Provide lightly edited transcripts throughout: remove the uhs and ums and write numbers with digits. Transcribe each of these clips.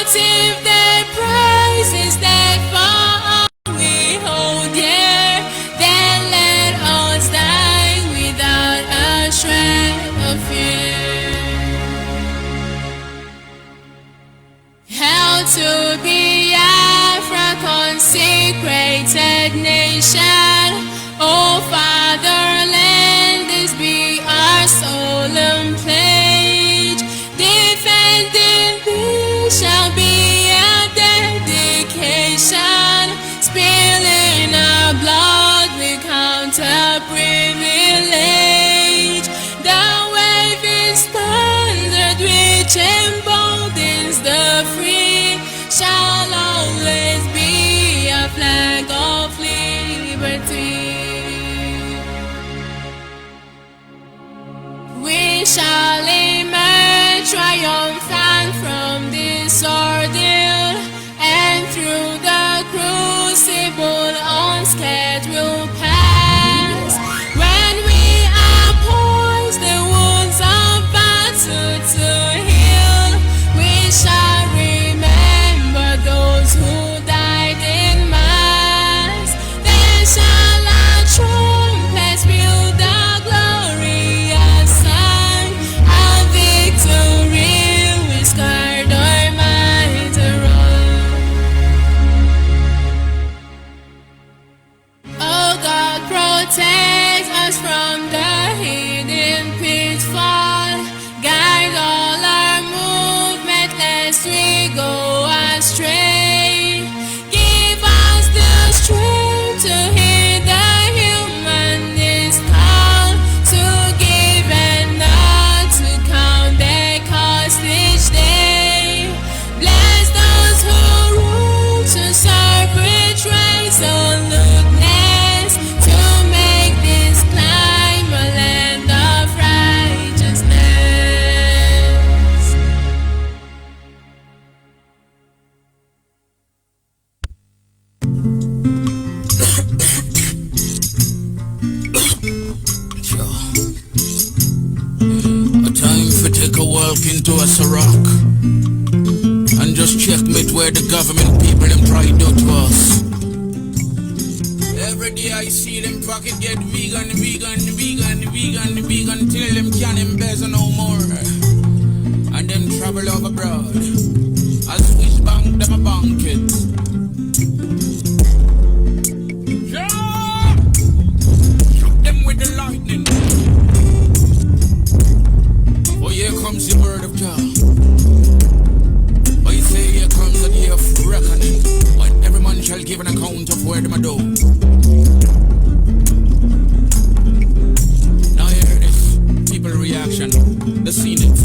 motive, their praises that far we hold dear. Then let us die without a shred of fear. Held to Biafra, consecrated nation. O fatherland, this be our solemn pledge. Defending thee shall be a dedication. Spilling our blood we count a privilege. The waving standard which emboldens the free shall always be a flag of liberty. We shall emerge triumphant from this ordeal, and through the crucible unscathed we'll pass. When we are poised the wounds of battle to heal, we shall remember those who died in mass. Then shall our trumpets build the glorious song of victory. We scarred our minds around. Oh God, protect us from the hidden pitfall. Guide all our movement lest we go astray. Give us the strength to hear the humanist call, to give and not to count their cost each day. Bless those who rule to serve betray resoluteness, to make this climb a land of righteousness. A time for take a walk into a Ciroc and just checkmate where the government people them try to do to us. Every day I see them pocket get vegan till them can't embezzle no more, and them travel over abroad. I switch bank them a bank it. Shoot them with the lightning. Oh, here comes the word of God. Oh, you say here comes the day of reckoning, when every man shall give an account of where them a do. Now hear this, people reaction, the scene it.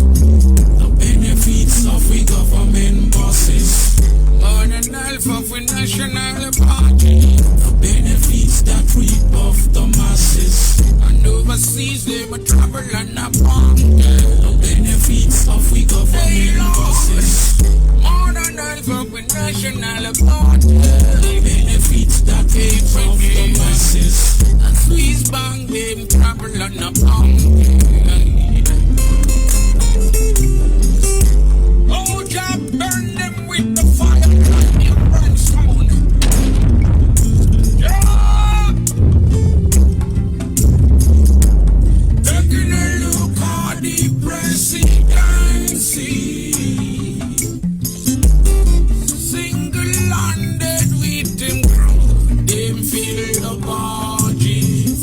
The benefits of we government bosses, more than half of we national party. The benefits that reap of the masses, and overseas they will travel and upon. The benefits of we government bosses, more than half of we national party. The benefits that reap of the masses, and Swiss bank them travel and upon. Oh, God, burn them with the fire and the brimstone. Yeah! Taking a look at the presidency, single-handed with them crown, them fill the barges,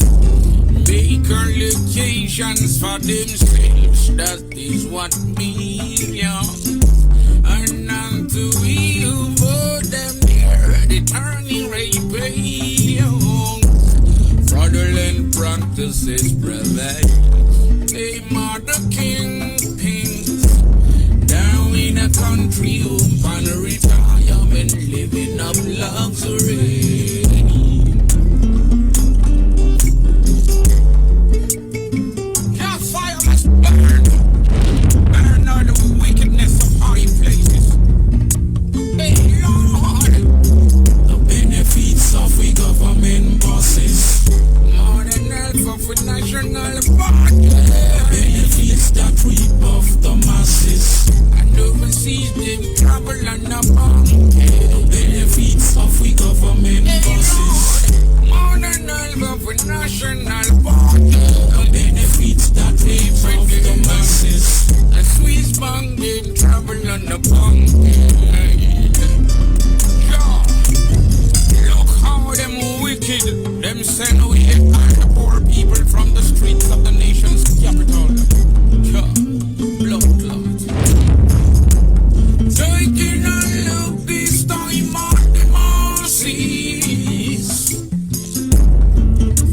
make allocations for themselves. That is what millions. And unto we who vote them near the turning rate billion. Fraudulent practices prevail. They are the kingpins down in a country home on retirement, living up luxury. Your fire must burn. Burn all the wickedness of high places. Hey Lord, the benefits of we government bosses, more than half of we national party. The benefits that reap of the masses, and overseas them travel travel and a bank. The benefits of we government bosses. More than all of we national party. The benefits that we from the masses. A Swiss bank in travel and a bank. Look how them wicked. Them send we all the poor people from the streets of the nation's capital. Blood clot. Taking a look this time at the masses.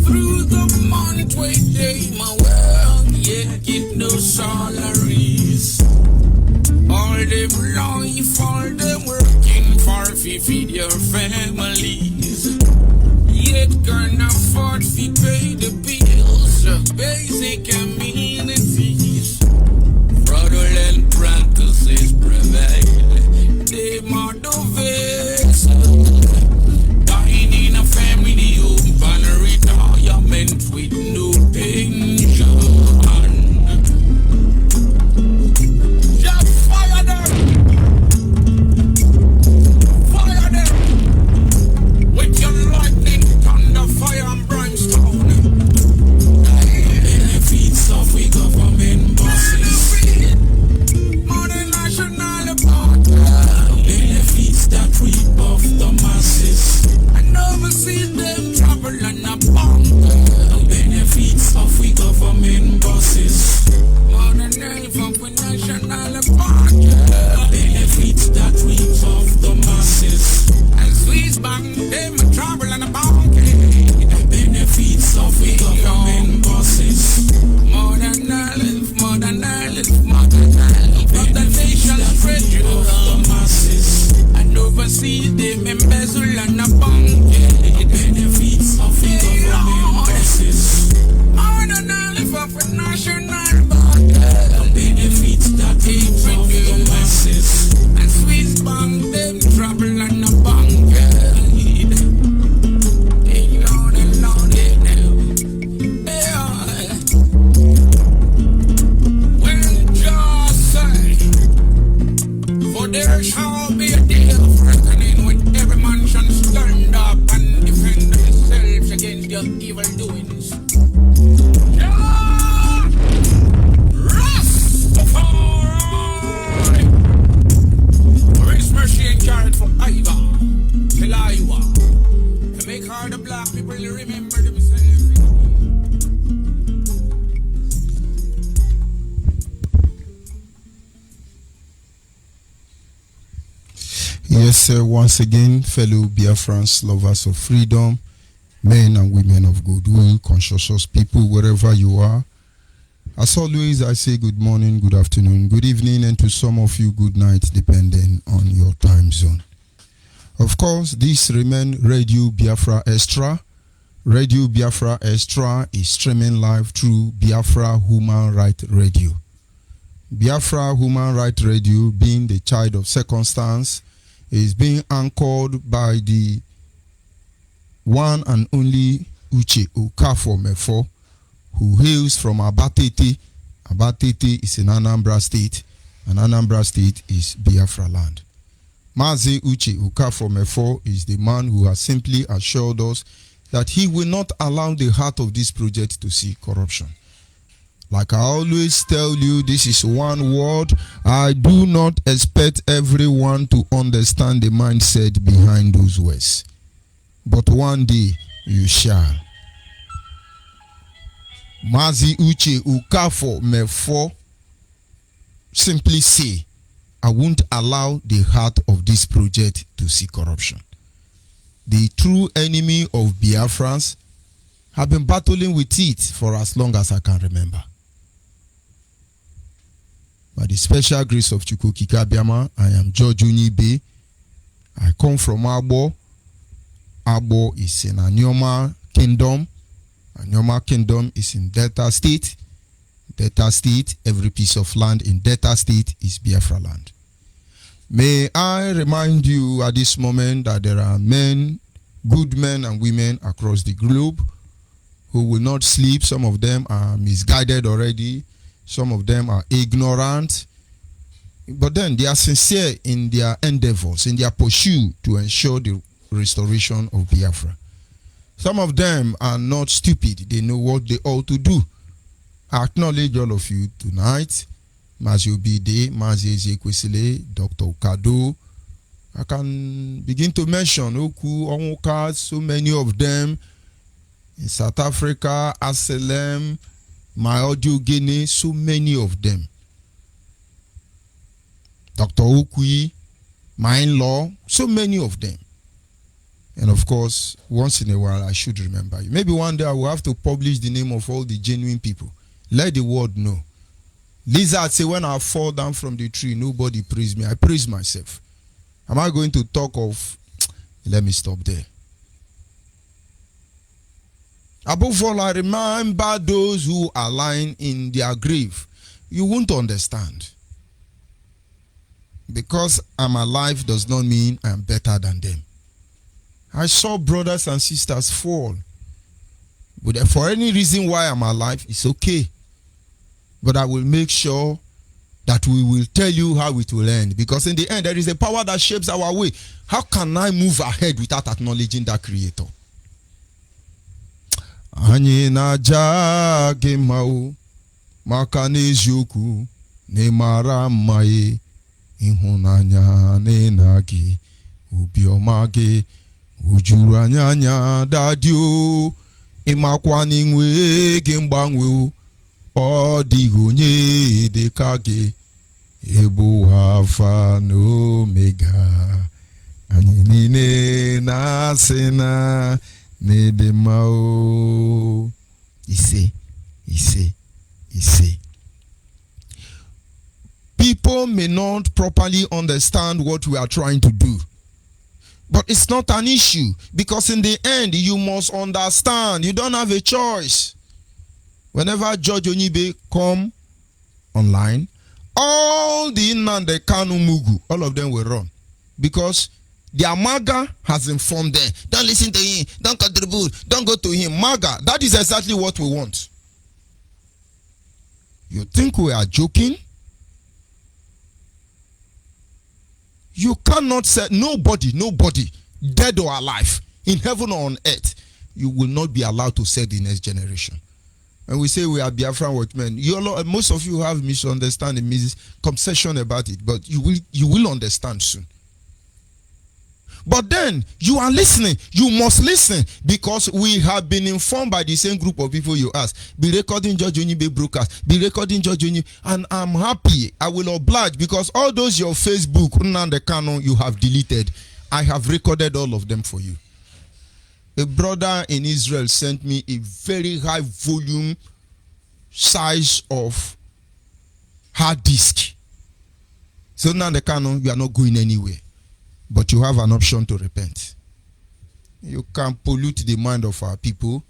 Through the month where they my world yet get no salaries. All them life, all them working for to feed your families. Yet can't afford to pay the bills of basic amenities. Fraudulent practices prevail. They motivate. Dying in a family home and retirement with no pension. Just fire them. Fire them. With your lightning, thunder, fire and brimstone. Benefits of we government bosses. Modern national party. Benefits that reap off the masses. I never seen them travel on a bank. Benefits of we government bosses. Modern health of we national party. Benefits that reap off the masses. And Swiss bank, them travel on a bank. Benefits of we government bosses. Modern health, modern health, modern health of the nation's treasure of the masses. And overseas them embezzle on a bank. Benefits of we government bosses. Modern health of a national bank. Benefits that came from the masses. And Swiss bank them travel on a bank. There shall be a day of reckoning when every man shall stand up and defend themselves against their evil doings. Yeah! Rastafari! Grace, mercy, and carrot from Iva till Iowa to make all the black people remember themselves. Yes, sir. Once again, fellow Biafrans, lovers of freedom, men and women of goodwill, conscientious people, wherever you are. As always, I say good morning, good afternoon, good evening, and to some of you, good night, depending on your time zone. Of course, this remains Radio Biafra Extra. Radio Biafra Extra is streaming live through Biafra Human Rights Radio. Biafra Human Rights Radio, being the child of circumstance, is being anchored by the one and only Uche Okafor Mefo, who hails from Abatete. Abatete is in Anambra State, and Anambra State is Biafra land. Mazi Uche Okafor Mefo is the man who has simply assured us that he will not allow the heart of this project to see corruption. Like I always tell you, this is one word. I do not expect everyone to understand the mindset behind those words. But one day you shall. Mazi Uche Okafor Mefo simply say, I won't allow the heart of this project to see corruption. The true enemy of Biafrans have been battling with it for as long as I can remember. By the special grace of Chukwukika Biama, I am George Onyibe. I come from Abo. Abo is in Anyoma Kingdom. Anyoma Kingdom is in Delta State. Delta State, every piece of land in Delta State is Biafra land. May I remind you at this moment that there are men, good men and women across the globe who will not sleep. Some of them are misguided already. Some of them are ignorant. But then they are sincere in their endeavors, in their pursuit to ensure the restoration of Biafra. Some of them are not stupid. They know what they ought to do. I acknowledge all of you tonight. Mazi Obide, Mazi Ezekwesile, Dr. Okado. I can begin to mention Oku, Onwuka, so many of them in South Africa, Aselem, my audio Guinea, so many of them. Dr. Okui, my in-law, so many of them. And of course, once in a while, I should remember you. Maybe one day I will have to publish the name of all the genuine people. Let the world know. Lizard say, when I fall down from the tree, nobody praise me. I praise myself. Am I going to talk of... Let me stop there. Above all, I remember those who are lying in their grave. You won't understand. Because I'm alive does not mean I'm better than them. I saw brothers and sisters fall. But for any reason why I'm alive, it's okay. But I will make sure that we will tell you how it will end. Because in the end, there is a power that shapes our way. How can I move ahead without acknowledging that creator? Anyị na-aja gị mma o, maka n'eziokwu na-emara mma e, ịhụnanya na gị, obiọma gị, ujuru anya dadị o, ịmakwa n'inwe gị mgbanwe o, ọ dịghị onye dịka gị, ebu Alpha na Omega, anyị niile na-asị na Nedemao. He say. People may not properly understand what we are trying to do. But it's not an issue. Because in the end, you must understand. You don't have a choice. Whenever Judge Onyibe come online, all the Nnamdi Kanu Mugu, all of them will run. Because their MAGA has informed them. Don't listen to him. Don't contribute. Don't go to him. MAGA, that is exactly what we want. You think we are joking? You cannot say nobody, dead or alive, in heaven or on earth, you will not be allowed to set the next generation. And we say we are Biafran workmen. Most of you have misunderstanding, misconception about it, but you will understand soon. But then, you are listening. You must listen because we have been informed by the same group of people you ask. Be recording Judge Onyibe broadcast. Be recording Judge Onyibe. And I'm happy. I will oblige because all those your Facebook, Nnamdi Kanu, you have deleted. I have recorded all of them for you. A brother in Israel sent me a very high volume size of hard disk. So Nnamdi Kanu, you are not going anywhere. But you have an option to repent. You can pollute the mind of our people.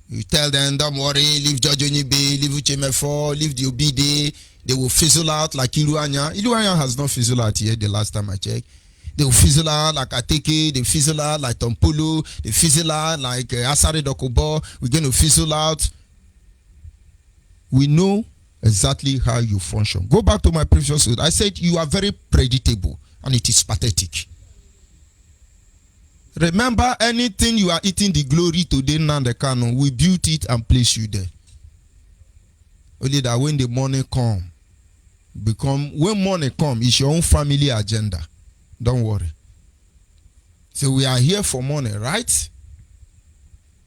You tell them, don't worry, leave Judge Onyibe, leave Uchemefo, leave the Obide. They will fizzle out like Iluanya. Iluanya has not fizzled out yet the last time I checked. They will fizzle out like Ateke. They fizzle out like Tompolo. They fizzle out like Asari Dokobo. We're going to fizzle out. We know exactly how you function. Go back to my previous word. I said you are very predictable. And it is pathetic. Remember, anything you are eating the glory today, Nnamdi Kanu, we built it and place you there. Only that when the money come, when money come, it's your own family agenda. Don't worry. So we are here for money, right?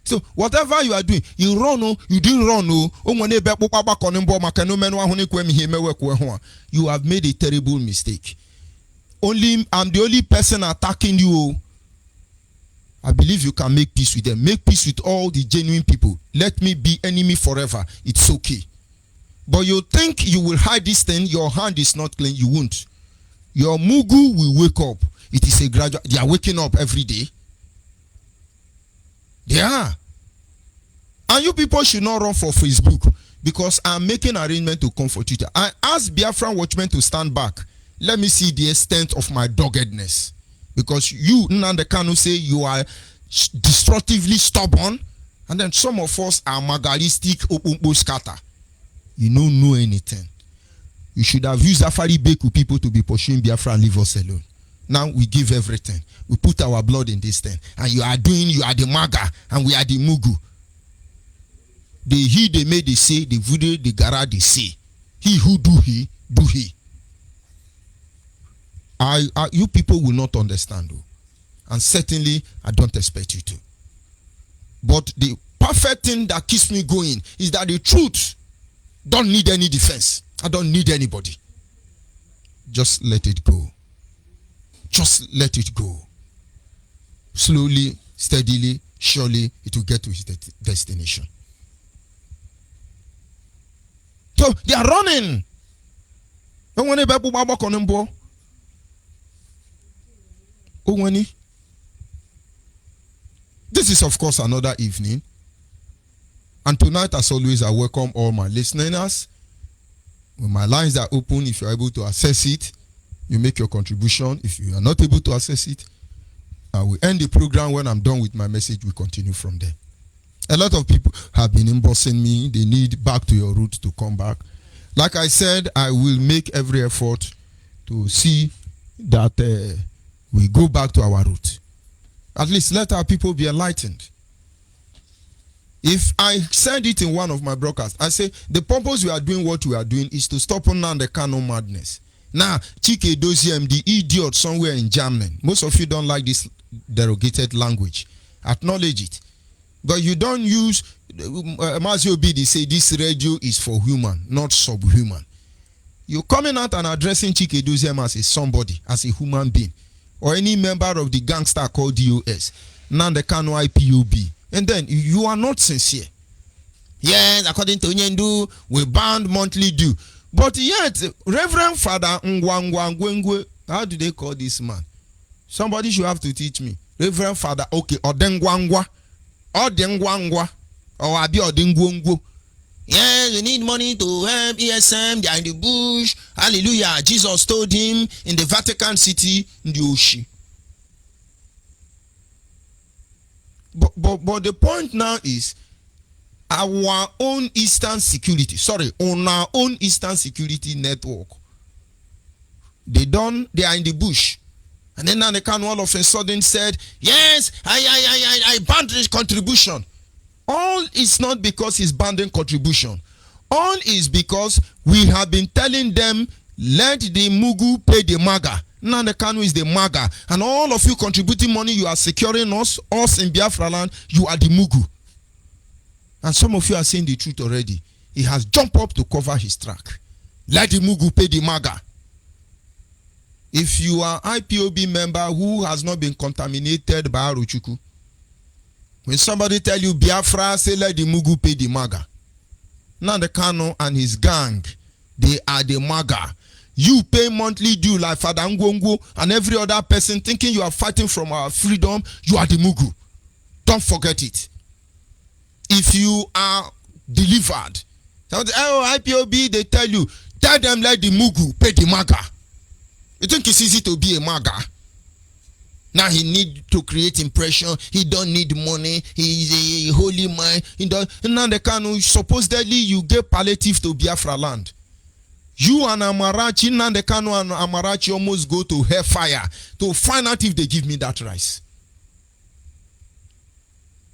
So whatever you are doing, you run, you didn't run, you have made a terrible mistake. I'm the only person attacking you. I believe you can make peace with them. Make peace with all the genuine people. Let me be enemy forever. It's okay. But you think you will hide this thing, your hand is not clean, you won't. Your Mugu will wake up. It is a gradual. They are waking up every day. They are. And you people should not run for Facebook because I'm making arrangement to come for Twitter. I asked Biafran watchmen to stand back. Let me see the extent of my doggedness. Because you, Nnamdi Kanu, say you are destructively stubborn. And then some of us are magalistic, scatter. You don't know anything. You should have used Afari Beku people to be pursuing Biafra and leave us alone. Now we give everything. We put our blood in this thing. And you are the Maga, and we are the Mugu. They made the say, the voodoo, the gara, they say. He who do he. You people will not understand, though. And certainly, I don't expect you to. But the perfect thing that keeps me going is that the truth don't need any defense. I don't need anybody. Just let it go. Just let it go. Slowly, steadily, surely, it will get to its destination. So, they are running. This is, of course, another evening. And tonight, as always, I welcome all my listeners. When my lines are open, if you're able to access it, you make your contribution. If you are not able to access it, I will end the program. When I'm done with my message, we continue from there. A lot of people have been embossing me. They need back to your roots to come back. Like I said, I will make every effort to see that we go back to our roots. At least let our people be enlightened. If I said it in one of my broadcasts, I say the purpose we are doing what we are doing is to stop on the Kano madness. Now, Chike Doziem, the idiot somewhere in Germany. Most of you don't like this derogated language. Acknowledge it. But you don't use, Mazio Bidi say this radio is for human, not subhuman. You're coming out and addressing Chike Doziem as a somebody, as a human being, or any member of the gangster called DOS, Nande Kano IPOB. And then you are not sincere. Yes, according to Nyendu, we banned monthly due. But yet, Reverend Father Ngwangwangwengwe, how do they call this man? Somebody should have to teach me. Reverend Father, okay, Odengwangwa, or Abi Odengwongwo. Yes, we need money to help ESM, they are in the bush. Hallelujah. Jesus told him in the Vatican City, Ndioshi. But the point now is our own Eastern Security, on our own Eastern Security network. They are in the bush. And then now they can all of a sudden said, yes, I banned this contribution. All is not because he's banning contribution. All is because we have been telling them, let the Mugu pay the Maga. Now the Kanu is the Maga. And all of you contributing money, you are securing us in Biafra land, you are the Mugu. And some of you are saying the truth already. He has jumped up to cover his track. Let the Mugu pay the Maga. If you are IPOB member who has not been contaminated by Aruchuku, when somebody tell you Biafra, say let the Mugu pay the Maga. Now the Kanu and his gang, they are the Maga. You pay monthly due like Father Ngongo and every other person thinking you are fighting from our freedom, you are the Mugu. Don't forget it. If you are delivered, IPOB, they tell them let the Mugu pay the Maga. You think it's easy to be a Maga? Now he need to create impression. He don't need money. He is a holy man. Now the Kanu, supposedly you get palliative to Biafra land. You and Amarachi, Nande Kanu and Amarachi almost go to hellfire to find out if they give me that rice.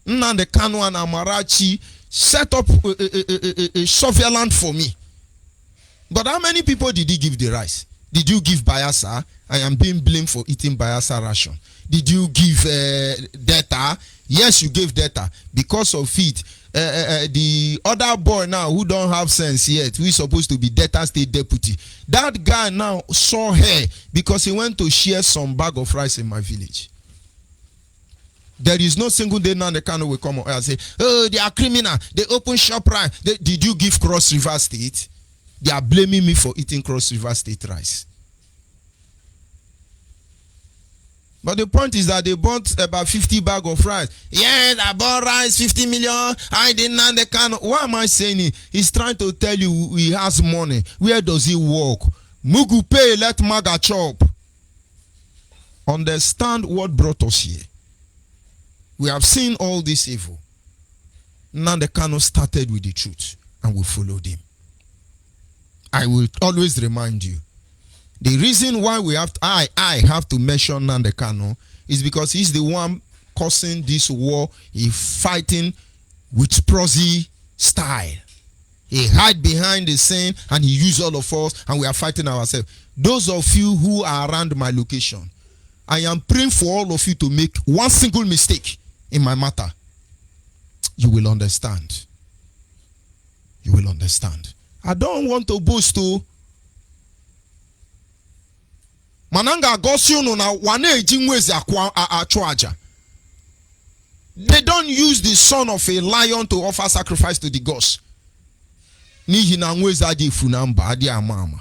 Nande Kanu and Amarachi set up a surveillance for me. But how many people did he give the rice? Did you give Bayasa? I am being blamed for eating Bayasa ration. Did you give data? Yes, you gave data. Because of it, the other boy now who don't have sense yet, who is supposed to be Delta State deputy, that guy now saw her because he went to share some bag of rice in my village. There is no single day now the Kano will come and say, oh, they are criminal. They open shop right. Did you give Cross River State? They are blaming me for eating Cross River State rice. But the point is that they bought about 50 bag of rice. Yes, I bought rice, 50 million. I didn't understand. Why am I saying it? He's trying to tell you he has money. Where does he work? Mugu pay, let Maga chop. Understand what brought us here. We have seen all this evil. Now the Kano started with the truth and we followed him. I will always remind you. The reason why I have to mention Nnamdi Kanu is because he's the one causing this war. He's fighting with prosy style. He hide behind the scene and he use all of us and we are fighting ourselves. Those of you who are around my location, I am praying for all of you to make one single mistake in my matter. You will understand. You will understand. I don't want to boast to Mananga Gosyono na wane ejinwezi achwaja. They don't use the son of a lion to offer sacrifice to the gods. Ni na nwezi adi funamba adi amama.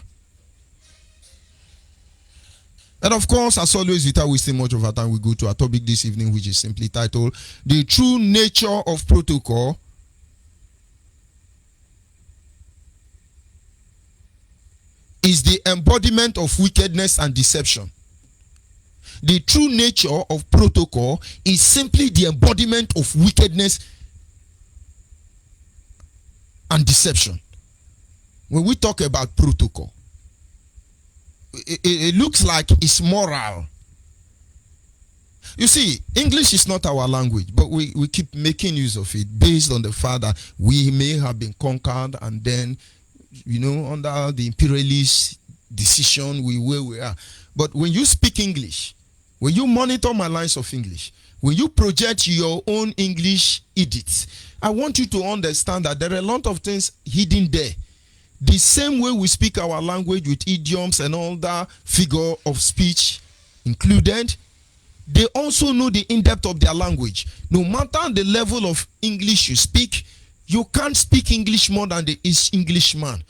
And of course, as always, without wasting much of our time, we go to our topic this evening, which is simply titled The True Nature of Protocol is the embodiment of wickedness and deception. The true nature of protocol is simply the embodiment of wickedness and deception. When we talk about protocol, it looks like it's moral. You see, English is not our language, but we keep making use of it based on the fact that we may have been conquered and then, under the imperialist decision, where we are. But when you speak English, when you monitor my lines of English, when you project your own English edits, I want you to understand that there are a lot of things hidden there. The same way we speak our language with idioms and all that figure of speech included, they also know the in-depth of their language. No matter the level of English you speak, you can't speak English more than the Englishman.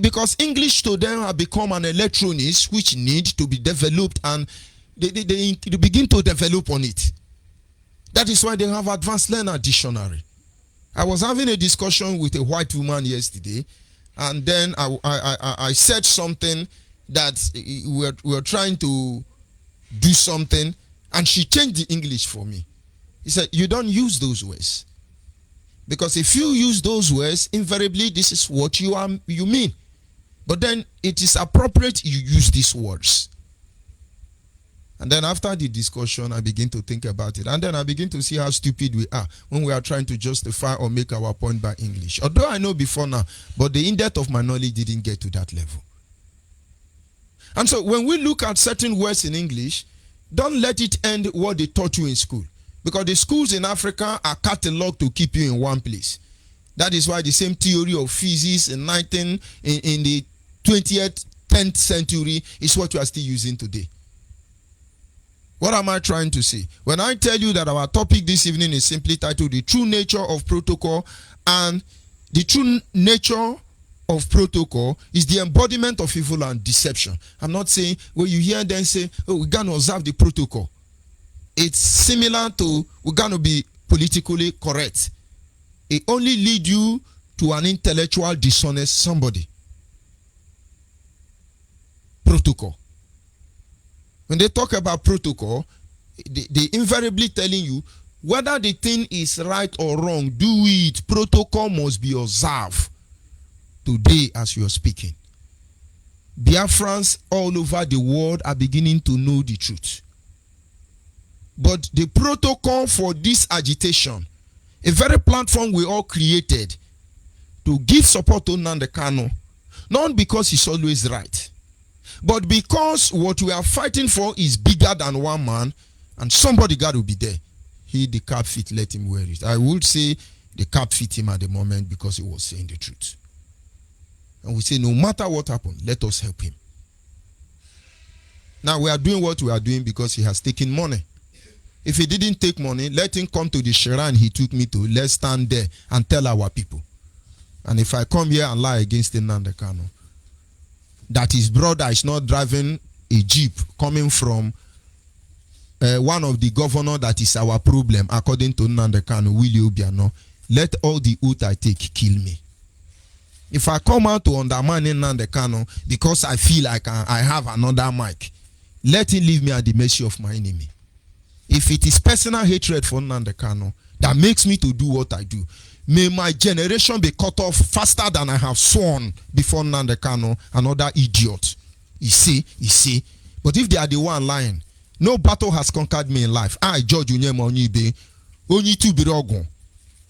Because English to them have become an electronics which need to be developed, and they begin to develop on it. That is why they have advanced learner dictionary. I was having a discussion with a white woman yesterday, and then I said something that we were trying to do something, and she changed the English for me. He said, you don't use those words. Because if you use those words, invariably this is what you mean. But then it is appropriate you use these words. And then after the discussion, I begin to think about it. And then I begin to see how stupid we are when we are trying to justify or make our point by English. Although I know before now, but the in-depth of my knowledge didn't get to that level. And so when we look at certain words in English, don't let it end what they taught you in school. Because the schools in Africa are cataloged to keep you in one place. That is why the same theory of physics in the 20th, 10th century is what you are still using today. What am I trying to say? When I tell you that our topic this evening is simply titled The True Nature of Protocol, and the true nature of protocol is the embodiment of evil and deception. I'm not saying when you hear them say, oh, we're going to observe the protocol. It's similar to we're going to be politically correct. It only leads you to an intellectual dishonest somebody. Protocol. When they talk about protocol, they invariably telling you whether the thing is right or wrong, do it. Protocol must be observed today as you are speaking. Biafrans all over the world are beginning to know the truth. But the protocol for this agitation, a very platform we all created to give support to Nnamdi Kanu, not because he's always right, but because what we are fighting for is bigger than one man, and somebody got to be there. The cap fit, let him wear it. I would say the cap fit him at the moment because he was saying the truth. And we say, no matter what happened, let us help him. Now we are doing what we are doing because he has taken money. If he didn't take money, let him come to the shrine he took me to. Let's stand there and tell our people. And if I come here and lie against Nnamdi Kanu, that his brother is not driving a jeep coming from one of the governor that is our problem, according to Nnamdi Kanu, Willie Obiano, let all the oath I take kill me. If I come out to undermine Nnamdi Kanu because I feel like I have another mic, let him leave me at the mercy of my enemy. If it is personal hatred for Nnamdi Kanu that makes me to do what I do, May my generation be cut off faster than I have sworn before Nnamdi Kanu, another idiot. You see. But if they are the one lying, no battle has conquered me in life. I, George Onyibe, Onyitu Birogon,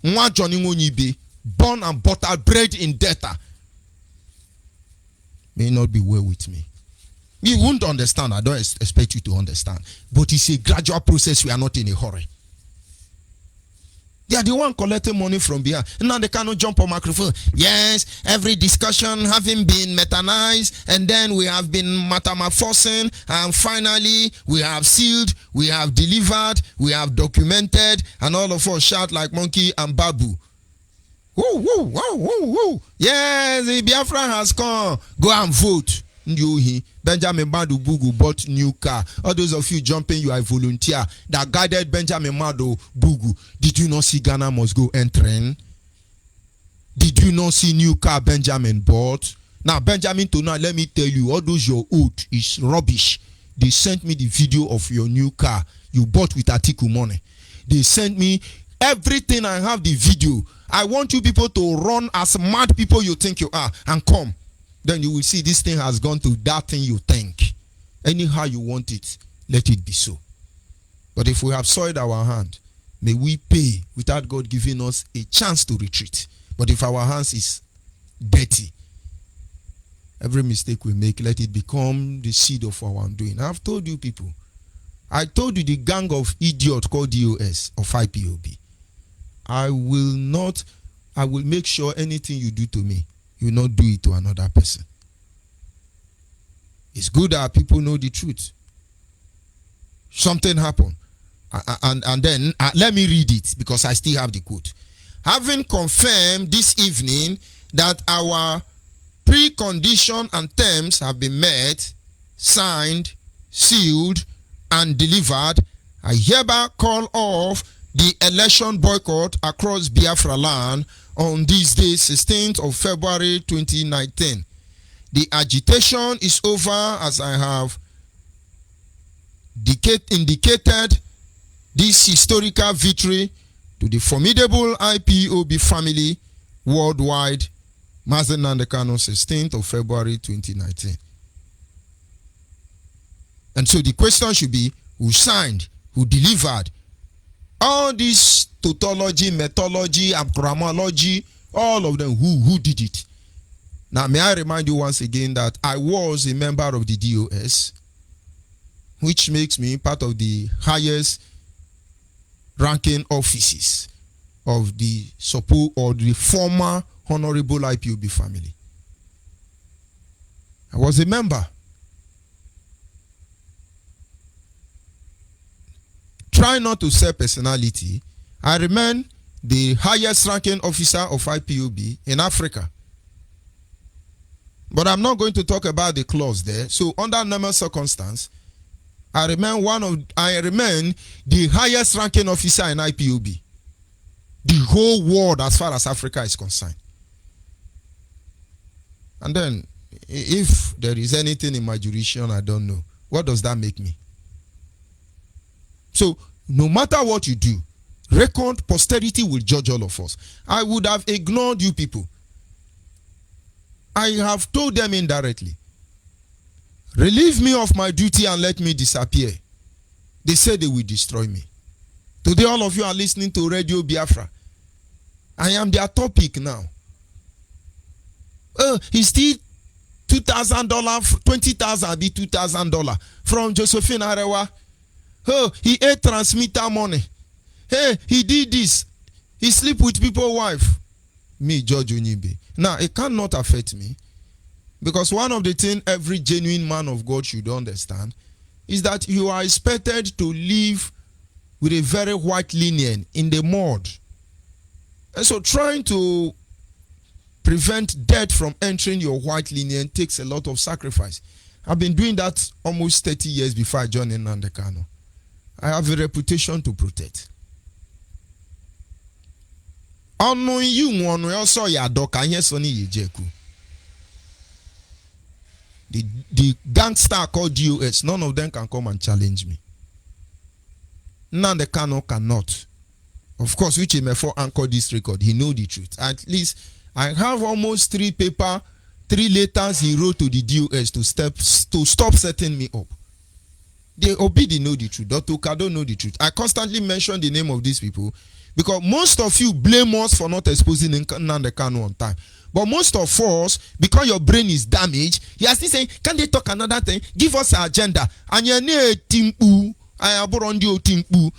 Nwa Johnny Onyibe, born and buttered, bred in debtor, may not be well with me. You won't understand. I don't expect you to understand. But it's a gradual process. We are not in a hurry. They are the one collecting money from behind. Now they cannot jump on microphone. Yes, every discussion having been methanized, and then we have been metamorphosing, and finally we have sealed, we have delivered, we have documented, and all of us shout like monkey and babu. Woo, woo, woo, woo, woo. Yes, the Biafra has come. Go and vote. Benjamin Madu Bugu bought new car. All those of you jumping, you are a volunteer that guided Benjamin Madu Bugu. Did you not see Ghana must go entering? Did you not see new car Benjamin bought? Now, Benjamin, tonight, let me tell you, all those your oath is rubbish. They sent me the video of your new car you bought with Atiku money. They sent me everything. I have the video. I want you people to run as mad people you think you are and come. Then you will see this thing has gone to that thing you think. Anyhow you want it, let it be so. But if we have soiled our hand, may we pay without God giving us a chance to retreat. But if our hands is dirty, every mistake we make, let it become the seed of our undoing. I've told you people. I told you the gang of idiots called DOS of IPOB. I will make sure anything you do to me, you will not do it to another person. It's good that people know the truth. Something happened. And then, let me read it because I still have the quote. Having confirmed this evening that our precondition and terms have been met, signed, sealed, and delivered, I hereby call off the election boycott across Biafra land on this day, 16th of February 2019. The agitation is over as I have indicated this historical victory to the formidable IPOB family worldwide. Mazen Nnamdi Kanu, 16th of February 2019. And so the question should be, who signed, who delivered? All this tautology, methodology, and grammarology, all of them, who did it? Now, may I remind you once again that I was a member of the DOS, which makes me part of the highest ranking offices of the former Honorable IPOB family. I was a member. Try not to say personality. I remain the highest ranking officer of IPOB in Africa. But I'm not going to talk about the clause there. So under normal circumstance, I remain the highest ranking officer in IPOB. The whole world as far as Africa is concerned. And then, if there is anything in my jurisdiction I don't know, what does that make me? So, no matter what you do, record posterity will judge all of us. I would have ignored you people. I have told them indirectly, relieve me of my duty and let me disappear. They said they will destroy me. Today all of you are listening to Radio Biafra. I am their topic now. He steal $2,000, $20,000 be $2,000 from Josephine Arewa. He ate transmitter money. Hey, he did this. He sleep with people's wife. Me, George Onyibe. Now, it cannot affect me. Because one of the things every genuine man of God should understand is that you are expected to live with a very white linen in the mud. And so trying to prevent death from entering your white linen takes a lot of sacrifice. I've been doing that almost 30 years before I joined Nnamdi Kanu. I have a reputation to protect. The gangster called DOS, none of them can come and challenge me. Nnamdi Kanu cannot Of course, which may for anchor this record. He know the truth. At least I have almost 3 letters he wrote to the DOS to stop setting me up. They obey know the truth. Dr. Kado know the truth. I constantly mention the name of these people because most of you blame us for not exposing Nnamdi Kanu on time. But most of us, because your brain is damaged, you are still saying, can they talk another thing? Give us an agenda. And you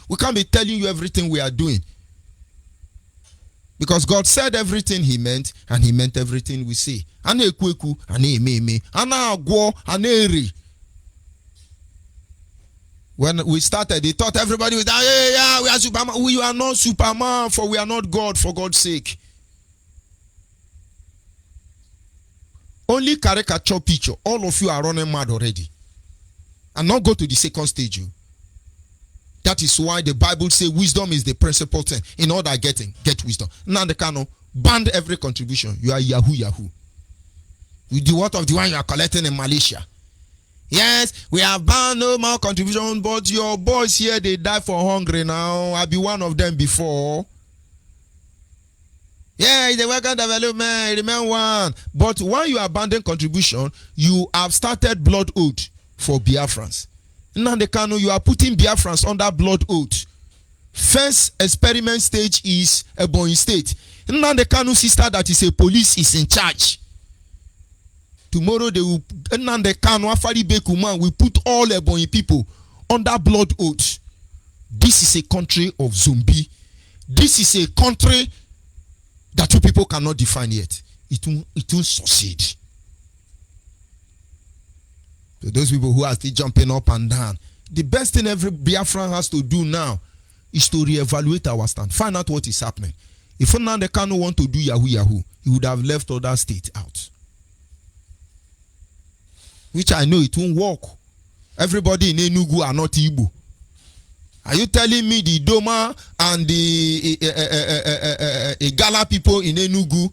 we can't be telling you everything we are doing. Because God said everything he meant, and he meant everything we say. When we started, they thought everybody was, yeah, we are Superman. We are not Superman, for we are not God, for God's sake. Only caricature picture. All of you are running mad already. And not go to the second stage. That is why the Bible says wisdom is the principal thing. In order get wisdom. Now the canon banned every contribution. You are Yahoo. You do what of the one you are collecting in Malaysia? Yes, we have banned no more contribution, but your boys here, they die for hungry now. I'll be one of them before. Yeah, it's a worker development, remain one. But while you abandon contribution, you have started blood oath for Biafrans. Nnamdi Kanu, you are putting Biafrans under blood oath. First experiment stage is Ebonyi State. Nnamdi Kanu's sister that is a police is in charge. Tomorrow they will Nnamdi Kanu Afari Bekuman will put all Ebonyi people under blood oath. This is a country of zombie. This is a country that you people cannot define yet. It will succeed. So those people who are still jumping up and down, the best thing every Biafran has to do now is to reevaluate our stand. Find out what is happening. If Nnamdi Kanu want to do Yahoo, he would have left other states out. Which I know it won't work. Everybody in Enugu are not Igbo. Are you telling me the Doma and the Igala people in Enugu,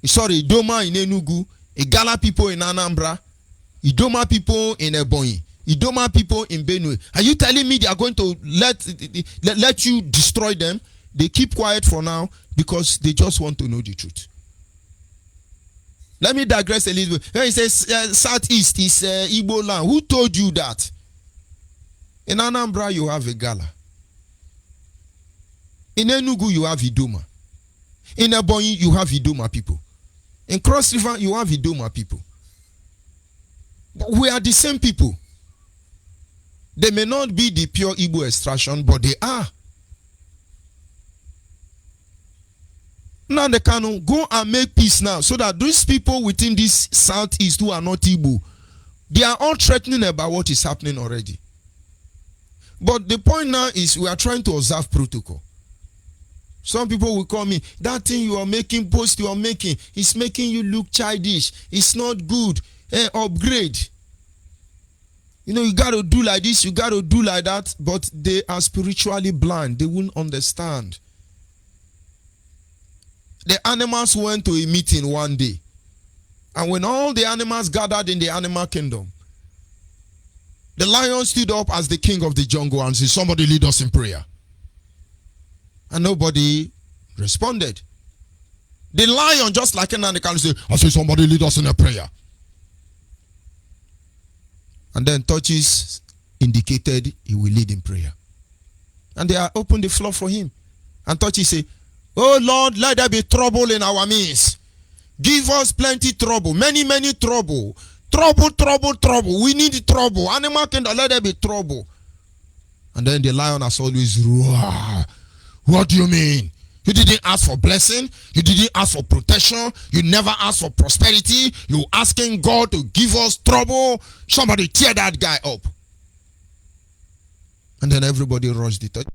sorry, Doma in Enugu, Igala people in Anambra, Idoma people in Ebonyi, Idoma people in Benue, are you telling me they are going to let you destroy them? They keep quiet for now because they just want to know the truth. Let me digress a little bit. When he says Southeast is Igbo land, who told you that? In Anambra, you have a Gala. In Enugu, you have Idoma. In Ebonyi, you have Idoma people. In Cross River, you have Idoma people. But we are the same people. They may not be the pure Igbo extraction, but they are. Now they can go and make peace now, so that those people within this Southeast who are not Igbo, they are all threatening about what is happening already. But the point now is we are trying to observe protocol. Some people will call me, that thing you are making, post you are making, is making you look childish. It's not good. Upgrade. You know, you got to do like this, you got to do like that. But they are spiritually blind. They won't understand. The animals went to a meeting one day. And when all the animals gathered in the animal kingdom, the lion stood up as the king of the jungle and said, somebody lead us in prayer. And nobody responded. The lion, just like Nnamdi Kanu, said, I say somebody lead us in a prayer. And then Touches indicated he will lead in prayer. And they opened the floor for him. And Touches said, oh Lord, let there be trouble in our midst. Give us plenty trouble, many trouble. Trouble. We need trouble. Animal kingdom, let there be trouble. And then the lion has always roar. What do you mean? You didn't ask for blessing. You didn't ask for protection. You never asked for prosperity. You asking God to give us trouble. Somebody tear that guy up. And then everybody rushed it.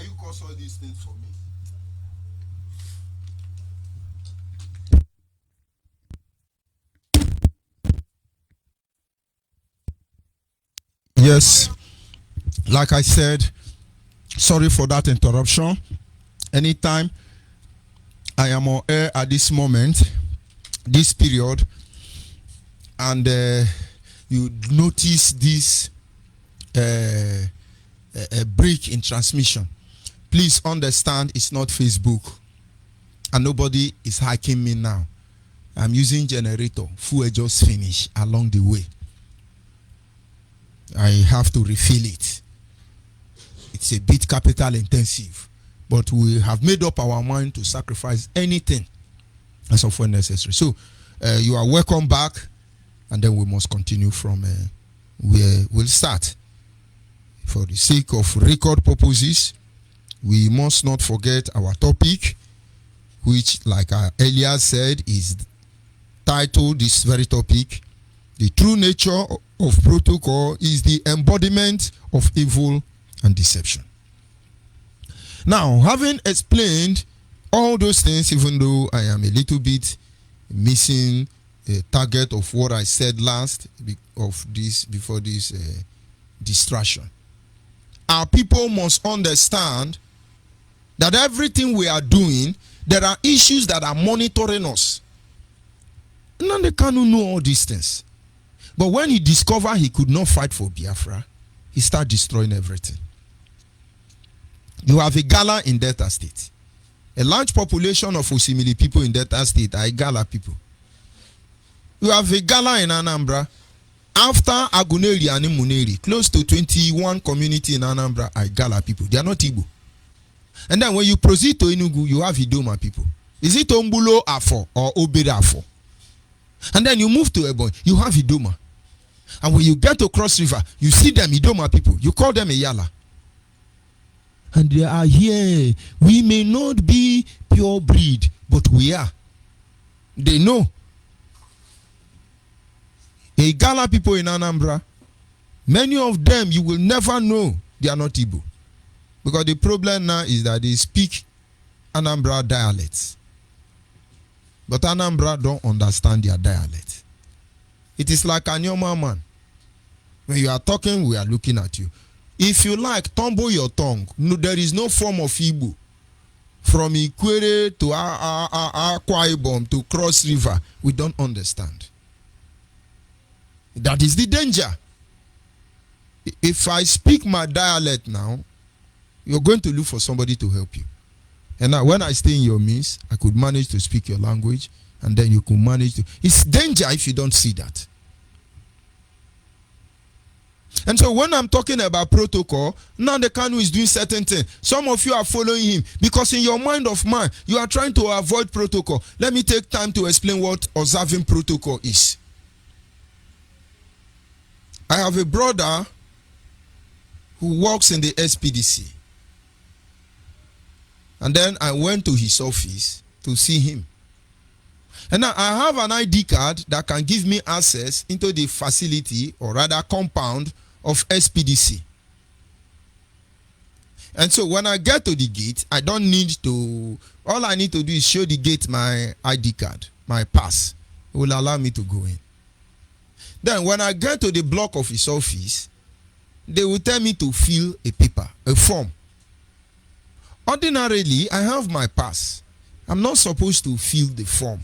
you cause all these things for me? Yes, like I said, sorry for that interruption. Anytime I am on air at this moment, this period, and you notice this a break in transmission, please understand it's not Facebook, and nobody is hacking me now. I'm using generator. Fuel just finished along the way. I have to refill it. It's a bit capital intensive, but we have made up our mind to sacrifice anything as of when necessary. So you are welcome back, and then we must continue from where we'll start. For the sake of record purposes, we must not forget our topic, which, like I earlier said, is titled this very topic: the true nature of protocol is the embodiment of evil and deception. Now, having explained all those things, even though I am a little bit missing a target of what I said last before this distraction, our people must understand that everything we are doing, there are issues that are monitoring us. None can know all these things. But when he discovered he could not fight for Biafra, he started destroying everything. You have a Gala in Delta State. A large population of Osimili people in Delta State are Gala people. You have a Gala in Anambra. After Aguneri and Muneri, close to 21 community in Anambra are Gala people. They are not Igbo. And then when you proceed to Enugu, you have Idoma people. Is it Ombulo Afo or Obere Afo? And then you move to Ebonyi, you have Idoma. And when you get to Cross River, you see them Idoma people. You call them Eyala. And they are here. We may not be pure breed, but we are. They know. A Gala people in Anambra, many of them you will never know they are not Igbo. Because the problem now is that they speak Anambra dialects. But Anambra don't understand their dialect. It is like a Nyoma man. When you are talking, we are looking at you. If you like, tumble your tongue. No, there is no form of Igbo. From Ikwere to Akwa Ibom to Cross River, we don't understand. That is the danger. If I speak my dialect now, you're going to look for somebody to help you. And now, when I stay in your midst, I could manage to speak your language, and then you could manage to. It's danger if you don't see that. And so, when I'm talking about protocol, now the Kanu is doing certain things. Some of you are following him because in your mind of mine, you are trying to avoid protocol. Let me take time to explain what observing protocol is. I have a brother who works in the SPDC. And then I went to his office to see him. And now I have an ID card that can give me access into the facility, or rather compound, of SPDC. And so when I get to the gate, I don't need to, all I need to do is show the gate my ID card, my pass. It will allow me to go in. Then when I get to the block of his office, they will tell me to fill a paper, a form. Ordinarily, I have my pass. I'm not supposed to fill the form.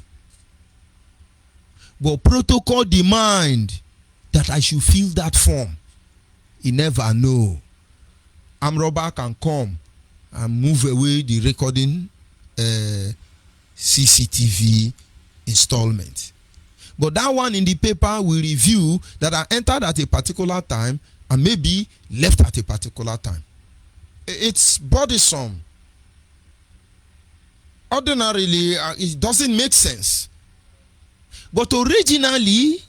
But protocol demand that I should fill that form. He never know. Amroba can come and move away the recording CCTV installment. But that one in the paper will review that I entered at a particular time and maybe left at a particular time. It's bothersome. Ordinarily, it doesn't make sense. But originally,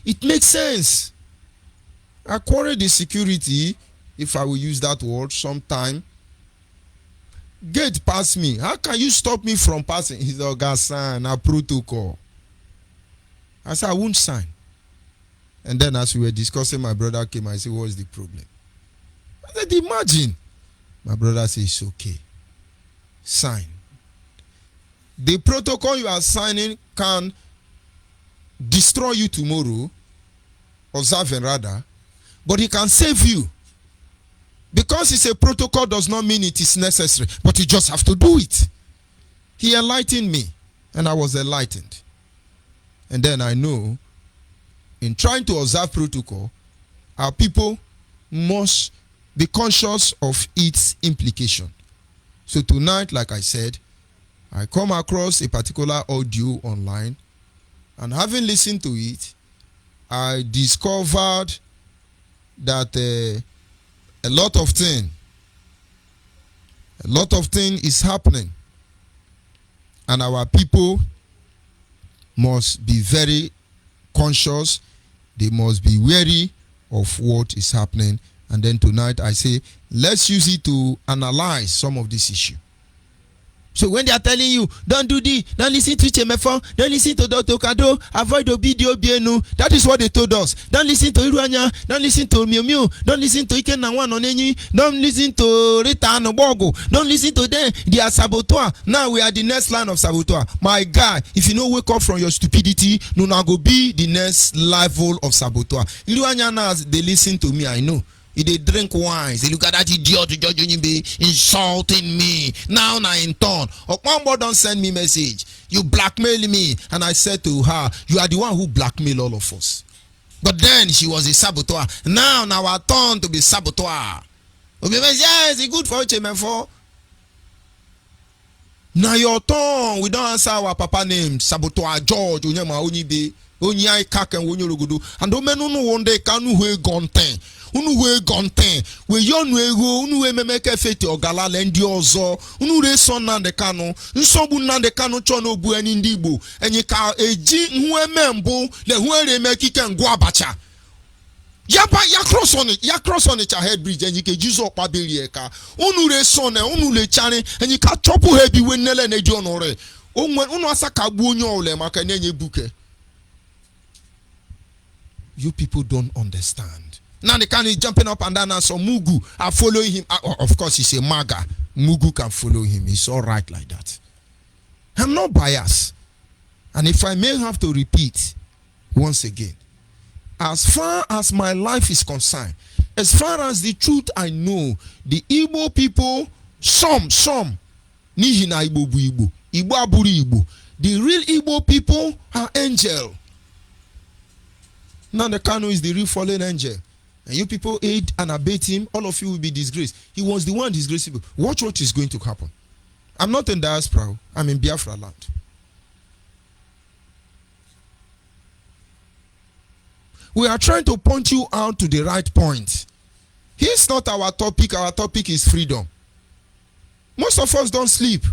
it makes sense. I quarrel the security, if I will use that word, sometime. Gate pass me. How can you stop me from passing? He's a sign, a protocol. I said, I won't sign. And then as we were discussing, my brother came. I said, what's the problem? I said, imagine. My brother says it's okay. Sign. The protocol you are signing can destroy you tomorrow, observing rather, but it can save you. Because it's a protocol does not mean it is necessary, but you just have to do it. He enlightened me, and I was enlightened. And then I know, in trying to observe protocol, our people must be conscious of its implication. So tonight, like I said, I come across a particular audio online, and having listened to it, I discovered that a lot of things is happening, and our people must be very conscious. They must be wary of what is happening. And then tonight I say, let's use it to analyze some of this issue. So when they are telling you, don't do this, don't listen to Chemefon, don't listen to Dr. Kado, avoid Obidio Bienu, that is what they told us. Don't listen to Iruanya, don't listen to Miu Miu, don't listen to Ike Nawan Onenyi, don't listen to Rita Anobogo, don't listen to them, they are saboteur. Now we are the next line of saboteur. My guy, if you don't wake up from your stupidity, no now go be the next level of saboteur. Iruanya now, they listen to me, I know. If they drink wine, they look at that idiot Judge Onyibe insulting me. Now in turn, Okmambo don't send me message. You blackmail me. And I said to her, you are the one who blackmail all of us. But then she was a saboteur. Now our turn to be saboteur. Okay, yes, it's good for Chemefo. Now your turn. We don't answer our papa name. Saboteur George Onyema Onyibe. Onyai Kak and Wonyorogudu. And don't men no one day can we gone ten. Unuwe gonten we yonwego unuwe memeke fete ogala lendi ozo unure son na de kanu nsogbu na de kanu chono obu ani ndi Igbo enyi ka eji nwe membo le huere mekike ngwa abacha ya cross on it head bridge enyi ke jizo pa berie ka unure son na unule chane enyi ka chopu hebi wenele na eji onore onwe unu asaka gbu onye ole maka na enye buke. You people don't understand. Now the can is jumping up and down and some Mugu are following him. Of course, he's a MAGA. Mugu can follow him. It's all right like that. I'm not biased. And if I may have to repeat once again, as far as my life is concerned, as far as the truth I know, the Igbo people, some, Nihina Igbo bu Igbo, Igbo aburi Igbo. The real Igbo people are angel. Now the Kanu is the real fallen angel. And you people aid and abet him, all of you will be disgraced. He was the one disgraceful. Watch what is going to happen. I'm not in diaspora, I'm in Biafra land. We are trying to point you out to the right point. Here's not our topic is freedom. Most of us don't sleep.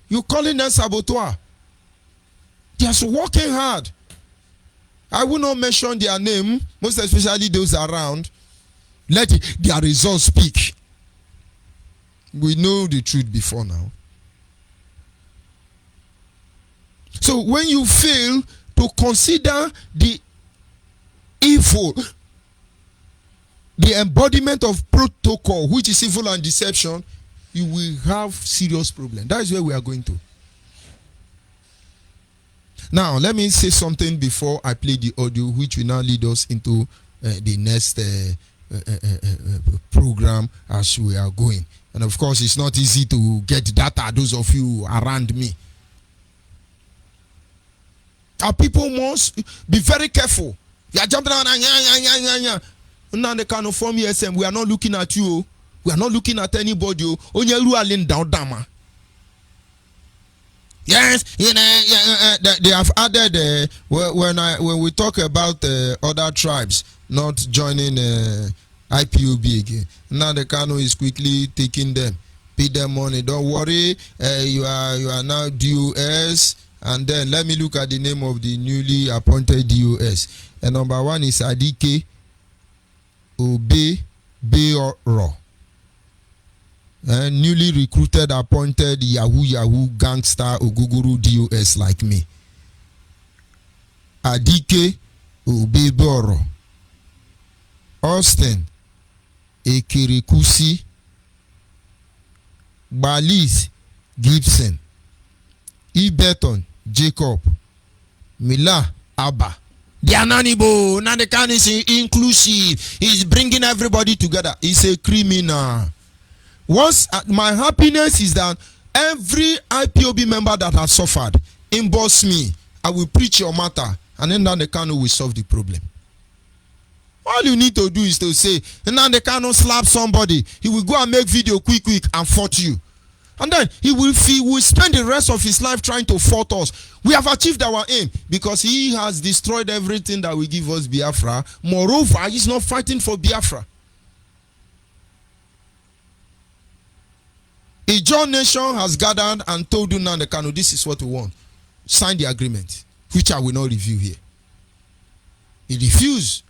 You calling them saboteur. They are working hard. I will not mention their name, most especially those around. Let their results speak. We know the truth before now. So when you fail to consider the evil, the embodiment of protocol, which is evil and deception, you will have serious problem. That is where we are going to. Now, let me say something before I play the audio, which will now lead us into the next program as we are going. And of course, it's not easy to get data, those of you around me. Our people must be very careful. You are jumping around, now they can form ESM. We are not looking at you. We are not looking at anybody. Yes, they have added when we talk about other tribes not joining IPOB again. Now the Kano is quickly taking them, pay them money. Don't worry, you are now DOS. And then let me look at the name of the newly appointed DOS. And number one is Adike Obebeoro. Newly recruited, appointed Yahoo gangster Oguguru DOS like me. Adike Obeboro. Austin Ekirikusi Balis Gibson, Ibeton Jacob, Mila Abba. The Ananibo, Nandekan is inclusive. He's bringing everybody together. He's a criminal. Once my happiness is that every IPOB member that has suffered, inbox me. I will preach your matter, and then Nandekan will solve the problem. All you need to do is to say, Nandekan slap somebody. He will go and make video quick and fought you. And then he will spend the rest of his life trying to fault us. We have achieved our aim because he has destroyed everything that will give us Biafra. Moreover, he's not fighting for Biafra. A John nation has gathered and told Nnamdi Kanu, this is what we want. Sign the agreement, which I will not review here. He refused.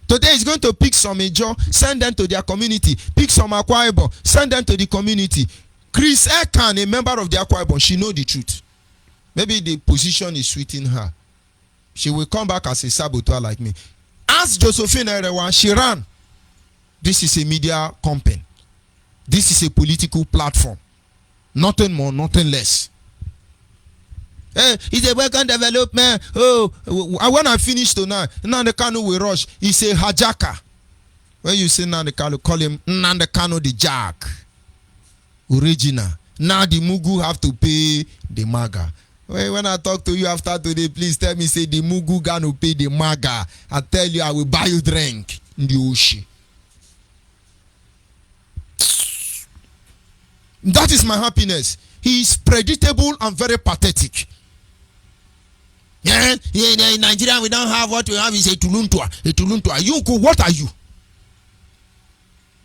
Today he's going to pick some Ijo, send them to their community. Pick some Akwa Ibom, send them to the community. Chris Ekan, a member of the Akwa Ibom, she know the truth. Maybe the position is sweeting her. She will come back as a saboteur like me. Ask Josephine Erewa, she ran. This is a media company. This is a political platform. Nothing more, nothing less. Hey, it's a welcome development. Oh, when I finish tonight, Nnamdi Kanu will rush. He's a hijacker. When you say Nnamdi Kanu, call him Nnamdi Kanu the Jack. Original. Now the Mugu have to pay the Maga. When I talk to you after today, please tell me, say the Mugu gonna pay the Maga. I tell you, I will buy you drink in the ocean. That is my happiness. He is predictable and very pathetic. Yeah, in Nigeria we don't have what we have is a tuluntua. A tuluntua. You, what are you?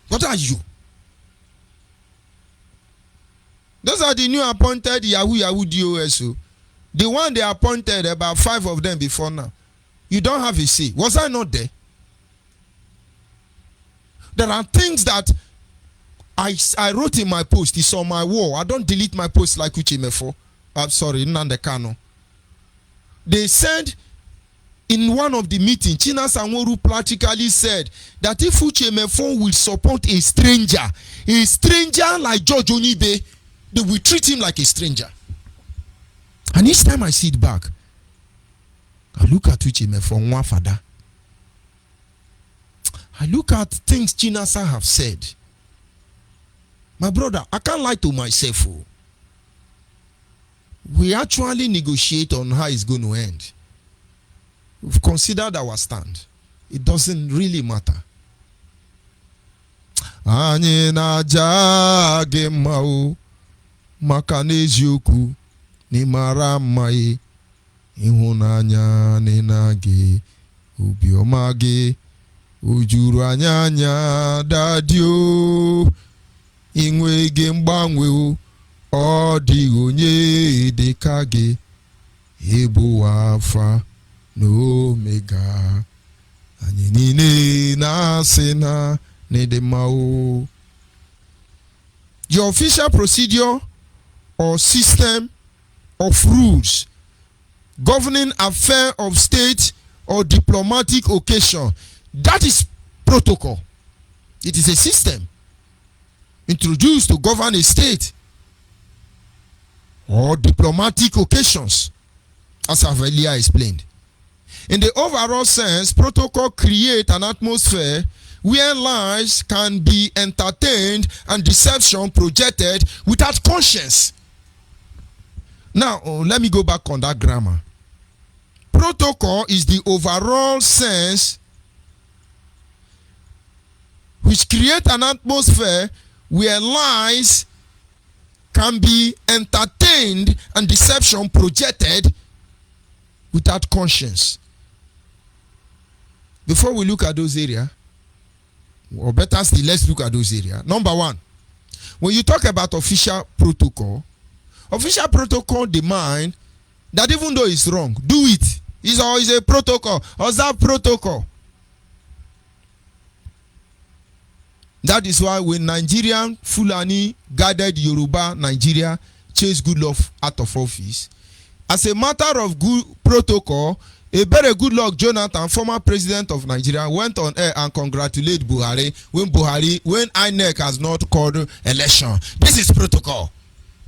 What are you? Those are the new appointed Yahoo DOSO. The one they appointed, about 5 of them before now. You don't have a say. Was I not there? There are things that I wrote in my post. It's on my wall. I don't delete my post like Uchimefo. I'm sorry, Nnamdi Kanu. They said in one of the meetings, China Sanworu practically said that if Uchimefo will support a stranger like George Onyibe, they will treat him like a stranger. And each time I sit back, I look at Uchimefo Nwafada. I look at things Chinasa have said. My brother, I can't lie to myself. Oh. We actually negotiate on how it's going to end. We've considered our stand. It doesn't really matter. Anyị na-aja gị mma o, maka n'eziokwu n'ịmara mma ị ịhụnanya n'ịna gị obiọma gị o juru anya dadi o inwe gị mgbanwe o ọ dịghị onye dịka gị ebu Alpha na Omega anyị niile na-asị na n'ịdị mma o. Your official procedure or system of rules governing affair of state or diplomatic occasion, that is protocol. It is a system introduced to govern a state or diplomatic occasions, as I've earlier explained. In the overall sense, protocol create an atmosphere where lies can be entertained and deception projected without conscience. Now, let me go back on that grammar. Protocol is the overall sense which create an atmosphere where lies can be entertained and deception projected without conscience. Before we look at those areas, or better still, let's look at those areas. Number one, when you talk about official protocol demand that even though it's wrong, do it. It's always a protocol. Observe protocol. That is why when Nigerian Fulani guided Yoruba Nigeria chase Goodluck out of office, as a matter of good protocol, A very good luck, Jonathan, former president of Nigeria, went on air and congratulated Buhari when INEC has not called election. This is protocol.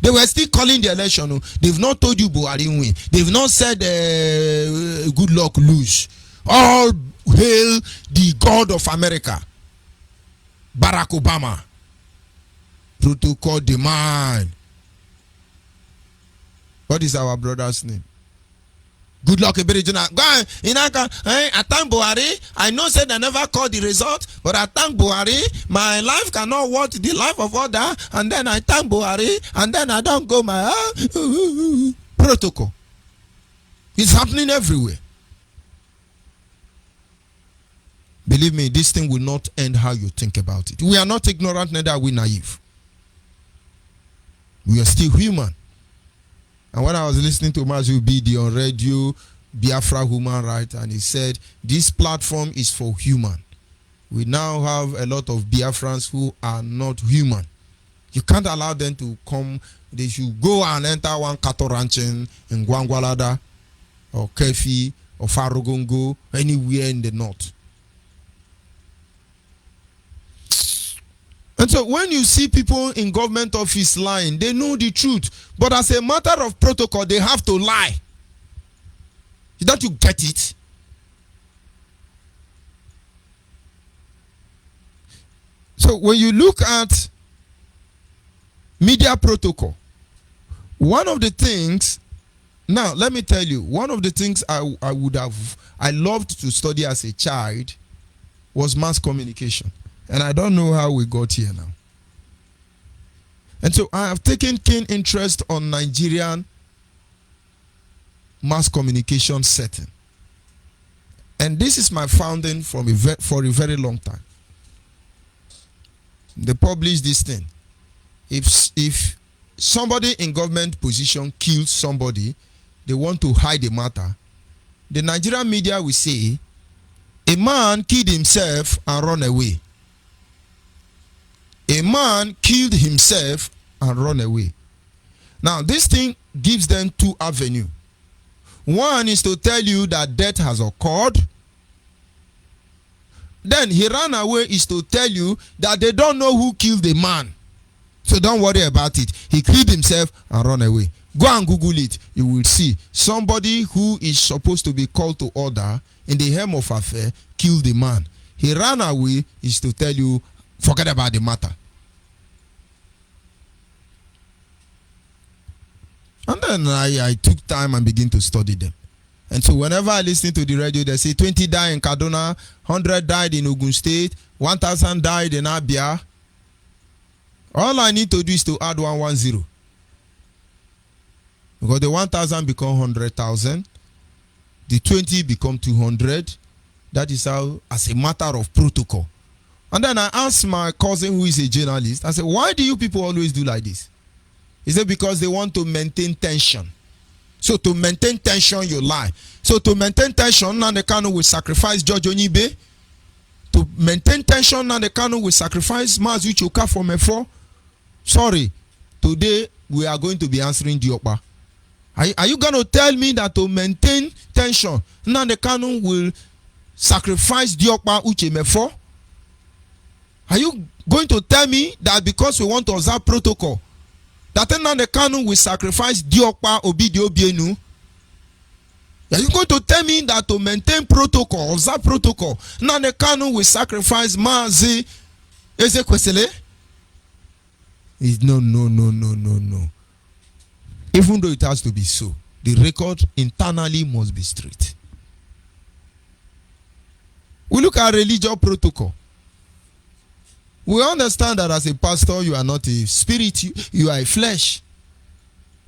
They were still calling the election. They've not told you Buhari win. They've not said good luck lose. All hail the God of America, Barack Obama. Protocol demand. What is our brother's name? Good luck, Jonah. Go on. I thank Buhari. I know said I never called the result, but I thank Buhari. My life cannot watch the life of other, and then I thank Buhari, and then I don't go my protocol. It's happening everywhere. Believe me, this thing will not end how you think about it. We are not ignorant, neither are we naive. We are still human. And when I was listening to Mazu BD on radio, Biafra Human Rights, and he said, this platform is for human. We now have a lot of Biafrans who are not human. You can't allow them to come. They should go and enter one cattle ranching in Gwangwalada or Kefi or Farogongo, anywhere in the north. And so when you see people in government office lying, they know the truth. But as a matter of protocol, they have to lie. Don't you get it? So when you look at media protocol, one of the things, now let me tell you, one of the things I loved to study as a child was mass communication. And I don't know how we got here now. And so I have taken keen interest on Nigerian mass communication setting. And this is my founding for a very long time. They publish this thing. If somebody in government position kills somebody, they want to hide the matter. The Nigerian media will say, a man killed himself and run away. A man killed himself and run away. Now, this thing gives them two avenues. One is to tell you that death has occurred. Then he ran away is to tell you that they don't know who killed the man. So don't worry about it. He killed himself and run away. Go and Google it. You will see somebody who is supposed to be called to order in the helm of affair killed the man. He ran away is to tell you, forget about the matter. And then I took time and began to study them. And so whenever I listen to the radio, they say 20 died in Kaduna, 100 died in Ogun State, 1,000 died in Abia. All I need to do is to add 110. Because the 1,000 become 100,000. The 20 become 200. That is how, as a matter of protocol. And then I asked my cousin who is a journalist, I said, why do you people always do like this? He said, because they want to maintain tension. So to maintain tension, you lie. So to maintain tension, Nandekano will sacrifice George Onyibe. To maintain tension, Nandekano will sacrifice Mazu Choka from Efo. Sorry, today we are going to be answering Diokpa. Are you going to tell me that to maintain tension, Nandekano will sacrifice Diokpa Uche Mefo? Are you going to tell me that because we want to observe protocol, that Nandekano will sacrifice Diokpa Obidio Bienu? Are you going to tell me that to maintain protocol, observe protocol, Nandekano will sacrifice Mazi Ezekwesele? No. Even though it has to be so, the record internally must be straight. We look at religious protocol. We understand that as a pastor, you are not a spirit, you are a flesh.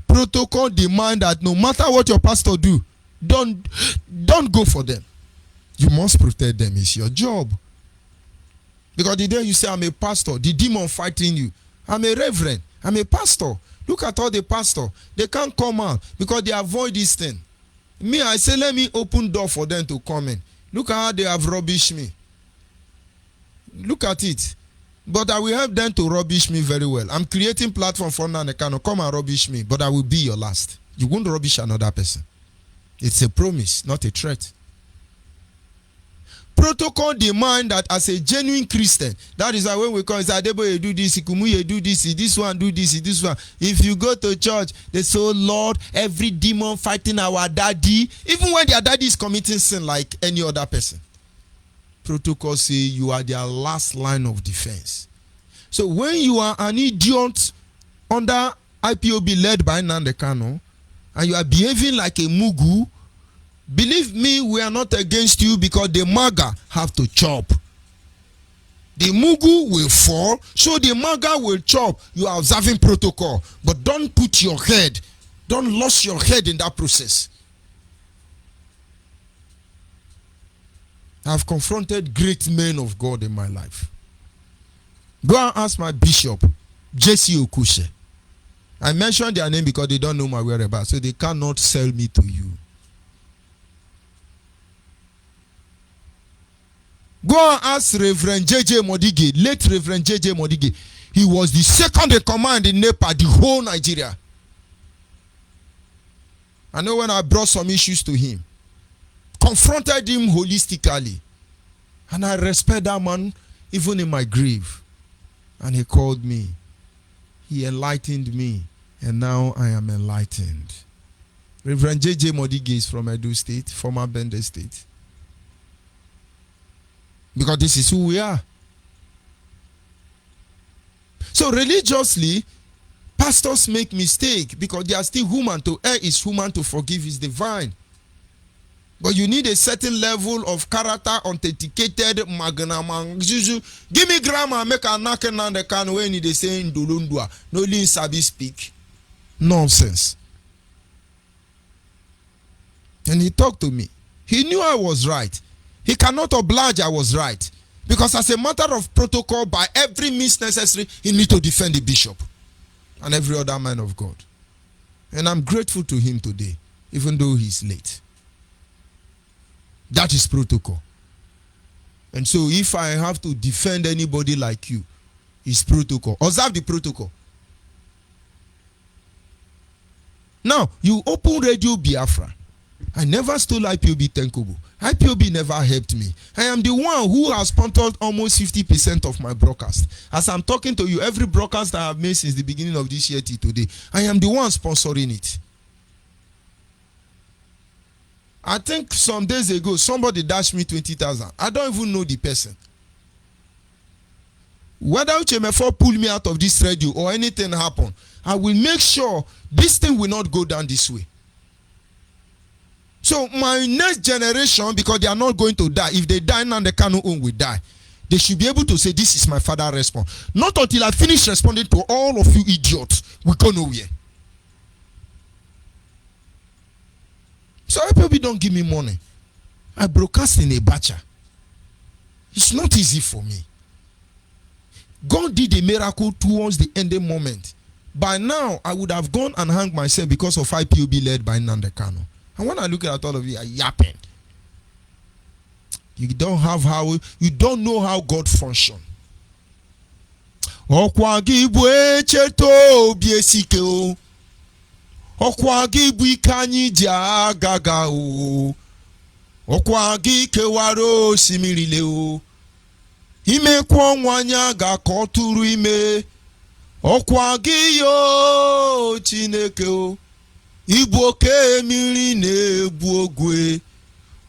Protocol demand that no matter what your pastor do, don't go for them. You must protect them. It's your job. Because the day you say, I'm a pastor, the demon fighting you. I'm a reverend. I'm a pastor. Look at all the pastors. They can't come out because they avoid this thing. Me, I say, let me open door for them to come in. Look at how they have rubbished me. Look at it. But I will help them to rubbish me very well. I'm creating platform for Nanekano. Come and rubbish me, but I will be your last. You won't rubbish another person. It's a promise, not a threat. Protocol demand that as a genuine Christian, that is why when we call it Adebo, you do this, Ikumu, you do this one do this one. If you go to church, they say, oh Lord, every demon fighting our daddy, even when their daddy is committing sin like any other person. Protocol say you are their last line of defense. So when you are an idiot under IPOB led by Nnamdi Kanu, and you are behaving like a mugu, believe me, we are not against you, because the MAGA have to chop. The mugu will fall, so the MAGA will chop. You are observing protocol, but don't put your head, don't lose your head in that process. I have confronted great men of God in my life. Go and ask my bishop, J.C. Okushe. I mentioned their name because they don't know my whereabouts, so they cannot sell me to you. Go and ask Reverend J.J. Modige, late Reverend J.J. Modige. He was the second in command in NEPA, the whole Nigeria. I know when I brought some issues to him, confronted him holistically, and I respect that man even in my grief. And he called me. He enlightened me, and now I am enlightened. Reverend J.J. Modige is from Edo State, former Bende State. Because this is who we are. So religiously, pastors make mistake because they are still human. To err is human, to forgive is divine. But you need a certain level of character, authenticated magnam. Give me grammar, make a knock on the can when they say in Dulundua. No lin sabi speak. Nonsense. And he talked to me. He knew I was right. He cannot oblige I was right. Because as a matter of protocol, by every means necessary, he need to defend the bishop and every other man of God. And I'm grateful to him today, even though he's late. That is protocol. And so if I have to defend anybody like you, it's protocol. Observe the protocol. Now, you open Radio Biafra. I never stole IPOB Tenkobo. IPOB never helped me. I am the one who has sponsored almost 50% of my broadcast. As I'm talking to you, every broadcast I have made since the beginning of this year till today, I am the one sponsoring it. I think some days ago, somebody dashed me 20,000. I don't even know the person. Whether Uchemefo pull me out of this radio or anything happen, I will make sure this thing will not go down this way. So my next generation, because they are not going to die, if they die now, the Kanu own will die. They should be able to say, this is my father response. Not until I finish responding to all of you idiots, we go nowhere. So people don't give me money. I broadcast in a batcha. It's not easy for me. God did a miracle towards the ending moment. By now, I would have gone and hanged myself because of IPOB led by Nnamdi Kanu. And when I look at all of you, are yapping. You don't know how God functions. Okwa gibu echeto biesike o. Okwa gibu ikanyi dia gaga o. Okwa gi kewaro simirile o. Ime kwa nwanya ga koturu ime. Okwa gi yo Chineke o. Igbo oke mmiri na-egbu ogwe.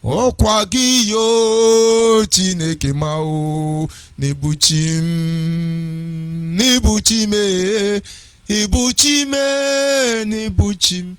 Ọkwa gị yo Chineke ma o. N'ibuchi me. Ibuchi me n'ibuchi m.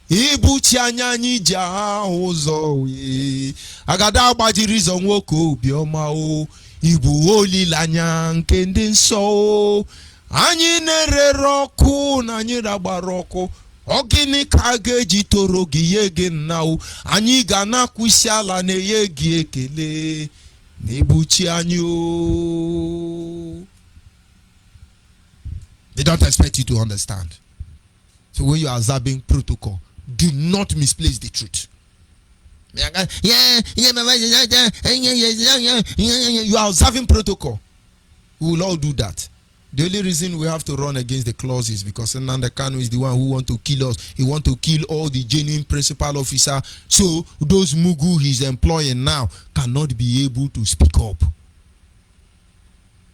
Ibuchi anya anyị ji ahụ ụzọ wee. Agada agbajiri ịzọ nwoke obiọma o. Ibu olileanya nke ndị nsọ o. Anyị na-erere ọkụ na anyị ragbara ọkụ. Ogini kage jitoro giyege now. Anyị ga na kwisi ala na yegi ekele. Nebuchi anyo. They don't expect you to understand. So when you are observing protocol, do not misplace the truth. You are observing protocol. We will all do that. The only reason we have to run against the clause is because Nnamdi Kanu is the one who want to kill us. He want to kill all the genuine principal officer. So those mugu he's employing now cannot be able to speak up.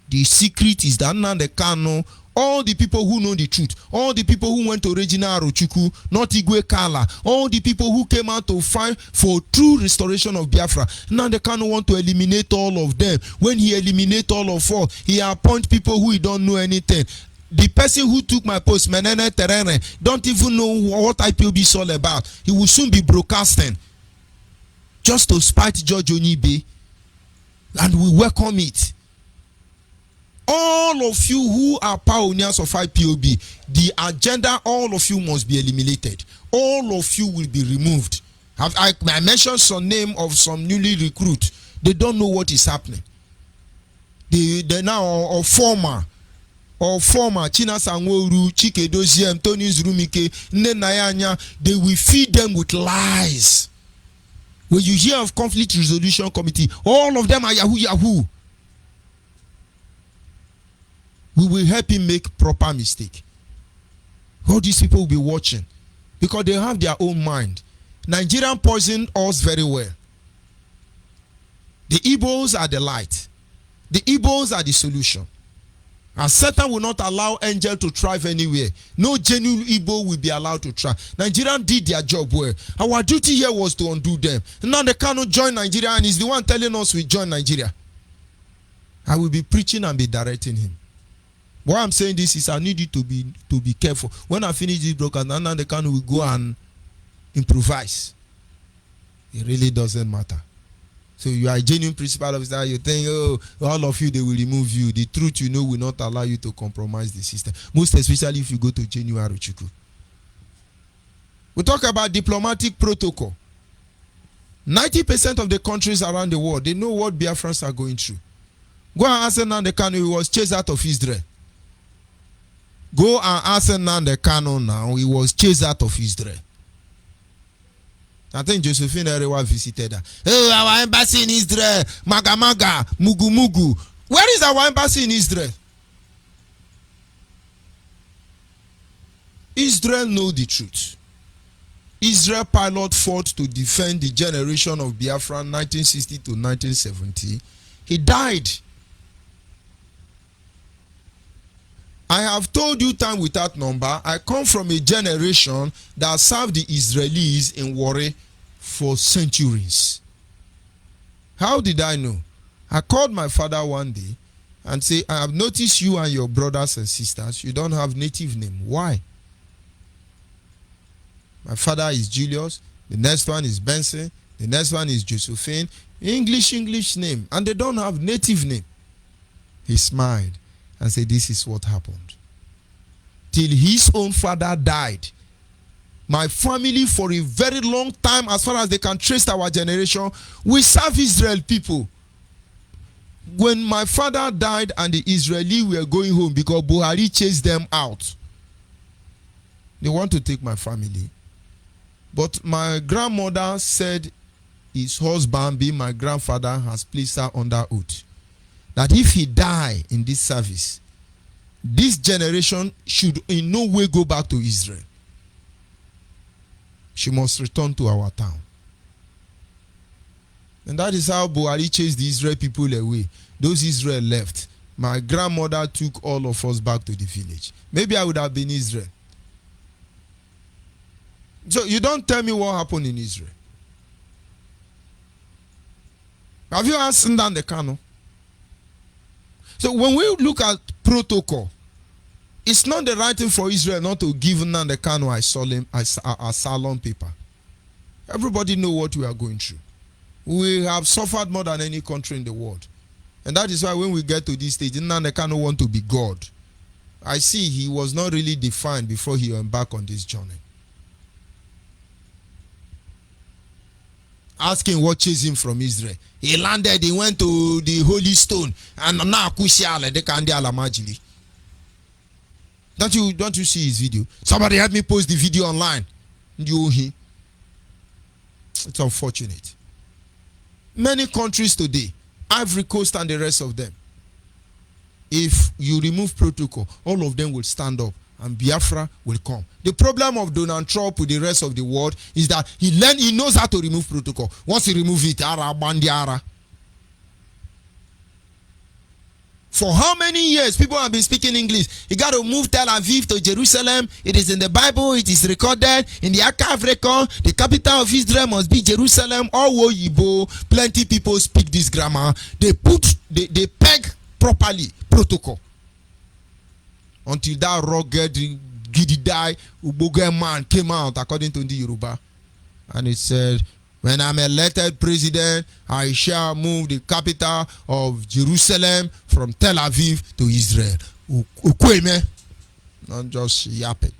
The secret is that Nnamdi Kanu, all the people who know the truth, all the people who went to Regina Arochukwu, not Igwe Kala, all the people who came out to fight for true restoration of Biafra, Nnamdi Kanu want to eliminate all of them. When he eliminate all of us, he appoint people who don't know anything. The person who took my post, Menene Terene, don't even know what IPOB is all about. He will soon be broadcasting just to spite Judge Onyibe, and we welcome it. All of you who are pioneers of IPOB, the agenda, all of you must be eliminated. All of you will be removed. I mentioned some name of some newly recruit. They don't know what is happening. They now or former China Sangworu, Chike Doziem, Tony Zurumike, Nenayanya, they will feed them with lies. When you hear of conflict resolution committee, all of them are Yahoo. We will help him make proper mistake. All these people will be watching because they have their own mind. Nigerian poisoned us very well. The Igbos are the light. The Igbos are the solution. And Satan will not allow angel to thrive anywhere. No genuine Igbo will be allowed to thrive. Nigerians did their job well. Our duty here was to undo them. Now they cannot join Nigeria, and he's the one telling us we join Nigeria. I will be preaching and be directing him. Why I'm saying this is I need you to be careful. When I finish this broadcast, Nnamdi Kanu will go and improvise. It really doesn't matter. So you are a genuine principal officer. You think, oh, all of you, they will remove you. The truth you know will not allow you to compromise the system. Most especially if you go to genuine Arochukwu. We talk about diplomatic protocol. 90% of the countries around the world, they know what Biafrans are going through. Go and ask Nnamdi Kanu, he was chased out of Israel. Go and ask Nnamdi Kanu now, he was chased out of Israel. I think Josephine Erewa visited her. Oh, our embassy in Israel, Maga, Mugu. Where is our embassy in Israel? Israel know the truth. Israel pilot fought to defend the generation of Biafra 1960 to 1970. He died. I have told you time without number, I come from a generation that served the Israelis in Warri for centuries. How did I know? I called my father one day and said, I have noticed you and your brothers and sisters, you don't have native name. Why? My father is Julius, the next one is Benson, the next one is Josephine. English name, and they don't have native name. He smiled and said, this is what happened. Till his own father died, my family for a very long time, as far as they can trace our generation, we serve Israel people. When my father died and the Israelis were going home because Buhari chased them out, they want to take my family. But my grandmother said his husband, being my grandfather, has placed her under oath that if he die in this service, this generation should in no way go back to Israel. She must return to our town. And that is how Buhari chased the Israel people away. Those Israel left. My grandmother took all of us back to the village. Maybe I would have been Israel. So you don't tell me what happened in Israel. Have you asked Nnamdi Kanu? So when we look at protocol, it's not the right thing for Israel not to give Nnamdi Kanu asylum paper. Everybody know what we are going through. We have suffered more than any country in the world. And that is why when we get to this stage, Nnamdi Kanu want to be God. I see he was not really defined before he embarked on this journey. Asking what chased him from Israel. He landed, he went to the Holy Stone, and now they can't Alamajili. Don't you see his video? Somebody help me post the video online. It's unfortunate. Many countries today, Ivory Coast and the rest of them, if you remove protocol, all of them will stand up and Biafra will come. The problem of Donald Trump with the rest of the world is that he knows how to remove protocol. Once he remove it, ara bandi ara. For how many years people have been speaking English? You got to move Tel Aviv to Jerusalem. It is in the Bible. It is recorded in the archive record. The capital of Israel must be Jerusalem. All Onyibe. Plenty people speak this grammar. They they peg properly protocol until that rugged Gididai Uboge man came out according to the Yoruba, and it said, when I'm elected president, I shall move the capital of Jerusalem from Tel Aviv to Israel. Ukweme, not just yapping.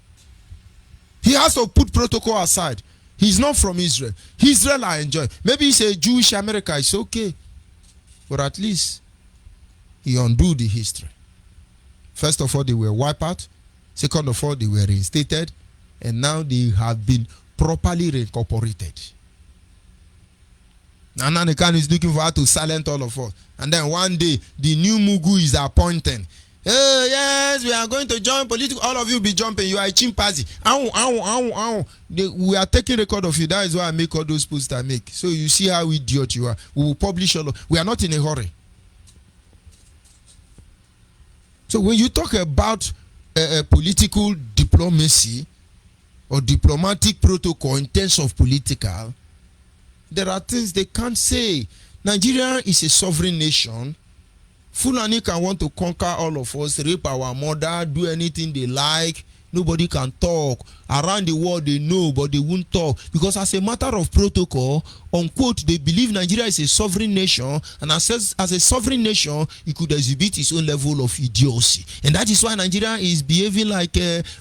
He has to put protocol aside. He's not from Israel. Israel I enjoy. Maybe he's a Jewish America, it's okay. But at least he undo the history. First of all, they were wiped out. Second of all, they were reinstated. And now they have been properly reincorporated. Nana Khan is looking for how to silence all of us. And then one day, the new Mugu is appointing. Oh, yes, we are going to join political. All of you be jumping. You are a chimpanzee. We are taking record of you. That is why I make all those posts I make. So you see how idiot you are. We will publish all of. We are not in a hurry. So when you talk about political diplomacy or diplomatic protocol in terms of political, there are things they can't say. Nigeria is a sovereign nation. Fulani can want to conquer all of us, rape our mother, do anything they like. Nobody can talk. Around the world they know, but they won't talk. Because as a matter of protocol, unquote, they believe Nigeria is a sovereign nation, and as a sovereign nation, it could exhibit its own level of idiocy. And that is why Nigeria is behaving like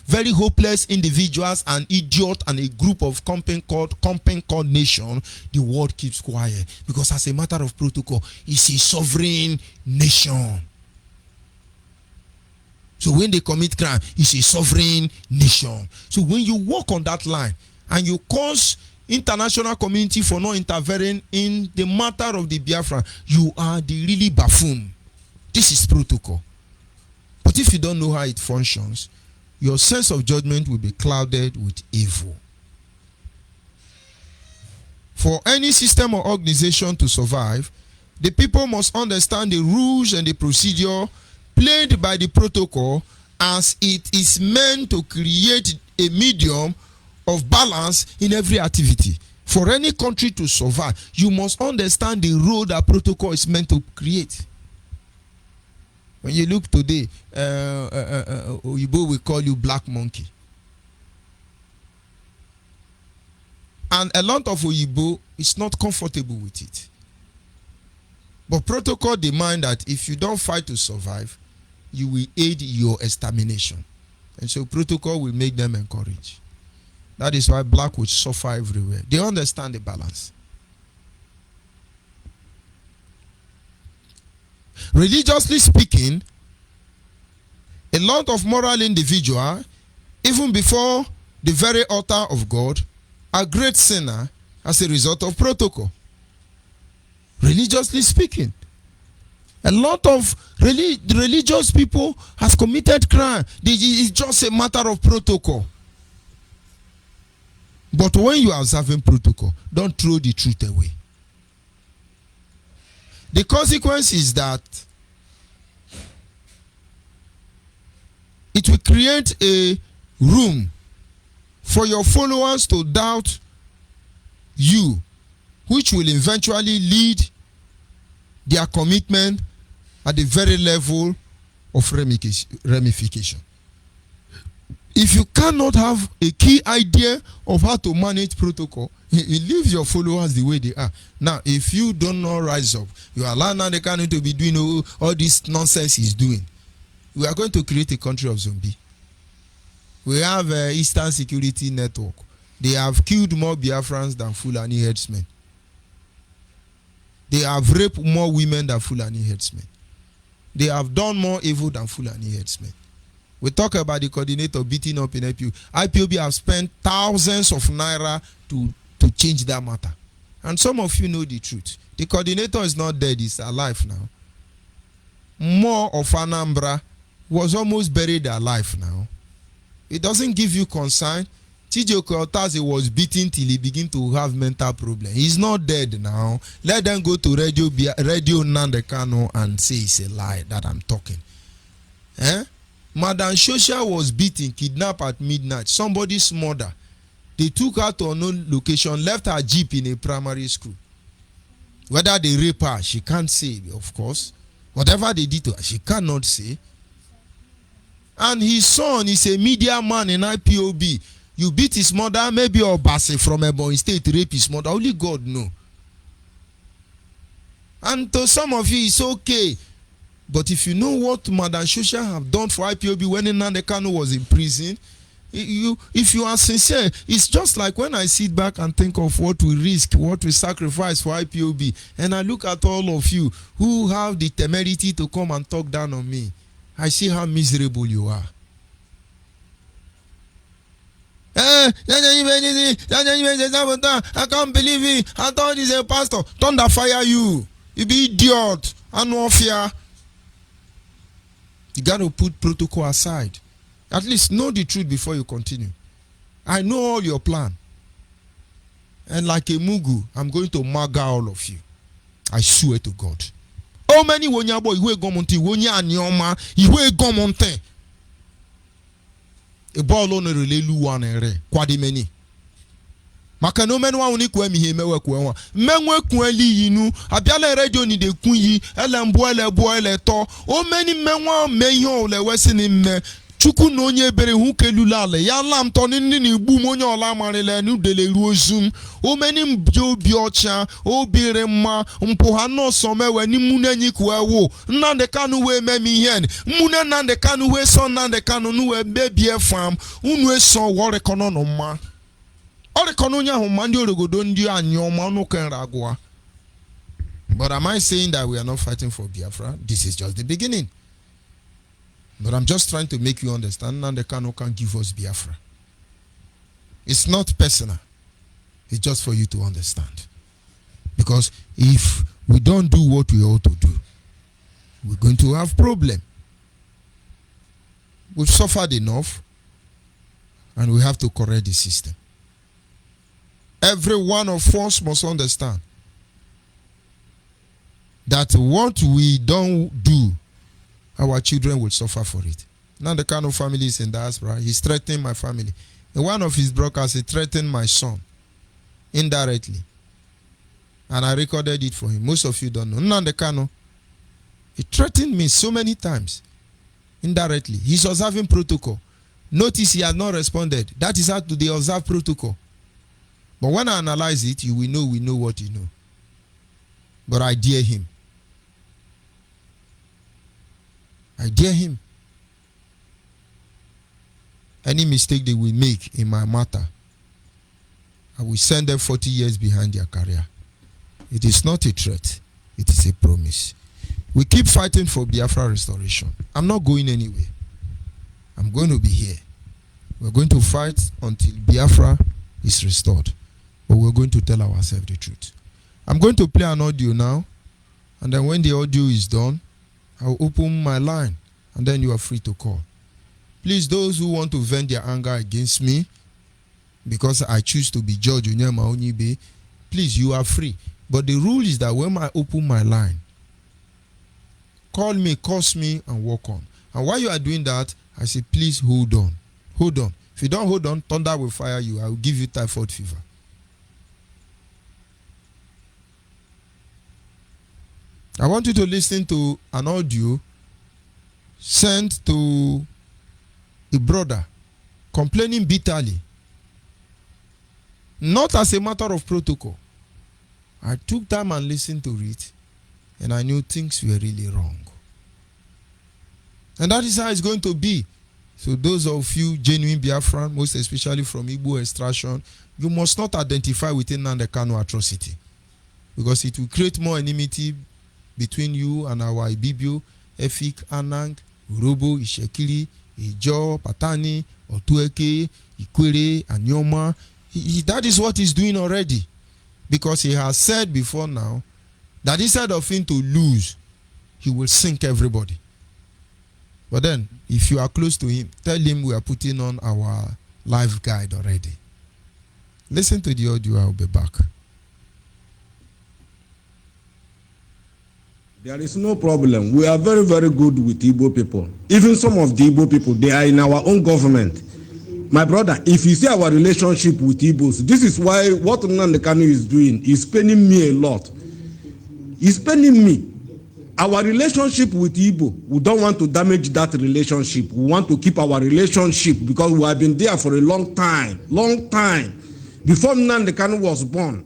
very hopeless individuals, an idiot, and a group of company called nation. The world keeps quiet. Because as a matter of protocol, it's a sovereign nation. So when they commit crime, it's a sovereign nation. So when you walk on that line and you cause international community for not interfering in the matter of the Biafra, you are the really buffoon. This is protocol. But if you don't know how it functions, your sense of judgment will be clouded with evil. For any system or organization to survive, the people must understand the rules and the procedure played by the protocol, as it is meant to create a medium of balance in every activity. For any country to survive, you must understand the role that protocol is meant to create. When you look today, Onyibe will call you black monkey. And a lot of Onyibe is not comfortable with it. But protocol demand that if you don't fight to survive, you will aid your extermination. And so protocol will make them encourage. That is why black will suffer everywhere. They understand the balance. Religiously speaking, a lot of moral individuals, even before the very altar of God, are great sinners as a result of protocol. Religiously speaking, a lot of religious people has committed crime. It's just a matter of protocol. But when you are observing protocol, don't throw the truth away. The consequence is that it will create a room for your followers to doubt you, which will eventually lead their commitment at the very level of ramification. If you cannot have a key idea of how to manage protocol, it leaves your followers the way they are. Now, if you do not rise up, you allow Nnamdi to be doing all this nonsense he's doing, we are going to create a country of zombie. We have Eastern Security Network. They have killed more Biafrans than Fulani herdsmen. They have raped more women than Fulani herdsmen. They have done more evil than Fulani herdsmen. We talk about the coordinator beating up in IPOB. IPOB have spent thousands of naira to change that matter. And some of you know the truth. The coordinator is not dead, he's alive now. more of Anambra was almost buried alive now. It doesn't give you concern. TJ Okotazi was beaten till he began to have mental problem. He's not dead now. Let them go to Radio Nnamdi Kanu and say it's a lie that I'm talking. Madam Shosha was beaten, kidnapped at midnight. Somebody's mother. They took her to unknown location, left her jeep in a primary school. Whether they rape her, she can't say, of course. Whatever they did to her, she cannot say. And his son is a media man in IPOB. You beat his mother, maybe Obase from Ebonyi State rape his mother. Only God know. And to some of you, it's okay. But if you know what Madam Shosha have done for IPOB when Nnamdi Kanu was in prison, if you are sincere, it's just like when I sit back and think of what we risk, what we sacrifice for IPOB, and I look at all of you who have the temerity to come and talk down on me. I see how miserable you are. I can't believe it. I thought he's a pastor. Thunder fire you. You be idiot. And no fear. You got to put protocol aside. At least know the truth before you continue. I know all your plan. And like a mugu, I'm going to maga all of you. I swear to God. How many wonya boy iwe gomonte wonya anyoma iwe gomonte e ball on relelu one ere kwade many maka no menu woni kwa mi he mewe kwa menwe kwali yinu abiala radio ni de kun yi ele to o many menwa meyo le wesi ni me chuku no onye bere hu kelulale ya lam to ni igbu monye ola marile nu dele ruozum o meni mbio bi ocha o bire mma mpo ha no so mewe ni munanyi kwa wo Nnamdi Kanu we memi yen muna Nnamdi Kanu we so Nnamdi Kanu nu we bebie fam unu eso wore kono no ma ore kono nya ho ma ndi orogodo ndi anyoma no kan ragwa. But am I saying that we are not fighting for Biafra? This is just the beginning. But I'm just trying to make you understand Nnamdi Kanu can give us Biafra. It's not personal. It's just for you to understand. Because if we don't do what we ought to do, we're going to have problem. We've suffered enough and we have to correct the system. Every one of us must understand that what we don't do, our children will suffer for it. Now the kind of family is in diaspora. He's threatening my family. And one of his brokers, he threatened my son indirectly. And I recorded it for him. Most of you don't know. Nnamdi Kanu, he threatened me so many times indirectly. He's observing protocol. Notice he has not responded. That is how they observe protocol. But when I analyze it, you will know we know what you know. But I dare him. I dare him. Any mistake they will make in my matter, I will send them 40 years behind their career. It is not a threat. It is a promise. We keep fighting for Biafra restoration. I'm not going anywhere. I'm going to be here. We're going to fight until Biafra is restored. But we're going to tell ourselves the truth. I'm going to play an audio now. And then when the audio is done, I'll open my line and then you are free to call. Please, those who want to vent their anger against me because I choose to be Judge Onyibe, please, you are free. But the rule is that when I open my line, call me, curse me, and walk on. And while you are doing that, I say, please hold on. Hold on. If you don't hold on, thunder will fire you. I will give you typhoid fever. I want you to listen to an audio sent to a brother complaining bitterly. Not as a matter of protocol. I took time and listened to it, and I knew things were really wrong. And that is how it's going to be. So those of you genuine Biafran, most especially from Igbo extraction, you must not identify with Nnamdi Kanu atrocity, because it will create more enmity between you and our Ibibio, Efik, Anang, Urobo, Ishekiri, Ijo, Patani, Otueke, Ikwere, Anyoma. That is what he's doing already. Because he has said before now that instead of him to lose, he will sink everybody. But then, if you are close to him, tell him we are putting on our live guide already. Listen to the audio, I'll be back. There is no problem. We are very, very good with Igbo people. Even some of the Igbo people, they are in our own government. My brother, if you see our relationship with Igbos, this is why what Nnamdi Kanu is doing is paining me a lot. It's paining me. Our relationship with Igbo, we don't want to damage that relationship. We want to keep our relationship because we have been there for a long time. Before Nnamdi Kanu was born,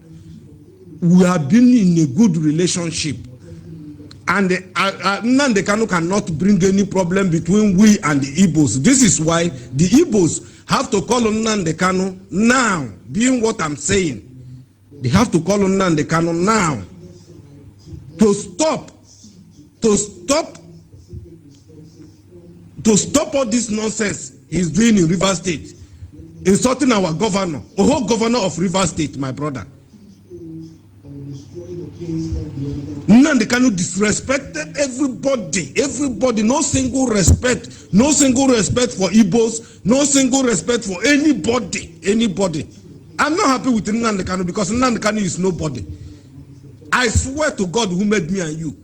we have been in a good relationship. And Nnamdi Kanu cannot bring any problem between we and the Igbos. This is why the Igbos have to call on Nnamdi Kanu now, being what I'm saying. They have to call on Nnamdi Kanu now to stop all this nonsense he's doing in Rivers State, insulting our governor, the whole governor of Rivers State, my brother. Nnamdi Kanu disrespected everybody, no single respect for Igbos, no single respect for anybody. I'm not happy with Nnamdi Kanu because Nnamdi Kanu is nobody. I swear to God who made me and you.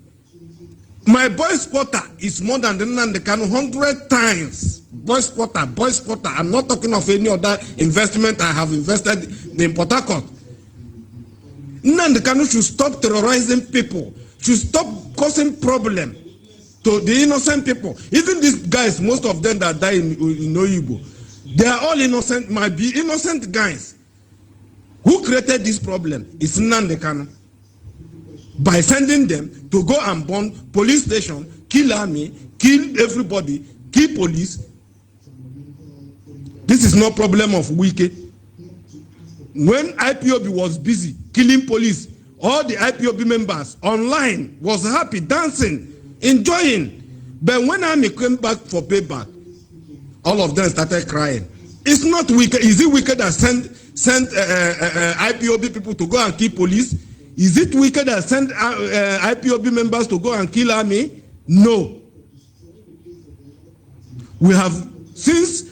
My boys' quarter is more than Nnamdi Kanu 100 times. Boys' quarter. I'm not talking of any other investment I have invested in Port Harcourt. Nnamdi Kanu should stop terrorizing people, should stop causing problem to the innocent people. Even these guys, most of them that die in Onyibe, they are all innocent, might be innocent guys. Who created this problem is Nnamdi Kanu. By sending them to go and burn police station, kill army, kill everybody, kill police. This is no problem of Wike. When IPOB was busy killing police, all the IPOB members online was happy, dancing, enjoying. But when army came back for payback, all of them started crying. It's not wicked. Is it wicked that sent IPOB people to go and kill police? Is it wicked that sent IPOB members to go and kill army? No. We have, since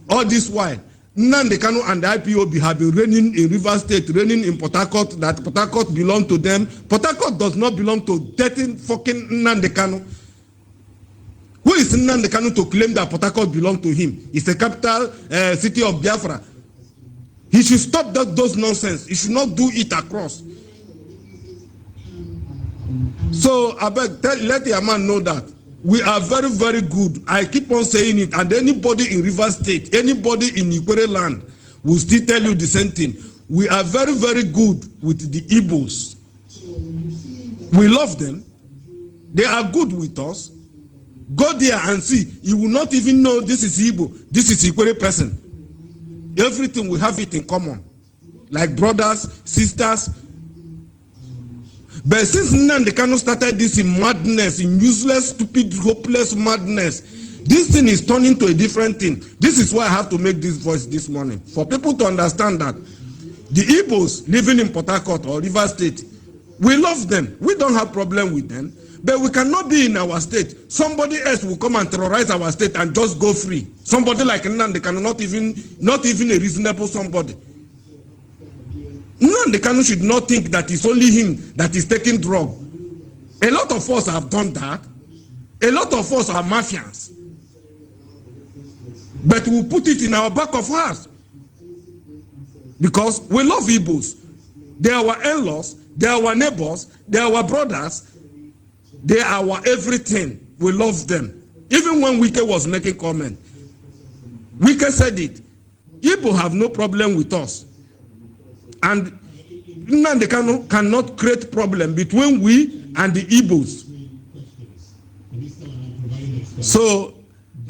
all this while, Nnamdi Kanu and the IPOB have been reigning in Rivers State, reigning in Port Harcourt, that Port Harcourt belongs to them. Port Harcourt does not belong to dirty fucking Nnamdi Kanu. Who is Nnamdi Kanu to claim that Port Harcourt belongs to him? It's the capital city of Biafra. He should stop those nonsense. He should not do it across. So I beg, let your man know that we are very, very good. I keep on saying it, and anybody in Rivers State, anybody in Ikwere land will still tell you the same thing. We are very, very good with the Igbos. We love them. They are good with us. Go there and see. You will not even know this is Igbo, this is Ikwere person. Everything we have it in common, like brothers, sisters. But since Nnamdi Kanu started this in madness, in useless, stupid, hopeless madness, this thing is turning to a different thing. This is why I have to make this voice this morning, for people to understand that the Igbos living in Port Harcourt or Rivers State, we love them. We don't have problem with them. But we cannot be in our state. Somebody else will come and terrorize our state and just go free. Somebody like Nnamdi Kanu, not even a reasonable somebody. Nnamdi Kanu should not think that it's only him that is taking drugs. A lot of us have done that. A lot of us are mafians. But we put it in our back of us. Because we love Igbos. They are our in-laws. They are our neighbors. They are our brothers. They are our everything. We love them. Even when Wike was making comment, Wike said it. Igbo have no problem with us. And Nnamdi Kanu cannot create problem between we and the Igbos. So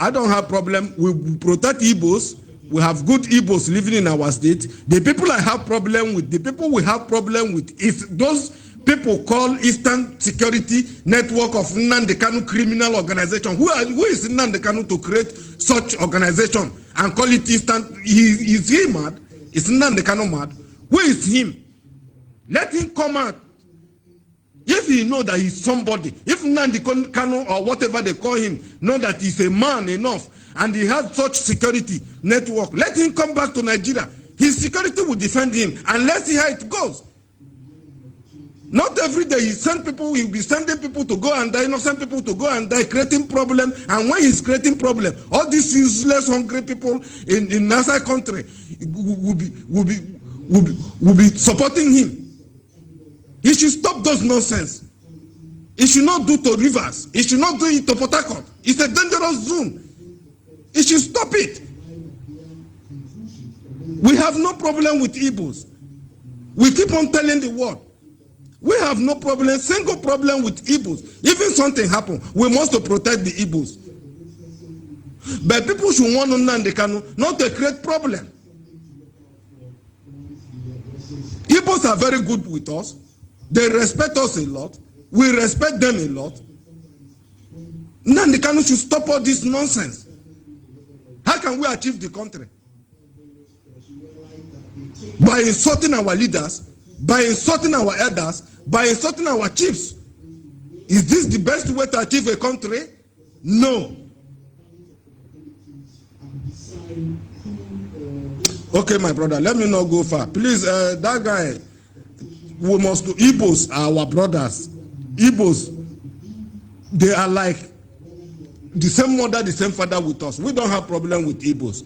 I don't have problem. We protect Igbos. We have good Igbos living in our state. The people I have problem with, the people we have problem with is those people called Eastern Security Network of Nnamdi Kanu criminal organization. Who is Nnamdi Kanu to create such organization and call it Eastern? Is he mad? Is Nnamdi Kanu mad? Who is him? Let him come out. If he know that he's somebody, if Nnamdi Kanu or whatever they call him, know that he's a man enough and he has such security network, let him come back to Nigeria. His security will defend him and let's see how it goes. Not every day he send people, he'll be sending people to go and die, innocent people to go and die, creating problem. And when he's creating problem, all these useless, hungry people in outside country will be supporting him. He should stop those nonsense. He should not do to rivers. He should not do it to Port Harcourt. It's a dangerous zone. He should stop it. We have no problem with Igbos. We keep on telling the world. We have no problem, single problem with Igbos. Even something happen, we must to protect the Igbos. But people should want Nnamdi Kanu not to create problem. Igbos are very good with us. They respect us a lot. We respect them a lot. Nnamdi Kanu should stop all this nonsense. How can we achieve the country? By insulting our leaders, by insulting our elders, by insulting our chiefs. Is this the best way to achieve a country? No. Okay, my brother, let me not go far. Please, that guy, we must do. Igbos are our brothers. Igbos, they are like the same mother, the same father with us. We don't have problem with Igbos.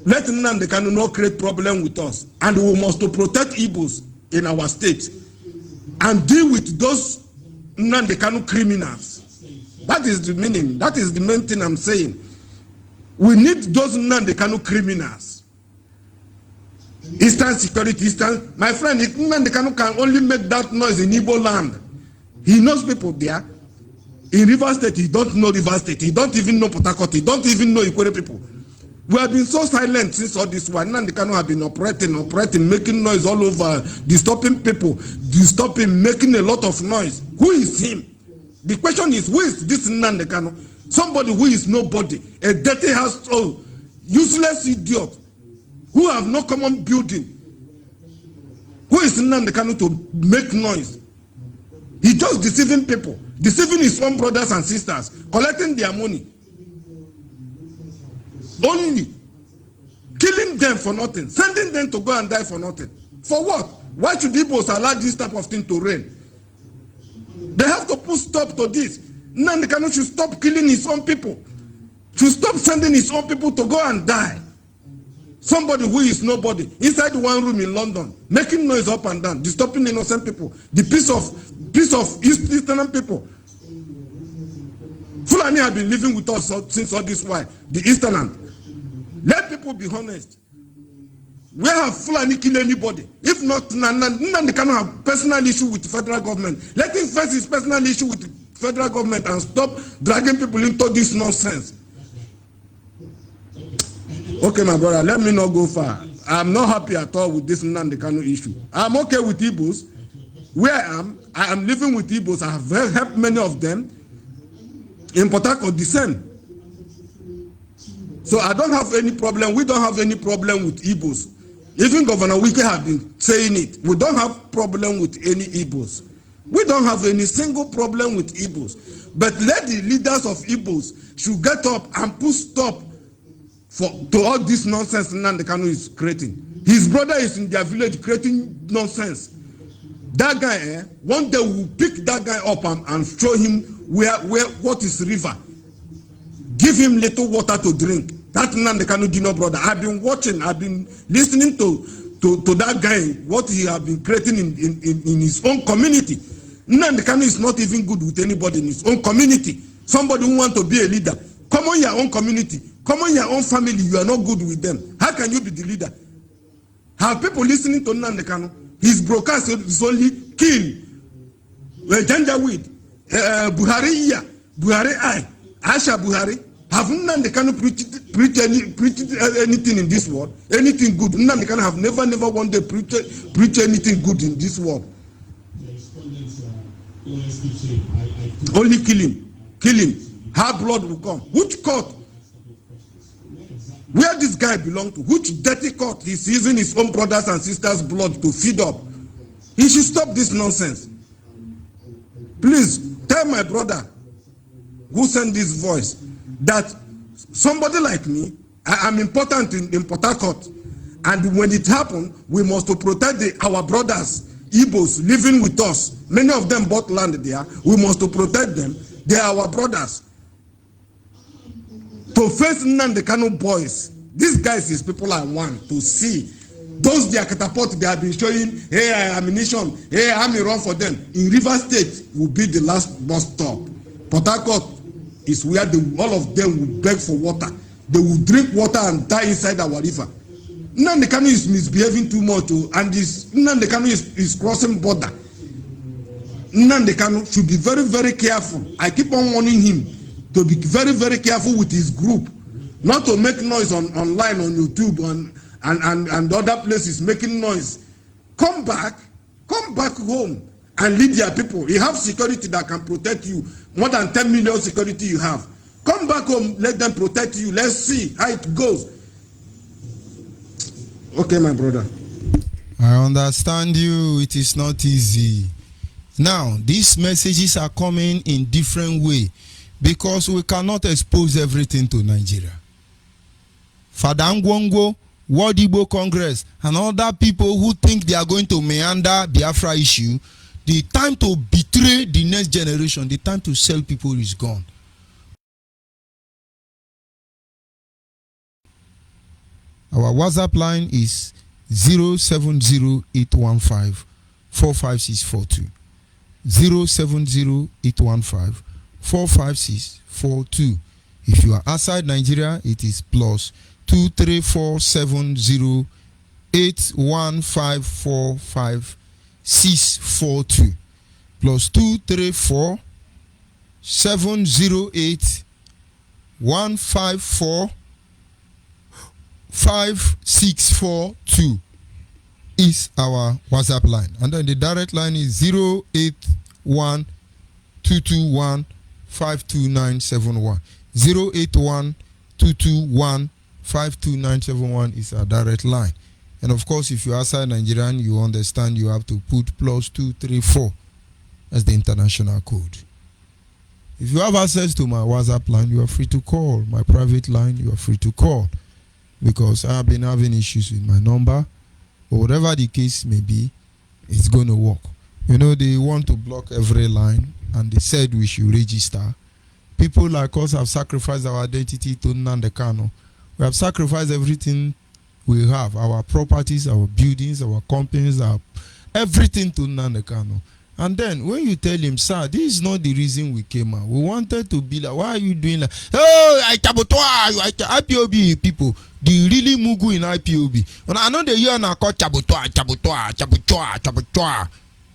Let Nnamdi Kanu not create problem with us. And we must to protect Igbos in our state and deal with those Nnamdi Kanu criminals. That is the meaning. That is the main thing I'm saying. We need those Nnamdi Kanu criminals. Eastern security, Eastern. My friend, if Nnamdi Kanu can only make that noise in Igbo land, he knows people there. In River State, he don't know River State. He don't even know Port Harcourt. He don't even know Ikwere people. We have been so silent since all this one. Nnamdi Kanu have been operating, making noise all over, disturbing people, making a lot of noise. Who is him? The question is, who is this Nnamdi Kanu? Somebody who is nobody, a dirty household, useless idiot, who have no common building. Who is Nnamdi Kanu to make noise? He just deceiving people, deceiving his own brothers and sisters, collecting their money. Only killing them for nothing, sending them to go and die for nothing. For what? Why should Igbos allow this type of thing to reign? They have to put stop to this. Nnamdi Kanu should stop killing his own people. Should stop sending his own people to go and die. Somebody who is nobody inside one room in London, making noise up and down, disturbing innocent people, the peace of Eastern people. Fulani have been living with us since all this while, the Eastern. Let people be honest. Where have Fulani killed anybody? If not, Nnamdi Kanu have personal issue with the federal government. Let him face his personal issue with the federal government and stop dragging people into this nonsense. Okay, my brother, let me not go far. I'm not happy at all with this Nnamdi Kanu issue. I'm okay with Igbos. Where I am living with Igbos. I have helped many of them. In Port Harcourt, the same. So I don't have any problem. We don't have any problem with Igbos. Even Governor Wike have been saying it. We don't have problem with any Igbos. We don't have any single problem with Igbos. But let the leaders of Igbos should get up and put stop to all this nonsense Nnamdi Kanu is creating. His brother is in their village creating nonsense. That guy, one day we'll pick that guy up and show him what is river. Give him little water to drink. That Nnamdi Kanu Dino brother. I've been watching, I've been listening to that guy, what he have been creating in his own community. Nnamdi Kanu is not even good with anybody in his own community. Somebody who want to be a leader. Come on your own community. Come on your own family. You are not good with them. How can you be the leader? Have people listening to Nnamdi Kanu? His broadcast is only kill, Janjaweed, Buhari iya, Buhari I, Asha Buhari. Have Nnamdi Kanu preached anything in this world? Anything good? Nnamdi Kanu have never one day preach anything good in this world. Only kill him. How blood will come? Which court? Where this guy belong to? Which dirty court he's using his own brothers and sisters' blood to feed up? He should stop this nonsense. Please tell my brother who sent this voice that somebody like me, I'm important in Port Harcourt, and when it happened, we must to protect our brothers, Igbos living with us. Many of them bought land there. We must to protect them. They are our brothers. To face Nnamdi Kanu boys, these guys is people I want to see. Those their catapult they have been showing, hey, ammunition, hey, army run for them. In River State will be the last bus stop. Port Harcourt is where all of them will beg for water. They will drink water and die inside our river. Nnamdi Kanu is misbehaving too much, and Nnamdi Kanu is crossing border. Nnamdi Kanu should be very, very careful. I keep on warning him to be very, very careful with his group, not to make noise online on YouTube and other places making noise. Come back home and lead your people. You have security that can protect you, more than 10 million security you have. Come back home, let them protect you. Let's see how it goes. Okay, my brother. I understand you. It is not easy. Now, these messages are coming in different way because we cannot expose everything to Nigeria. Father Ngwongo, World Igbo Congress, and other people who think they are going to meander Biafra issue, the time to betray the next generation, the time to sell people is gone. Our WhatsApp line is 070-815-45642. 070-815-45642. If you are outside Nigeria, it is plus 23470-81545642. Plus 234-708-154-5642 is our WhatsApp line. And then the direct line is 081-221-52971. 081-221-52971 is our direct line. And of course, if you're outside Nigeria, you understand you have to put plus 234 as the international code. If you have access to my WhatsApp line, you are free to call. My private line, you are free to call. Because I have been having issues with my number. But whatever the case may be, it's going to work. You know, they want to block every line, and they said we should register. People like us have sacrificed our identity to Nnamdi Kanu. We have sacrificed everything we have, our properties, our buildings, our companies, everything to Nnamdi Kanu. And then when you tell him, sir, this is not the reason we came out. We wanted to be like, why are you doing that? Oh, IPOB people, the really mugu in IPOB. And I know the year now called Chabutoa.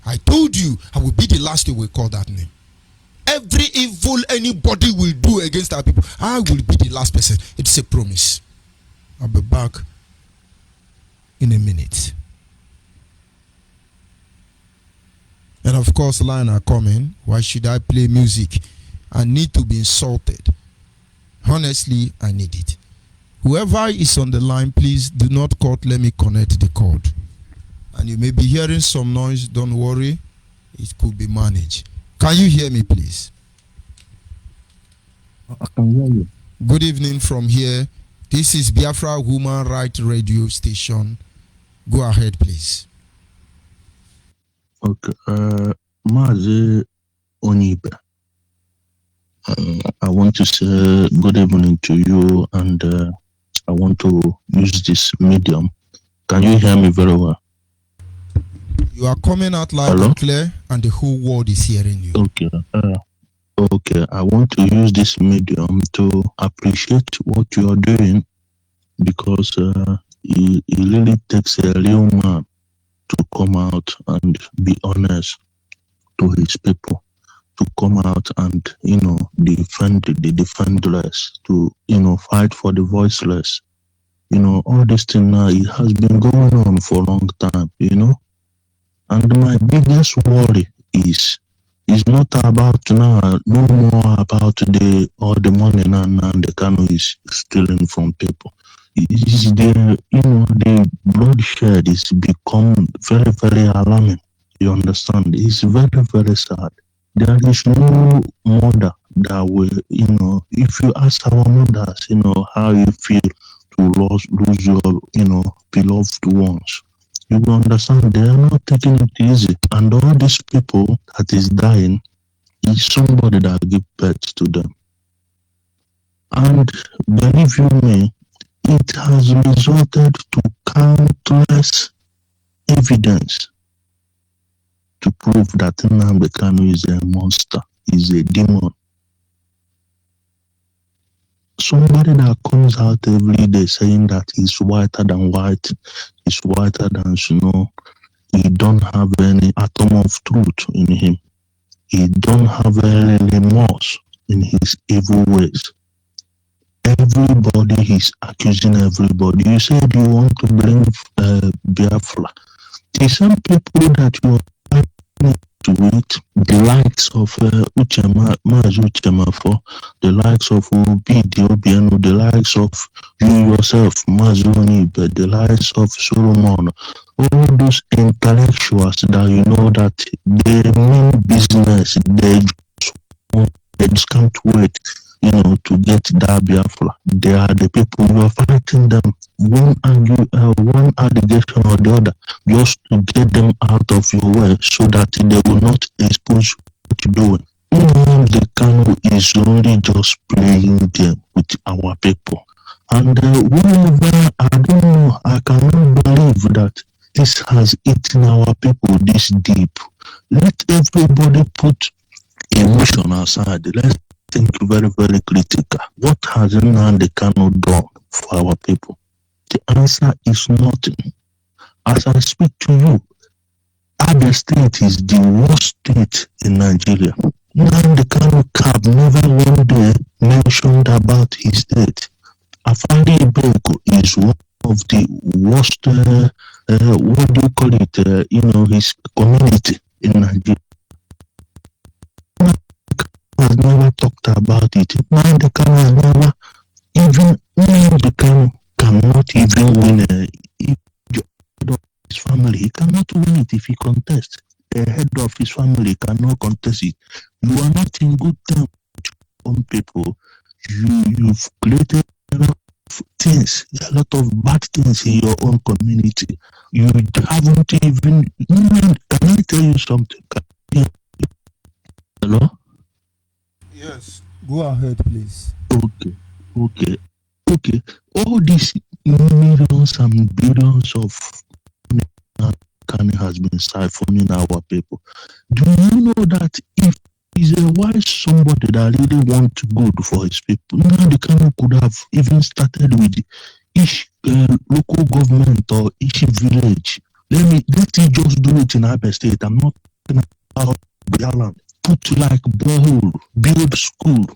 I told you I will be the last to will call that name. Every evil anybody will do against our people, I will be the last person. It's a promise. I'll be back in a minute. And of course, line are coming. Why should I play music? I need to be insulted. Honestly, I need it. Whoever is on the line, please do not cut. Let me connect the cord. And you may be hearing some noise. Don't worry. It could be managed. Can you hear me, please? I can hear you. Good evening from here. This is Biafra Human Rights Radio Station. Go ahead, please. Okay. Mazi Onyibe. I want to say good evening to you, and I want to use this medium. Can you hear me very well? You are coming out loud and clear, and the whole world is hearing you. Okay. Okay. I want to use this medium to appreciate what you are doing, because it really takes a real man to come out and be honest to his people, to come out and, defend the defenseless, to, fight for the voiceless. All this thing now, it has been going on for a long time, And my biggest worry is not about now, no more about all the money now the Kanu is stealing from people. It's the bloodshed is become very, very alarming. You understand? It's very, very sad. There is no mother that will, if you ask our mothers, how you feel to lose your, beloved ones, you will understand they are not taking it easy. And all these people that is dying is somebody that give birth to them. And believe you me, it has resulted to countless evidence to prove that Nnamdi Kanu is a monster, is a demon. Somebody that comes out every day saying that he's whiter than white, he's whiter than snow, he don't have any atom of truth in him. He don't have any remorse in his evil ways. Everybody is accusing everybody. You said you want to bring Biafra. The same people that you are fighting with, the likes of Mazi Uchemafo, the likes of Obidi Obiano, the likes of you yourself, Mazi Onyibe, the likes of Solomon, all those intellectuals that you know that they mean business, they just can't wait, to get that Biafra. They are the people you are fighting them, one allegation or the other, just to get them out of your way so that they will not expose what you're doing. The Kanu is only just playing them with our people. And whenever, I don't know, I cannot believe that this has eaten our people this deep. Let everybody put emotion aside. Let's think very, very critical. What has Nnamdi Kanu done for our people? The answer is nothing. As I speak to you, Abia State is the worst state in Nigeria. Nnamdi Kanu Cab never one day mentioned about his state. Afandi Ibeko is one of the worst, what do you call it, his community in Nigeria. Has never talked about it. Nnamdi Kanu has never even, Nnamdi Kanu cannot even win his family. He cannot win it if he contests. The head of his family cannot contest it. You are not in good terms with your own people. You've created a lot of things, a lot of bad things in your own community. You haven't even, can I tell you something? Hello? Yes, go ahead, please. Okay. All these millions and billions of money has been siphoning our people. Do you know that if he's a wise somebody that really wants good for his people, Nnamdi Kanu could have even started with each local government or each village. Let me just do it in Abia State. I'm not talking about Biafra. Put like borehole, build school,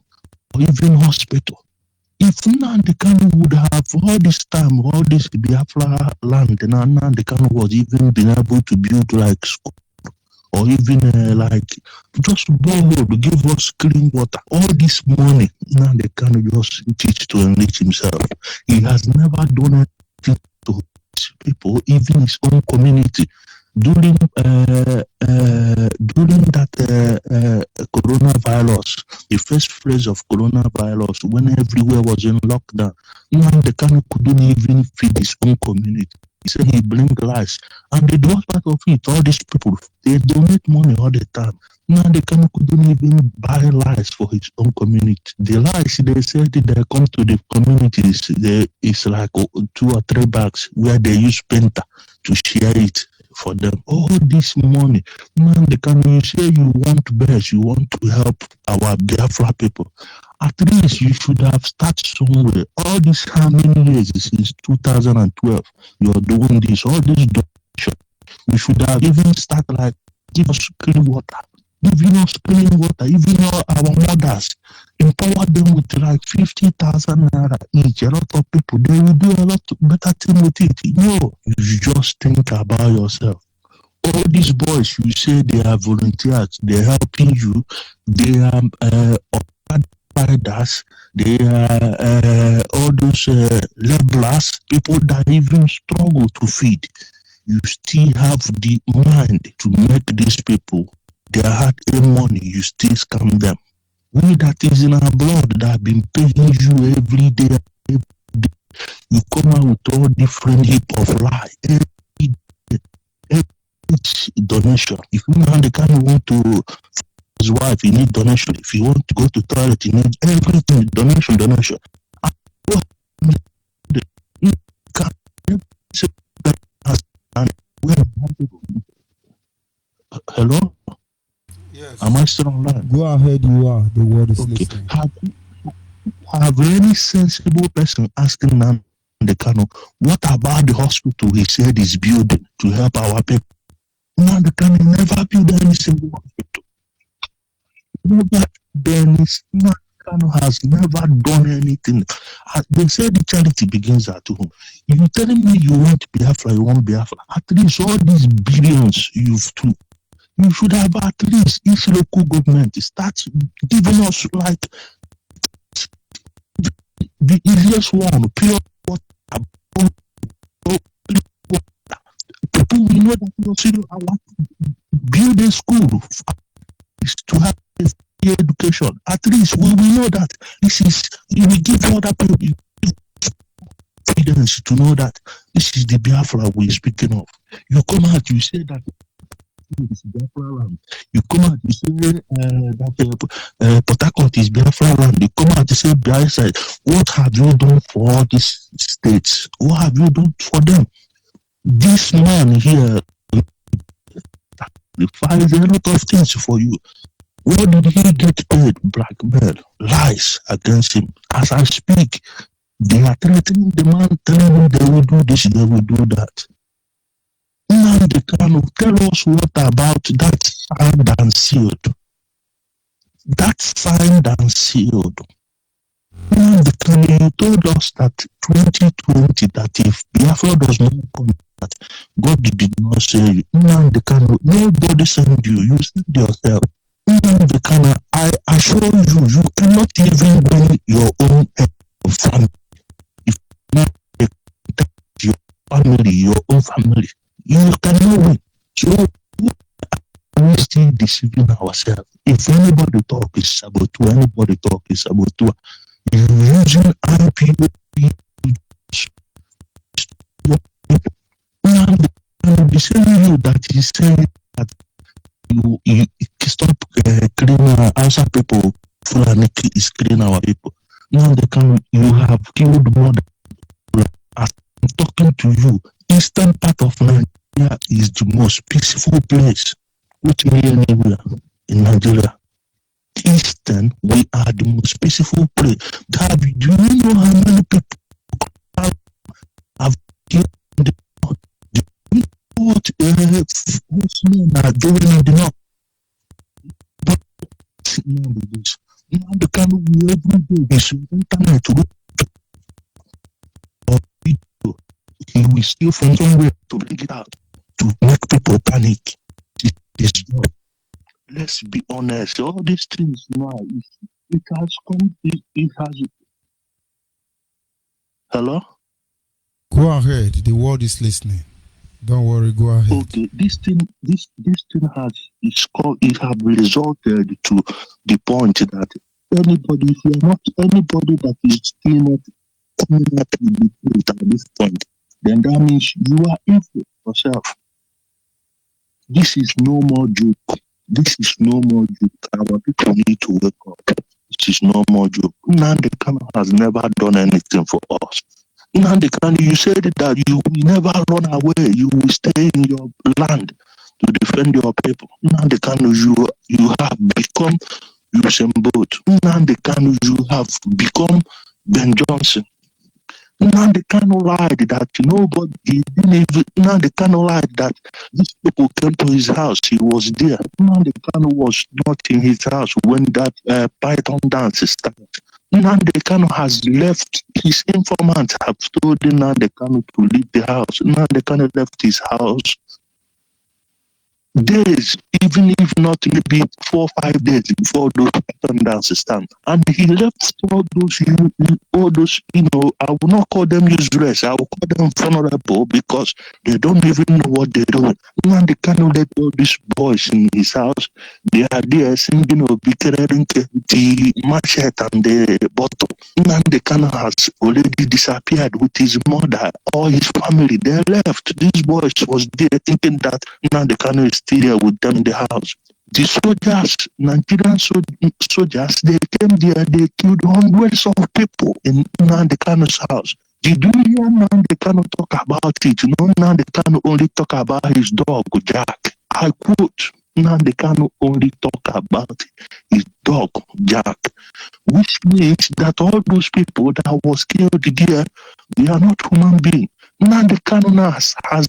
or even hospital. If Nnamdi Kanu would have all this time, all this Biafra land, Nnamdi Kanu was even been able to build like school, or even like just borehole, give us clean water. All this money, Nnamdi Kanu just teach to enrich himself. He has never done anything to his people, even his own community. During that coronavirus, the first phase of coronavirus, when everywhere was in lockdown, Nnamdi Kanu couldn't even feed his own community. He said he bring rice, and the worst part of it, all these people, they donate money all the time. Nnamdi Kanu couldn't even buy rice for his own community. The rice they said they come to the communities, it's like 2 or 3 bags where they use penta to share it for them. All this money, Nnamdi Kanu, you say you want best, you want to help our Biafra people. At least you should have started somewhere. All this, how many years? Since 2012, you're doing this, all this donation. You should have even started like, give us clean water. Giving us clean water, even our mothers, empower them with like 50,000 naira each. A lot of people, they will do a lot better thing with it. No, you just think about yourself. All these boys, you say they are volunteers, they're helping you, they are riders, they are all those laborers, people that even struggle to feed. You still have the mind to make these people they had a money, you still scam them. We that is in our blood that have been paying you every day, you come out with all different heap of lie every day, each donation. If you now the kind of want to his wife, you need donation. If you want to go to toilet, you need everything, donation. Hello? Yes. Am I still online? Go ahead, you are. The word is Okay. listening. Have any sensible person asking Nandekano, what about the hospital he said is building to help our people? Nandekano never built any single hospital. Never Dennis Nandekano has never done anything. They said the charity begins at home. If you're telling me you want Biafra, you want Biafra, at least all these billions you've took, you should have at least each local government start giving us like the easiest one, pure water. People we know that you see build a school to have free education. At least we know that this is you will give other people confidence to know that this is the Biafra we're speaking of. You come out, you say that is Biafra land. You come out, you say that Port Harcourt is Biafra land. You come out, you say Biafra. What have you done for all these states? What have you done for them? This man here files a lot of things for you. What did he get paid? Blackmail, lies against him. As I speak, they are threatening the man, telling him they will do this, they will do that. Now they can tell us what about that signed and sealed. That signed and sealed. Now they can told us that 2020 that if Biafra does not come, that God did not say you. Now they can nobody send you. You send yourself. Now they can I assure you, you cannot even bring your own family. If not your family, your own family. You cannot win. So we still deceiving ourselves. If anybody talk is saboteur, anybody talk is saboteur. You're using IPO. Now the same you that is saying that you stop killing outside people. Fulani is killing our people. Now they can you have killed more than as I'm talking to you. Eastern part of Nigeria is the most peaceful place. Which me anywhere in Nigeria. Eastern, we are the most peaceful place. Gabi, do you know how many people have killed the north? Do you know what men are doing in the north? But now the kind of every day is internet to or video. He will steal from somewhere to bring it out to make people panic. It's not. Let's be honest. All these things now, it has come. It has. Hello. Go ahead. The world is listening. Don't worry. Go ahead. Okay. This thing has. It's called. It have resulted to the point that anybody, if you are not anybody that is still not coming up with the truth at this point, then that means you are evil yourself. This is no more joke. This is no more joke. Our people need to wake up. This is no more joke. Nnamdi Kanu has never done anything for us. Nnamdi Kanu, you said that you will never run away. You will stay in your land to defend your people. Nnamdi Kanu, you have become Usain Bolt. Nnamdi Kanu, you have become Ben Johnson. Nnamdi Kanu lied that nobody didn't even. Nnamdi Kanu lied that these people came to his house. He was there. Nnamdi Kanu was not in his house when that Python dance started. Nnamdi Kanu has left. His informant have told Nnamdi Kanu to leave the house. Nnamdi Kanu left his house days, even if not maybe 4 or 5 days before those attendants stand. And he left all those, I will not call them useless, I will call them vulnerable because they don't even know what they're doing. And they cannot let all these boys in his house, they are there singing, the machete and the bottle. And the cannot has already disappeared with his mother or his family. They left. These boys was there thinking that now the canoe is still there with them in the house. The soldiers, Nigerian soldiers, they came there, they killed hundreds of people in Nandekano's house. Did you hear Nandekano talk about it? Nandekano only talk about his dog, Jack. I quote, Nandekano only talk about his dog, Jack. Which means that all those people that was killed there, they are not human beings. Now the Canada has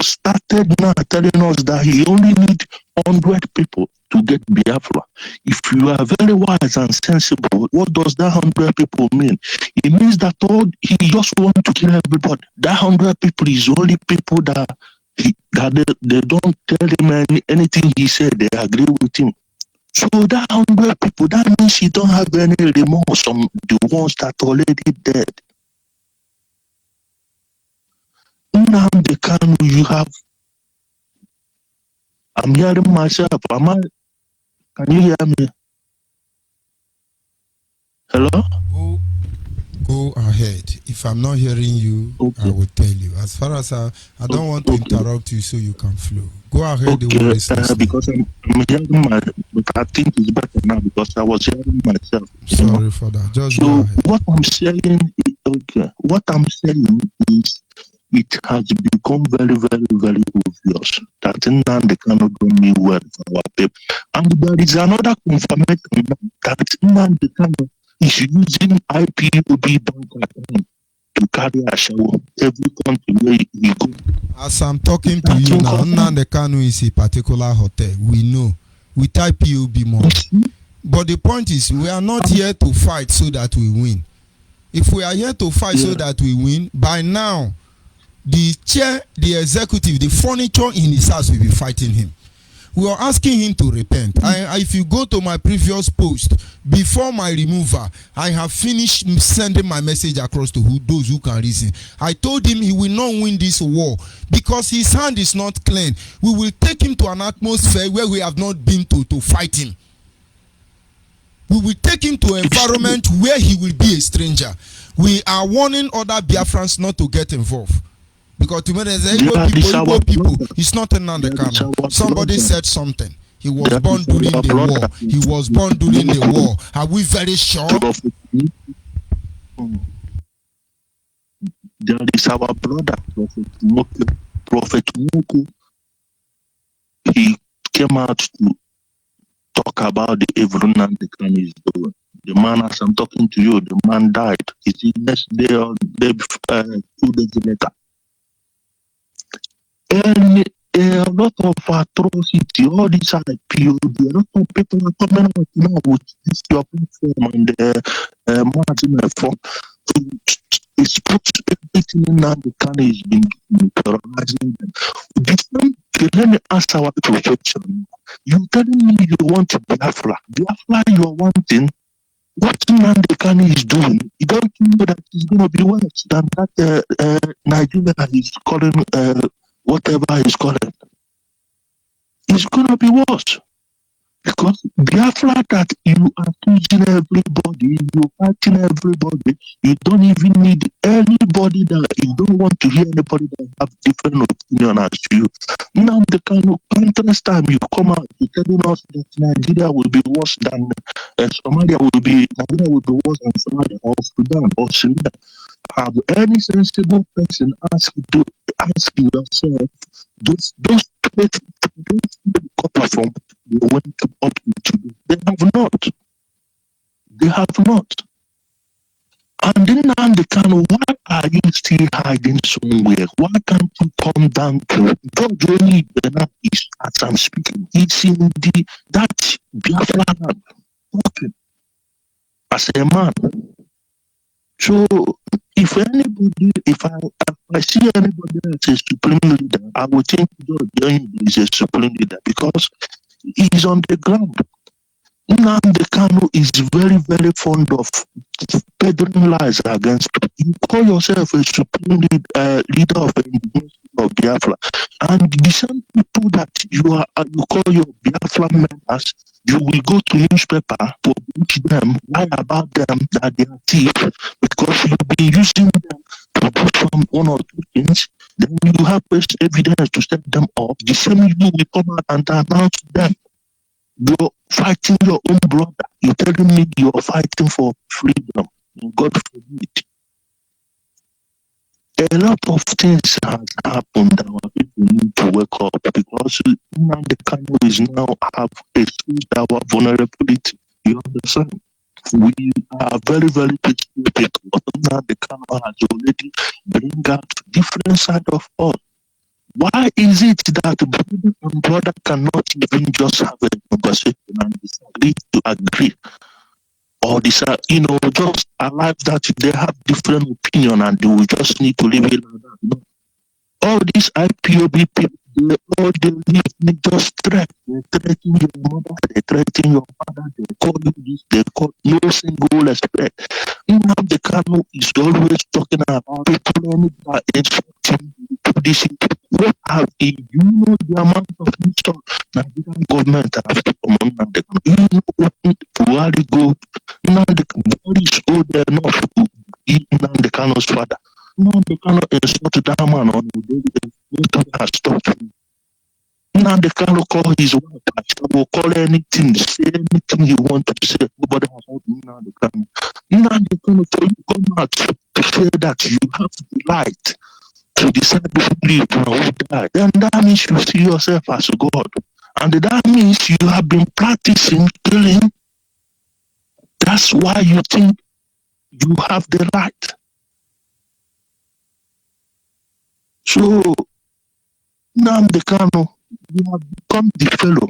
started now telling us that he only needs 100 people to get Biafra. If you are very wise and sensible, what does that 100 people mean? It means that he just wants to kill everybody. That 100 people is only people that they don't tell him anything he said, they agree with him. So that 100 people, that means he don't have any remorse on the ones that are already dead. Now the Kanu you have. I'm hearing myself. Can you hear me? Hello? Go ahead. If I'm not hearing you, okay, I will tell you. As far as I don't want to interrupt you so you can flow. Go ahead. Okay, because I'm hearing but I think it's better now because I was hearing myself. Sorry for that. Just so go ahead. What I'm saying is it has become very, very, very obvious that Nnamdi Kanu don't mean well for our people. And there is another confirmation that Nnamdi Kanu is using IPOB bank account to carry a shower every country where he goes. As I'm talking to you now, Nnamdi Kanu is a particular hotel. We know. With IPOB money. But the point is, we are not here to fight so that we win. If we are here to fight so that we win, by now, the chair, the executive, the furniture in his house will be fighting him. We are asking him to repent. If you go to my previous post, before my removal, I have finished sending my message across to those who can reason. I told him he will not win this war because his hand is not clean. We will take him to an atmosphere where we have not been to fight him. We will take him to an environment where he will be a stranger. We are warning other Biafrans not to get involved. Because to me, there's Igbo people, it's not Nnamdi Kanu. Somebody said something. He was born during the war. He was born during the war. Are we very sure? There is our brother, Prophet Muku. He came out to talk about the evil Nnamdi Kanu is doing. The man, as I'm talking to you, the man died. Is the next day or 2 days later? And a lot of atrocity, all these IPOD, a lot of people are coming out now with this your platform and the margin from it's everything now the Kanu has been terrorizing them. Let me ask our question. You telling me you want Biafra. Biafra you are wanting. What Nnamdi Kanu is doing, you don't know that it's going to be worse than that Nigeria is calling whatever he's calling. It's going to be worse. Because Biafra that you are accusing everybody, you're fighting everybody, you don't even need anybody that you don't want to hear anybody that have different opinion as you. Now the kind of countless time you come out to telling us that Nigeria will be worse than Nigeria will be worse than Somalia or Sudan or Syria. Have any sensible person ask yourself those copper from went up to they have not. They have not. And then Nnamdi Kanu, why are you still hiding somewhere? Why can't you come down to God really is as I'm speaking? It's in that Biafra land talking as a man. So If I see anybody as a supreme leader, I would think George Onyibe is a supreme leader because he's on the ground. Nnamdi Kanu is very, very fond of peddling lies against people. You call yourself a supreme leader of Biafra, and the same people that you call your Biafra members, you will go to newspaper to publish them, lie about them that they are thieves, because you've been using them to do some one or two things. Then you have evidence to set them up. The same you will come out and announce them. You're fighting your own brother. You're telling me you're fighting for freedom. God forbid. A lot of things have happened that our people need to wake up because now the Kanu is now have exposed our vulnerability. You understand? We are very, very peaceful people. Now the Kanu has already bring out different side of us. Why is it that brother and brother cannot even just have a conversation and disagree to agree? Or decide, just alive that they have different opinion and they will just need to live it like that. No. All these IPOB people, they live just threat. They threaten your mother, they threaten your father, they call you this, they call no single respect. Now the Kanu is always talking about people that insulting this. What have you know the amount of insult Nigerian government have to come on the Kanu? You know what Buhari go now the Buhari is old enough to eat the Kanu's father. Now the Kanu insult that man on the day nobody has stopped him. Now the Kanu call his wife, he will call anything, say anything he wants to say. Nobody has heard now the Kanu. Now the Kanu for you come out to say that you have the right to decide who live and who die. Then that means you see yourself as God. And that means you have been practicing killing. That's why you think you have the right. So now the Kanu, you have become the fellow.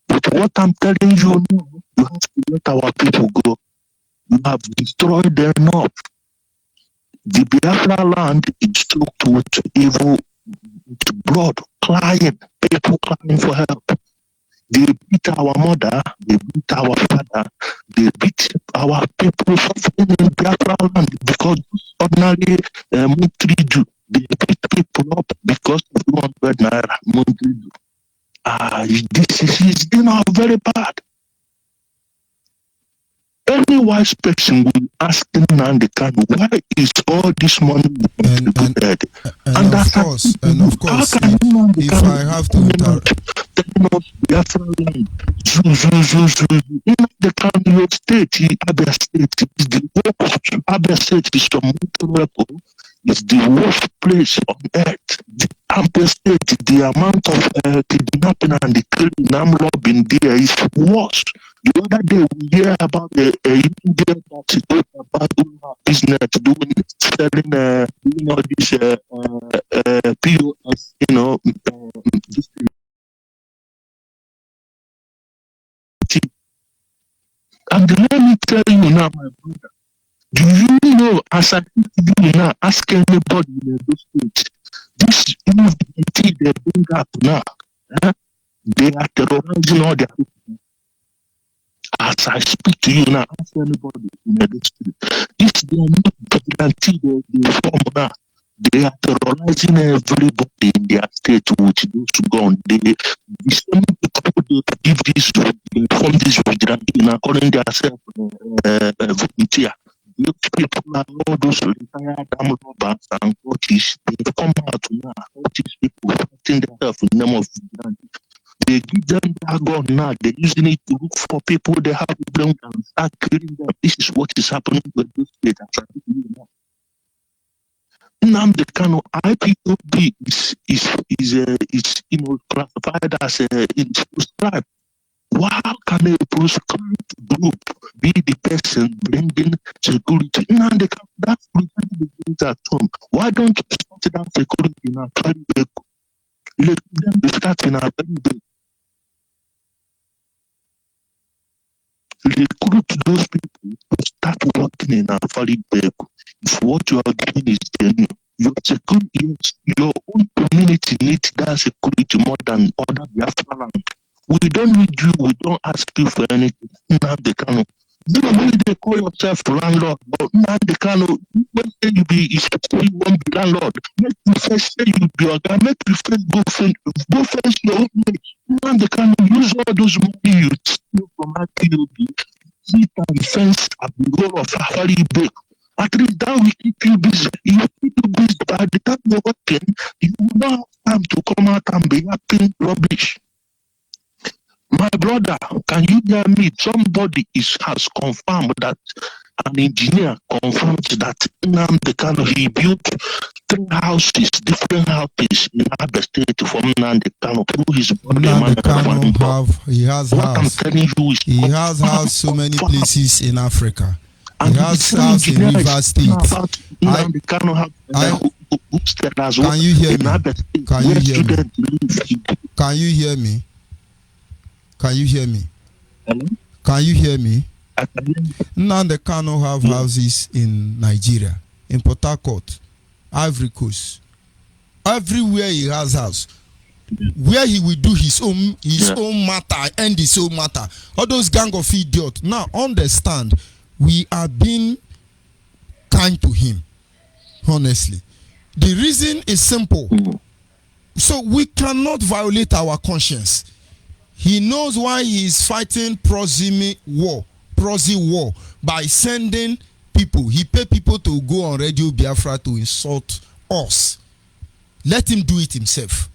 But what I'm telling you now, you have to let our people go. You have destroyed them enough. The Biafra land is choked with evil, with blood, crying, people crying for help. They beat our mother, they beat our father, they beat our people suffering in Biafra land because ordinary monthly due. They beat people up because of 200 naira monthly due. This is very bad. Any wise person will ask Nnamdi Kanu, why is all this money contributed? And of course, if I have to Biafra land, the Kanu state, Abia state is the worst. Abia state is is the worst place on earth. The Abia state, the amount of kidnapping and the killing and robbing there is worse. The other day we hear about a Indian that goes about business, selling all this POS, this thing. And let me tell you now, my brother, do you know, as I think you now, ask anybody in those states, this movement they bring up now, they are terrorizing all their people. As I speak to you now, ask anybody in the street. This they are not guarantee they form now. They are terrorizing everybody in their state with those guns. The same people they give this, they form this vigilante now, calling themselves volunteer. Those people are all those retired armed robbers and coaches. They come out now, all these people fighting themselves in the name of vigilante. They give them that gun now. They're using it to look for people they have problem and start killing them. This is what is happening with this state. Nnamdi Kanu IPOB is classified as a proscribed. Why can a proscribed group be the person bringing security? Nnamdi Kanu, that's the things at home. Why don't you start that security in a very big? Let them be starting a very big. Recruit those people to start working in a very big. if what you are doing is genuine, your own community needs that security more than other Biafra land. We don't need you, we don't ask you for anything. Nnamdi Kanu. You know when they call yourself landlord, but Nnamdi Kanu, when you be you won't be landlord. Make you first say you be a guy, make you first go first your own way. Nnamdi Kanu, use all those money you steal from RTOB, sit and fence at the goal of Safari Break. At least that will keep you busy. You keep you busy. By the time you're working, you will not have time to come out and be yapping rubbish. My brother, can you hear me? Somebody has confirmed that an engineer confirmed that Nnamdi Kanu, he built 3 houses, different houses in Abia State from Nnamdi Kanu through his body. Nnamdi Kanu he has what house. I'm telling you is He has house so many places in Africa. He has house in Rivers State. Can you hear me? Can you hear me? Can you hear me? Can you hear me? Hello? Can you hear me? Nnamdi Kanu have houses in Nigeria, in Port Harcourt, Ivory Coast. Everywhere he has house. Where he will do his own matter, end his own matter. All those gang of idiots. Now understand, we are being kind to him. Honestly. The reason is simple. So we cannot violate our conscience. He knows why he is fighting proxy war by sending people. He pay people to go on Radio Biafra to insult us. Let him do it himself.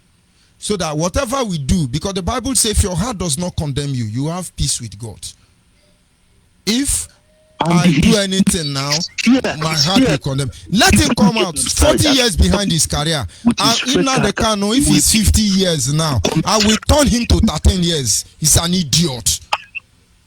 So that whatever we do, because the Bible says if your heart does not condemn you, you have peace with God. If I do anything now, my heart will condemn. Let him come out 40 years behind his career. And Nnamdi Kanu, if he's 50 years now, I will turn him to 13 years. He's an idiot.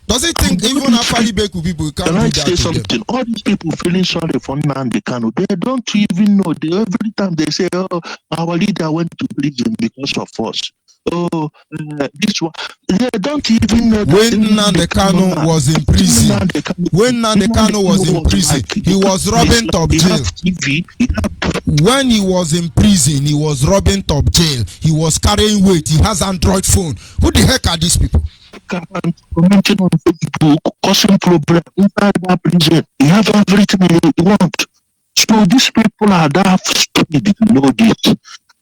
Does he think even after Beku people can't do that to something? them? All these people feeling sorry for Nnamdi Kanu, they don't even know. Every time they say, oh, our leader went to prison because of us. Oh, this one. They don't even know. When Nnamdi Kanu was in prison, he was robbing top jail. When he was in prison, he was robbing top jail. He was carrying weight. He has Android phone. Who the heck are these people? Commenting on Facebook, causing problem inside that prison. You have everything you want. So these people are that stupid to know this.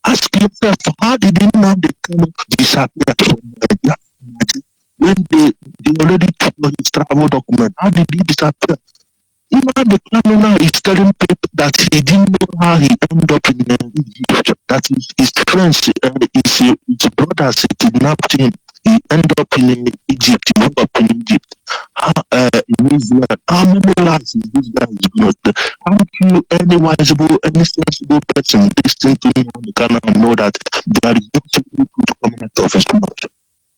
Ask yourself, how did Nnamdi Kanu disappear from Nigeria when they already took his travel document? How did he disappear? Nnamdi Kanu now is telling people that he didn't know how he ended up in Egypt. That his friends, his brothers kidnapped him. He ended up in Egypt. He ended up in Egypt. In Israel. How many lives is this guy going to? How can any wiseable, any sensible person listen to Nnamdi Kanu and know that there is nothing good coming out of his mouth?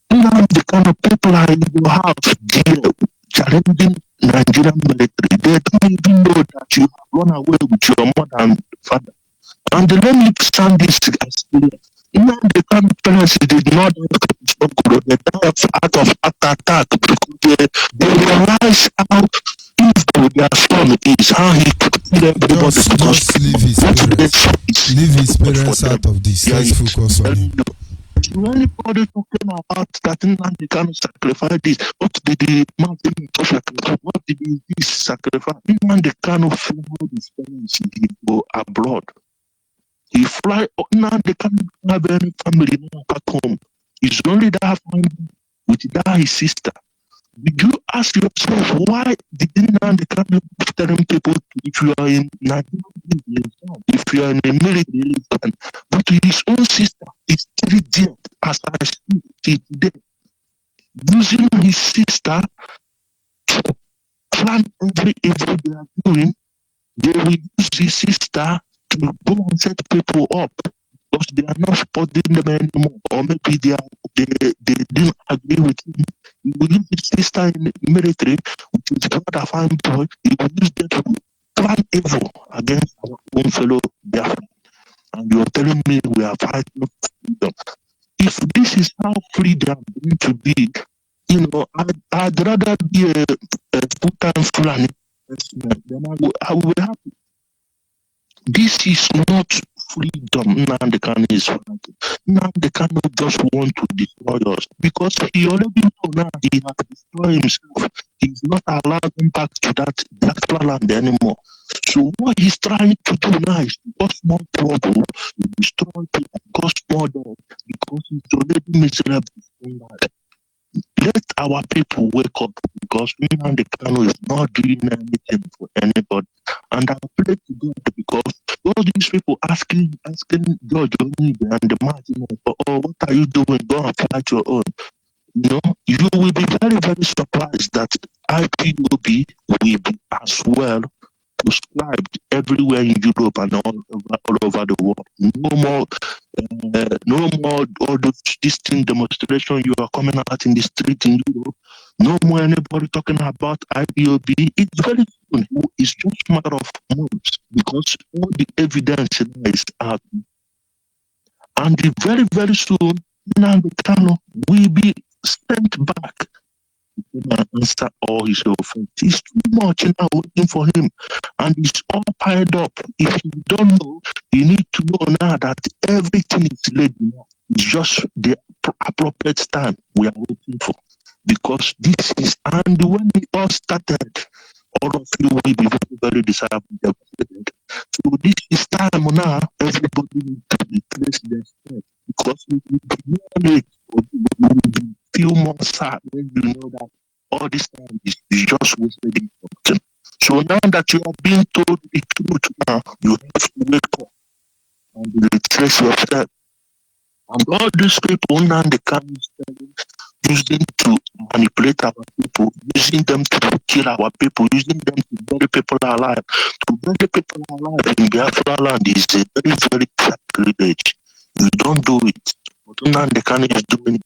Nnamdi Kanu people are in your house jail, challenging Nigerian military. They don't even know that you have run away with your mother and father. And let me stand this as clear. Nnamdi Kanu parents did not they died out of attack because they realize how evil their son is, how he killed everybody. Just leave his parents out of this. Let's focus on him. Anybody talking about that Nnamdi Kanu sacrifice this? What did the mountain sacrifice? What did this sacrifice? Nnamdi Kanu flew his parents to go abroad. He fly now. They can't have any family back home. He's only that family with that his sister. Did you ask yourself why didn't they can't telling people if you are in Nigeria, if you are in a military, but his own sister is still there as I speak today, using his sister to plan every evil they are doing. They will use his sister to go and set people up because they are not supporting them anymore, or maybe they didn't agree with him. He will use his sister in the military, which is not a fine boy. He will use them to plan evil against our own fellow Biafra. And you are telling me we are fighting for freedom. If this is how freedom is going to be, I'd rather be a full-time Fulani. Then I will be happy. This is not freedom. Nnamdi Kanu is fighting. Nnamdi Kanu just want to destroy us because he already know now he has destroyed himself. He's not allowed him back to that Biafra land anymore. So what he's trying to do now is to cause more trouble, destroy people, cause more death because he's already miserable. Let our people wake up because Nnamdi Kanu is not doing anything for anybody. And I pray to God because all these people asking George Onyibe and the Martin, oh, what are you doing? Go and fight your own. You know, you will be very, very surprised that IPOB will be as well prescribed everywhere in Europe and all over the world. No more all this thing demonstration you are coming out in the street in Europe. No more anybody talking about IPOB. It's very soon. It's just a matter of months because all the evidence is out. And very, very soon, Nnamdi Kanu will be sent back and answer all his offense. It's too much now waiting for him, and it's all piled up. If you don't know, you need to know now that everything is ready now. It's just the appropriate time we are waiting for. Because this is, and when it all started, all of you will be very, very disappointed. So this is time now, everybody will replace their step because we will be more late, we will feel more sad when you know that all this time is just wasted in something. So now that you are being told the truth now, you have to wake up and retrace yourself. And all these people now they come using to manipulate our people, using them to kill our people, using them to bury people alive. To bury people alive in Biafra land is a very, very privilege. You don't do it. But Nnamdi Kanu is doing it.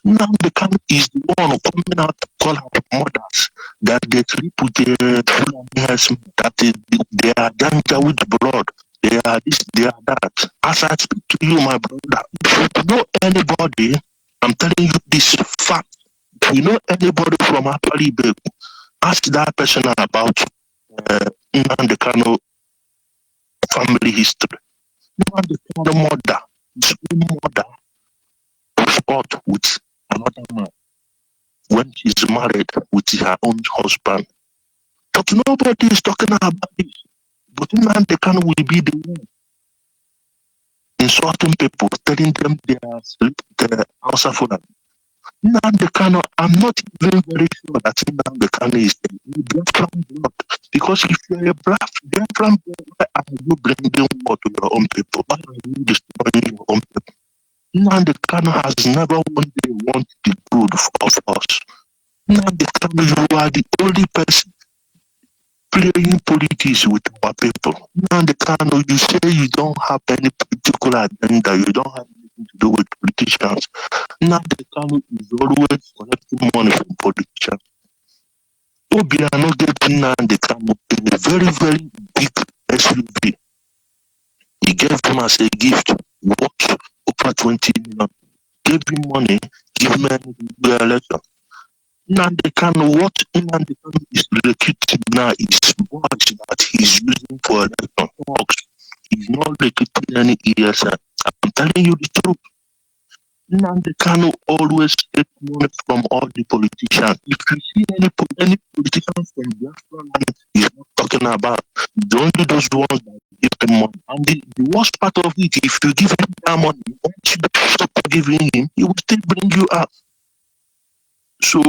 Nnamdi Kanu is the one coming out to call our mothers that they sleep with their that they are danger with blood. They are this, they are that. As I speak to you, my brother, if you know anybody, I'm telling you this fact. If you know anybody from Apali, ask that person about Nnamdi Kanu family history. Nnamdi Kanu mother, his own mother, was caught with another man when she's married with her own husband. But nobody is talking about this. But Nnamdi Kanu will be the one insulting people, telling them they are the answer for them. Nnamdi Kanu, I'm not even very sure that Nnamdi Kanu is a Biafran blood. Because if you're a Biafran blood, why are you bringing war to your own people? Why are you destroying your own people? Nnamdi Kanu has never one day wanted the good of us. Nnamdi Kanu, you are the only person playing politics with our people. Nnamdi Kanu, you say you don't have any particular agenda, you don't have anything to do with politicians. Nnamdi Kanu is always collecting money from politicians. Obiano gave Nnamdi Kanu a very, very big SUV. He gave him as a gift worth over 20 million. Gave him money, give me the election. Nnamdi Kanu, what Nnamdi Kanu is recruiting now is words that he's using for election works. He's not recruiting any ESN. I'm telling you the truth. Nnamdi Kanu always takes money from all the politicians. If you see any politician from Biafra land he's not talking about, it's only those ones that give them money. And the worst part of it, if you give him that money, once you stop giving him, he will still bring you up. So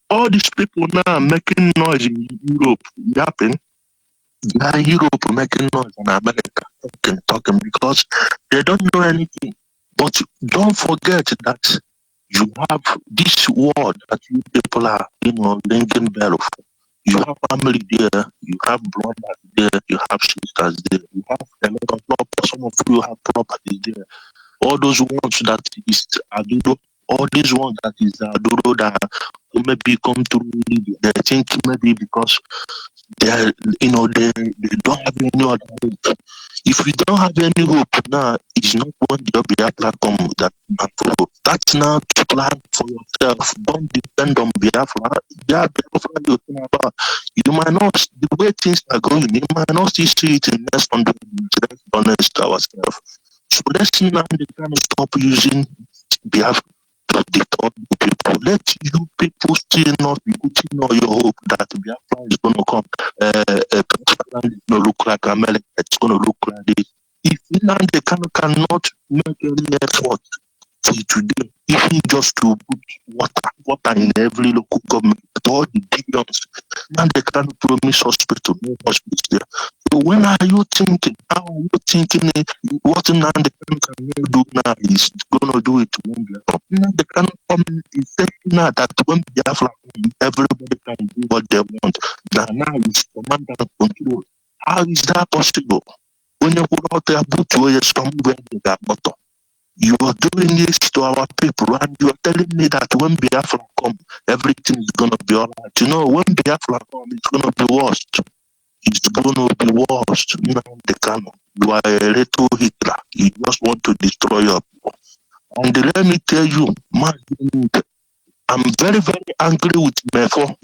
all these people now making noise in Europe, yapping, they are in Europe making noise in America, talking because they don't know anything. But don't forget that you have this world that you people are, ringing bell for. You have family there, you have brothers there, you have sisters there, you have a lot of property, some of you have properties there. All those ones that is Aduro, all these ones that is Aduro that maybe come through, they think maybe because they don't have any other hope. If we don't have any hope now, it's not when the Biafra come that that's now to plan for yourself. Don't depend on Biafra. Yeah, Biafra you're talking about. You might not, the way things are going, you might not see it in the next 100 years. Let's be honest ourselves. So let's now stop using Biafra to deter the people. Let you people still not be putting all your hope that Biafra is going to come. It's going to look like America. It's going to look like this. If Nnamdi Kanu cannot make any effort till today, even just to put water in every local government, all the billions, Nnamdi Kanu promise hospital, no hospital there. So when are you thinking? How are you thinking what Nnamdi Kanu can do now is going to do it when Biafra? Nnamdi Kanu is saying now that when Biafra comes, everybody can do what they want. Now is command and control. How is that possible? When you put out there, put your somewhere in that bottom. You are doing this to our people, and you are telling me that when Biafra come, everything is going to be all right. You know, when Biafra come, it's going to be worse. It's going to be worse. Nnamdi Kanu, you are a little Hitler. You just want to destroy your people. And let me tell you, man, I'm very, very angry with Mefo,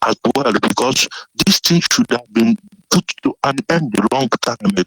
as well, because this thing should have been put to an end a long time ago.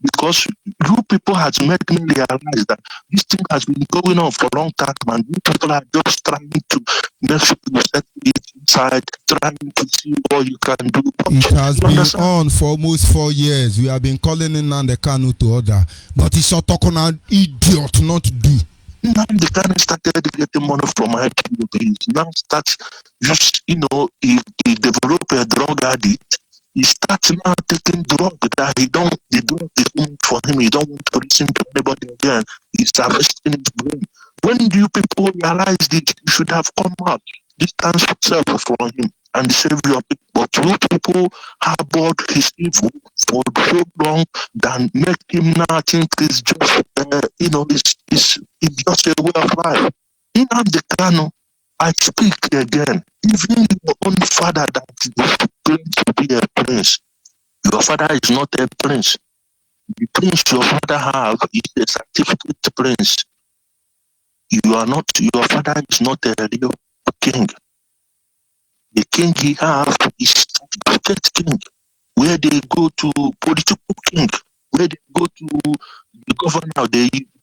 Because you people has made me realize that this thing has been going on for a long time, and you people are just trying to make people set it inside, trying to see what you can do. It has been on for almost 4 years. We have been calling Nnamdi Kanu to order, but he's a talking an idiot not to do. Nnamdi Kanu started getting money from IPOB. He now starts just, he developed a drug addict. He starts now taking drug that the drug is too much for him. He don't want to listen to anybody again. He's arresting his brain. When do you people realize this? You should have come out, distance yourself from him and save your people. But you people harbored his evil for so long that make him now think it's just, it's just a way of life. Nnamdi Kanu, I speak again. Even your own father that claims to be a prince, your father is not a prince. The prince your father have is a certificate prince. Your father is not a real king. The king he have is certificate king, where they go to political king, where they go to the governor,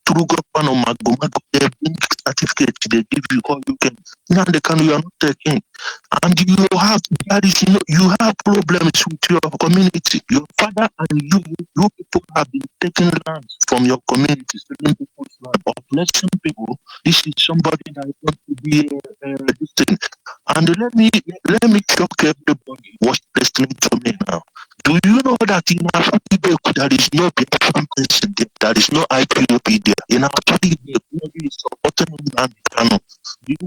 through governor Magomago, they bring certificate, they give you all you can. Now they can, you are not a king. And you have problems with your community. Your father and you people have been taking land from your community, certain people's land, or blessing people. This is somebody that wants to be this thing. And let me shock everybody what's listening to me now. Do you know that in our there is no Biafran person there? There is no IPOB there. In our nobody is supporting Nnamdi Kanu.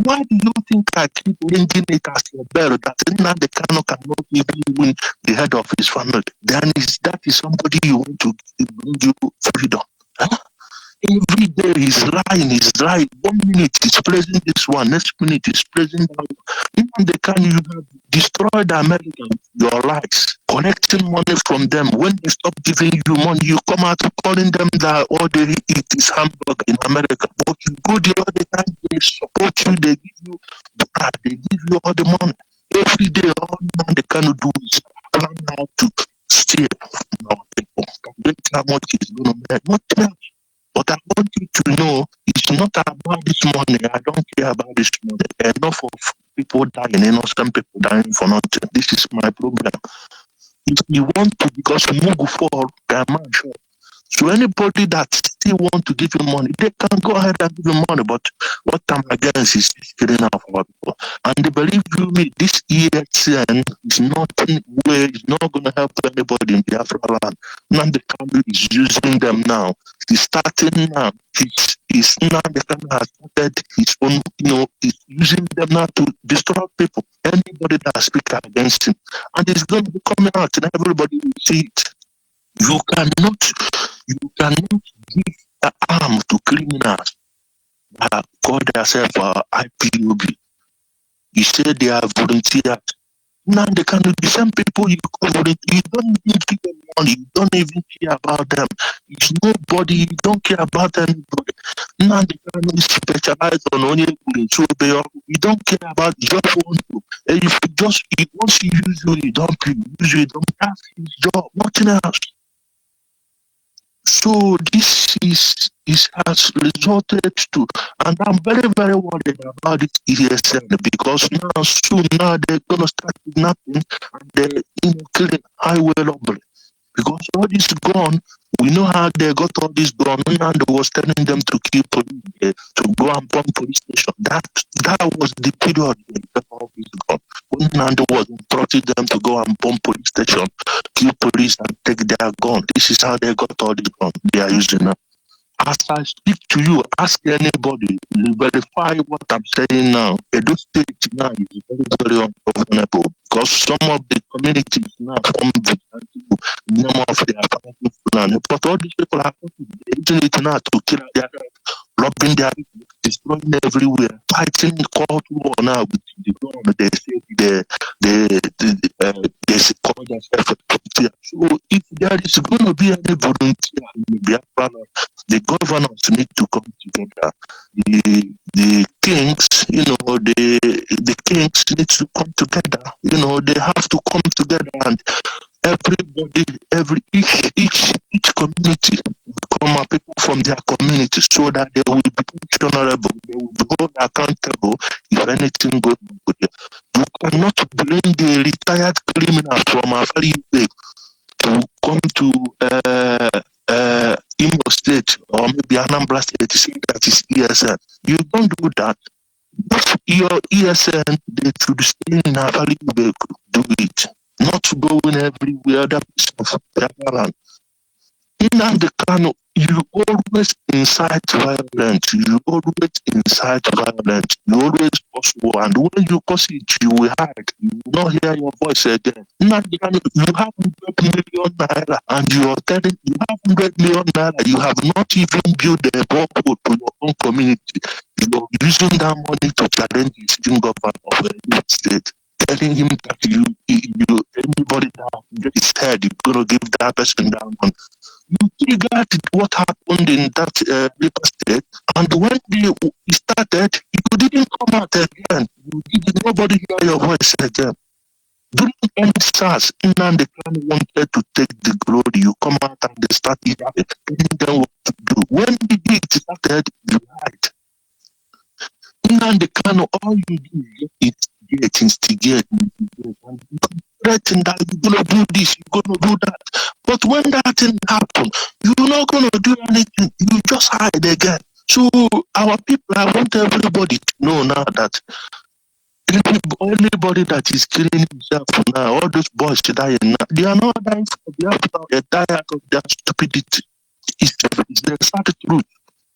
Why do you think I keep ringing it as a bell that Nnamdi Kanu cannot even win the head of his family? Then that is somebody you want to bring you freedom. Huh? Every day he's lying. 1 minute he's praising this one, next minute he's praising that one. Nnamdi Kanu, you have destroyed Americans, your lives, collecting money from them. When they stop giving you money, you come out calling them that all they eat is hamburger in America. But you go the other time, they support you, they give you all the money. Every day, all Nnamdi Kanu do is plan how to steal from our people. How much is going to make? Not much. But I want you to know it's not about this money. I don't care about this money. Enough of people dying, innocent people dying for nothing. This is my problem. If you want to, because Mungu fall, sure. So anybody that still want to give you money, they can go ahead and give you money. But what I'm against is killing of our people. And believe you me, this ESN is nothing way, it's not going to help anybody in Biafra land. Nnamdi Kanu is using them now. He's starting now. Nnamdi Kanu has started his own, he's using them now to destroy people. Anybody that speaks against him. And it's going to be coming out and everybody will see it. You cannot give the arm to criminals that call themselves IPOB. You say they are volunteers. Now they can do the same people you cover it. You don't even give them money. You don't even care about them. It's nobody. You don't care about anybody. Now they can specialize on only so you don't care about just one group. And if you just once you use you don't use you don't have his job, nothing else. So this has resulted to, and I'm very, very worried about it ESN because now they're gonna start kidnapping and they're killing highway robbery. Because all this gone, we know how they got all this gone, and they was telling them to keep to go and bomb police station. That was the period they got all this gone. When Nando was instructing them to go and bomb police station, kill police and take their gun. This is how they got all this gun they are using now. As I speak to you, ask anybody, verify what I'm saying now. Edo State now is very, very ungovernable because some of the communities now come with name of their plan. But all these people are using it now to kill their robbing their people, destroying everywhere, fighting court war now with the gun. They say they call themselves a volunteer. So if there is going to be any volunteer in Biafra, the governors need to come together. The kings, the kings need to come together. They have to come together, and everybody, each community come up people from their community so that they will be honorable, they will be held accountable if anything goes wrong. You cannot bring the retired criminals from a very big to come to Imo State or maybe Anambra State to say that is ESN. You don't do that. If your ESN, they should stay in a very big, do it. Not going everywhere that is around. In the Kano, you always incite violence. You always incite violence. You always cause war. And when you cause it, you will hide. You will not hear your voice again. In the Kano, you have 100 million naira and you are telling you have 100 million naira. You have not even built a borehole to your own community. You are using that money to challenge the sitting governor of any state. Telling him that anybody that get his head, you're gonna give that person down. You triggered what happened in that River State, and when it started, you didn't come out again. Nobody hear your voice again. During any SARS, Nnamdi Kanu wanted to take the glory. You come out and they started telling them what to do. When it started, you hide. Nnamdi Kanu, all you do is instigate, and you threaten that you're gonna do this, you're gonna do that. But when that thing happens, you're not gonna do anything. You just hide again. So our people, I want everybody to know now that anybody that is killing himself now, all those boys dying now, they are not dying for Biafra, they die out of their stupidity. It's the sad truth.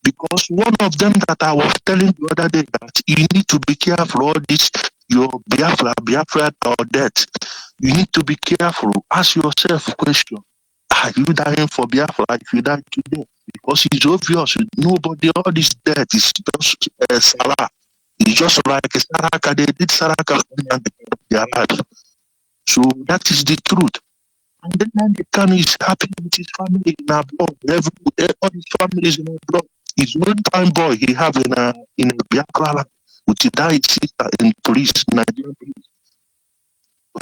Because one of them that I was telling the other day that you need to be careful all this, your Biafra or death. You need to be careful. Ask yourself a question. Are you dying for Biafra if you die today? Because it's obvious. Nobody, all this death is just Salah. It's just like Saraka. They did Saraka and their lives. So that is the truth. And then the Kanu is happy with his family in abroad. All his families in abroad. His one time boy he have in a Biafra with his died sister in police, Nigerian police.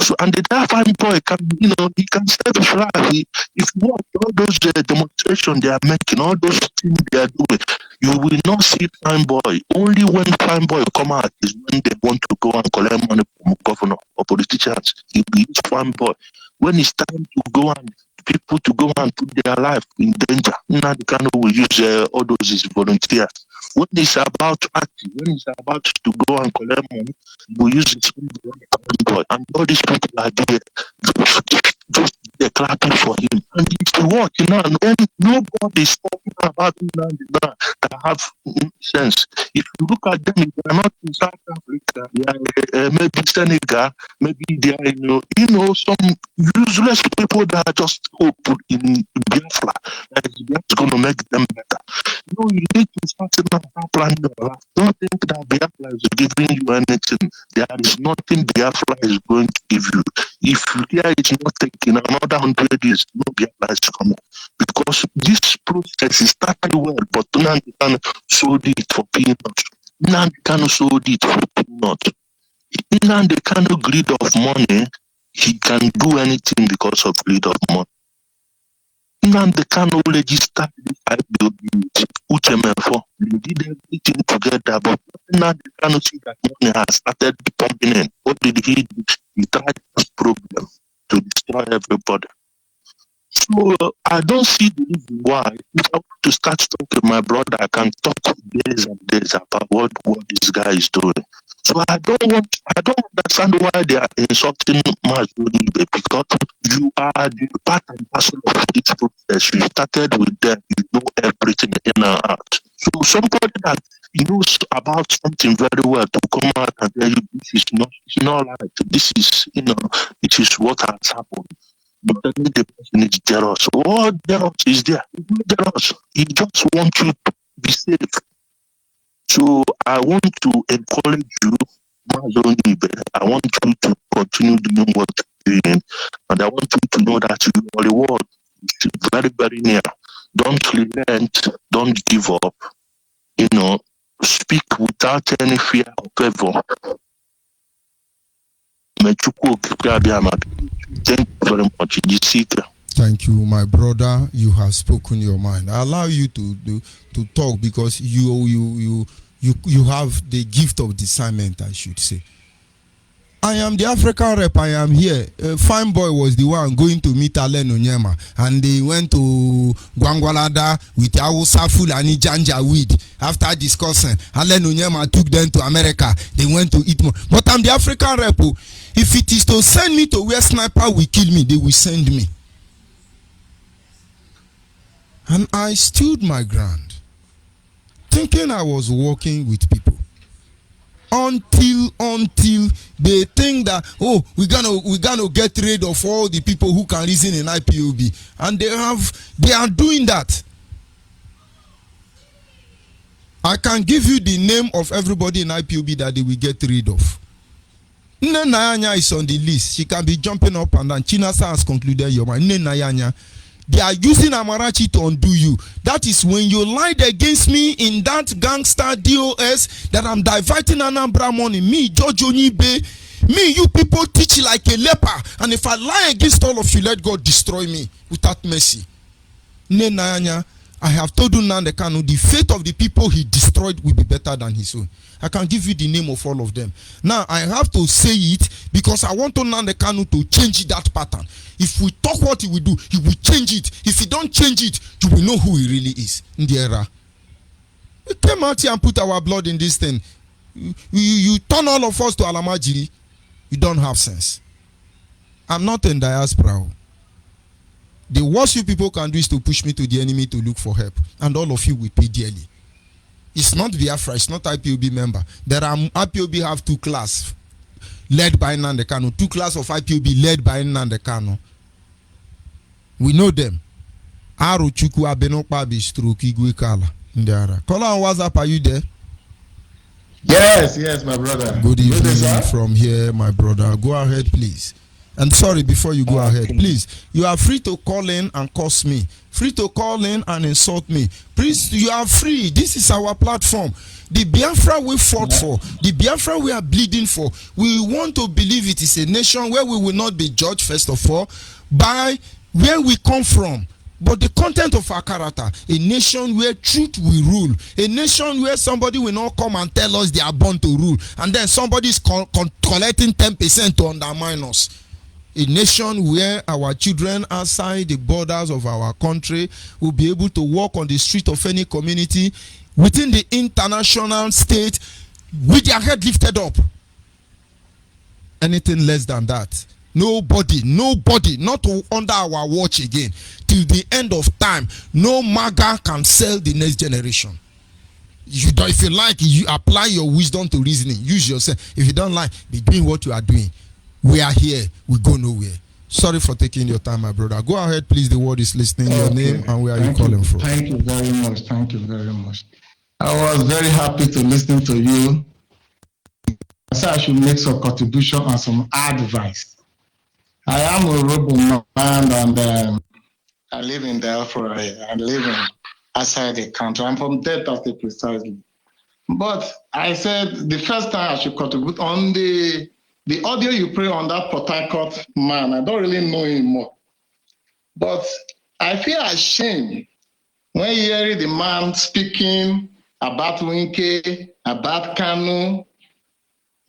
So, and the fine boy can, he can save his life. If you watch all those demonstrations they are making, all those things they are doing, you will not see fine boy. Only when fine boy come out is when they want to go and collect money from governor or politicians. He will use fine boy. When it's time to go and people to go and put their life in danger, Nnamdi Kanu will use all those as volunteers. When it's about acting, when it's about to go and collect money, we use it boy. And all these people are there, just they're clapping for him. And if you watch now, when nobody is talking about Nnamdi that have sense. If you look at them, they are not in South Africa, they are maybe Senegal, maybe they are some useless people that are just hope in Biafra that is going to make them better. No, you need to start planning your life. Don't think that Biafra is giving you anything. There is nothing Biafra is going to give you. If here is not taking another 100 years, no Biafra is coming. Because this process is started well, but Nnamdi Kanu sold it for peanuts. Nnamdi Kanu sold it for peanuts. Nnamdi Kanu greed of money, he can do anything because of greed of money. Nnamdi Kanu registered this IPOB Uchemefo. They did everything together, but Nnamdi Kanu see that money has started pumping in. What did he do? He tried this program to destroy everybody. So I don't see the reason why. If I want to start talking, my brother, I can talk days and days about what this guy is doing. So I don't understand why they are insulting Onyibe, because you are the part and parcel of this process. You started with them, you know everything in and out. So somebody that knows about something very well to come out and tell you this is not right. This is it is what has happened. But then the person is jealous. What jealous is there? He's not jealous. He just wants you to be safe. So I want to encourage you, Onyibe. I want you to continue doing what you're doing. And I want you to know that your reward is very, very near. Don't relent. Don't give up. Speak without any fear or favor. Thank you very much. Thank you, my brother. You have spoken your mind. I allow you to talk because you have the gift of discernment, I should say. I am the African rep. I am here. Fine Boy was the one going to meet Alain Onyema, and they went to Gwangwalada with Awusa Fulani Janja weed. After discussing, Alain Onyema took them to America. They went to eat more. But I'm the African rep. If it is to send me to where sniper will kill me, they will send me. And I stood my ground, thinking I was working with people. Until they think that, oh, we're gonna get rid of all the people who can reason in IPOB, and they are doing that. I can give you the name of everybody in IPOB that they will get rid of. Nne Nayanya is on the list. She can be jumping up and down. Chinasa has concluded your mind. Nne Nayanya. They are using Amarachi to undo you. That is when you lied against me in that gangster DOS that I'm diverting Anambra money. Me, George Onyibe. Me, you people teach like a leper. And if I lie against all of you, let God destroy me without mercy. Nne Nayanya, I have told Nnamdi Kanu, the fate of the people he destroyed will be better than his own. I can give you the name of all of them. Now, I have to say it because I want Nnamdi Kanu to change that pattern. If we talk what he will do, he will change it. If he don't change it, you will know who he really is in the era. We came out here and put our blood in this thing. You turn all of us to Alamajiri. You don't have sense. I'm not in diaspora. The worst you people can do is to push me to the enemy to look for help. And all of you will pay dearly. It's not Biafra, it's not IPOB member. There are IPOB have two classes led by Nnamdi Kanu. Two classes of IPOB led by Nnamdi Kanu. We know them. Aru Chukwu Abenokpabi stroke Igwe Kala. Call on WhatsApp, are you there? Yes, my brother. Good evening from here, my brother. Go ahead, please. And sorry, before you go ahead, please, you are free to call in and curse me. Free to call in and insult me. Please, you are free. This is our platform. The Biafra we fought for, the Biafra we are bleeding for, we want to believe it is a nation where we will not be judged, first of all, by where we come from, but the content of our character. A nation where truth will rule. A nation where somebody will not come and tell us they are born to rule, and then somebody is collecting 10% to undermine us. A nation where our children outside the borders of our country will be able to walk on the street of any community within the international state with their head lifted up. Anything less than that, nobody, not under our watch again, till the end of time, no MAGA can sell the next generation. If you like, you apply your wisdom to reasoning. Use yourself. If you don't like, be doing what you are doing. We are here. We go nowhere. Sorry for taking your time, my brother. Go ahead, please. The world is listening. Your name and where are you calling from? Thank you very much. Thank you very much. I was very happy to listen to you. I said I should make some contribution and some advice. I am a Robo man and I live in Biafra. I live outside the country. I'm from Delta State precisely. But I said the first time I should contribute on the audio you play on that Port Harcourt man. I don't really know anymore. But I feel ashamed when hearing the man speaking about Winke, about Kanu.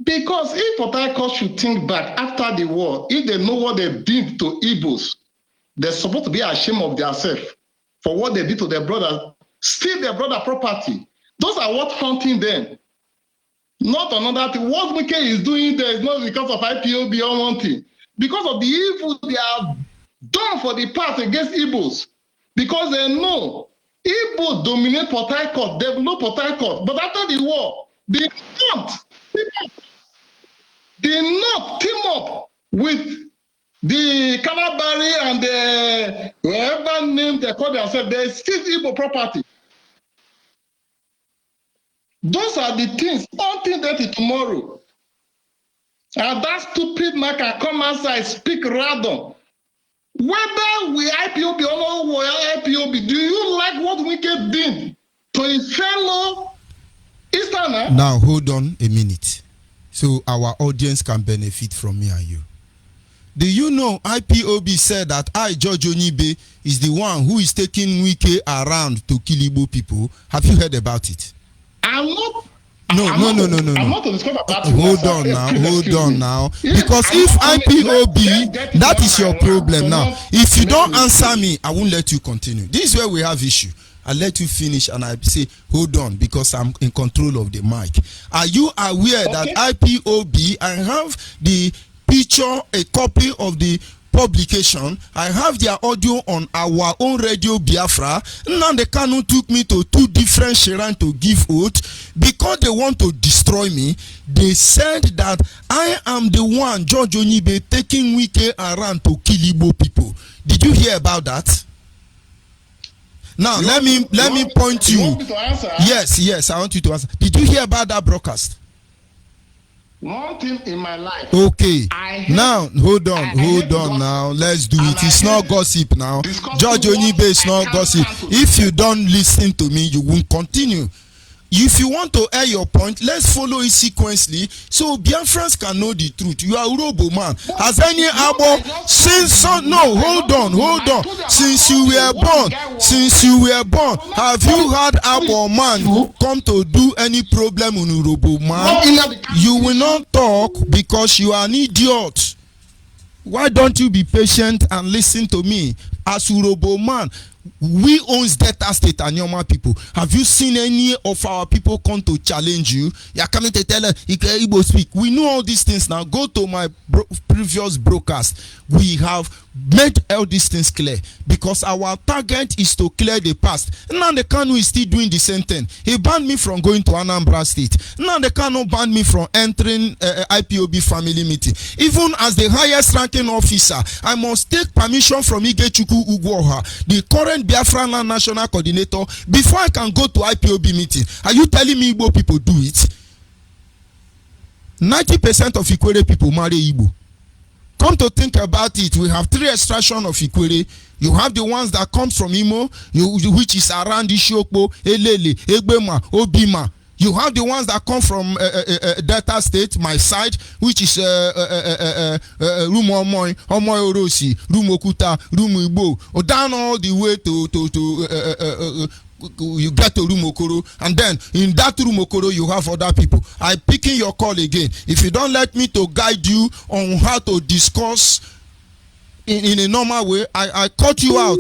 Because if Port Harcourt should think back after the war, if they know what they did to Igbos, they're supposed to be ashamed of themselves for what they did to their brother, steal their brother property. Those are what haunting them. Not another thing. What Wike is doing there is not because of IPOB or one thing. Because of the evil they have done for the past against Igbos. Because they know Igbos dominate Port Harcourt, develop Port Harcourt. But after the war, they not team up with the Calabari and the whoever name they call themselves. They seize Igbo property. Those are the things, until that tomorrow. And that stupid man can come outside, speak rather. Whether we IPOB or not we IPOB, do you like what Wicked did to his fellow Easterner? Now, hold on a minute. So our audience can benefit from me and you. Do you know IPOB said that I, George Onyibe, is the one who is taking Wike around to kill Igbo people? Have you heard about it? I'm not. No. I'm not to discuss about it. Hold on now. Because if IPOB, that is your problem now. If you don't answer me, I won't let you continue. This is where we have issue. I let you finish and I say, hold on, because I'm in control of the mic. Are you aware that IPOB, I have the picture, a copy of the publication, I have their audio on our own radio Biafra. Now the Kanu took me to two different shrines to give oath because they want to destroy me. They said that I am the one, George Onyibe, taking Wike around to kill Igbo people. Did you hear about that? Now let me point you. Want me to answer? Yes, I want you to answer. Did you hear about that broadcast? One thing in my life. Okay. Now hold on now. Let's do it. It's not gossip now. George Onyibe is not gossip. If you don't listen to me, you won't continue. If you want to air your point, let's follow it sequentially so Biafrans can know the truth. You are Robo man. Has any Abo since no, hold on. Since you were born, have you had Abo man come to do any problem on Robo man? You will not talk because you are an idiot. Why don't you be patient and listen to me? As Robo man, we owns Delta State and Yoma people. Have you seen any of our people come to challenge you? You are coming to tell us Igbo speak. We know all these things now. Go to my previous broadcast. We have made all these things clear because our target is to clear the past. Now the Kanu is still doing the same thing. He banned me from going to Anambra State. Now the Kanu banned me from entering IPOB family meeting. Even as the highest ranking officer, I must take permission from Igechukwu Ugwoha, the current Biafra national coordinator, before I can go to IPOB meeting. Are you telling me Igbo people do it? 90% of Ikwere people marry Igbo. Come to think about it, we have three extractions of Ikwere. You have the ones that comes from Imo, which is around Ishiokpo, Elele, Egbema, Obima. You have the ones that come from Delta State, my side, which is Rumo Omoy, Omoy Orosi, Rumo Kuta, Rumo Igbo, down all the way to you get to Rumokoro, and then in that Rumokoro you have other people. I'm picking your call again. If you don't let me to guide you on how to discuss in a normal way, I cut you out.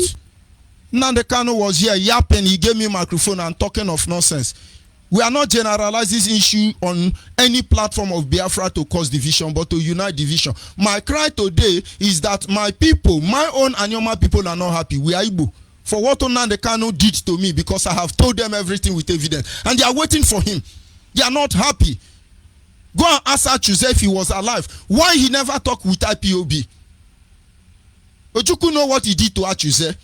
Nnamdi Kanu was here yapping, he gave me a microphone and talking of nonsense. We are not generalizing this issue on any platform of Biafra to cause division, but to unite division. My cry today is that my people, my own Anyoma people, are not happy. We are Igbo. For what Nnamdi Kanu did to me, because I have told them everything with evidence. And they are waiting for him. They are not happy. Go and ask Achuse if he was alive. Why he never talked with IPOB? Ojukwu know what he did to Achuse.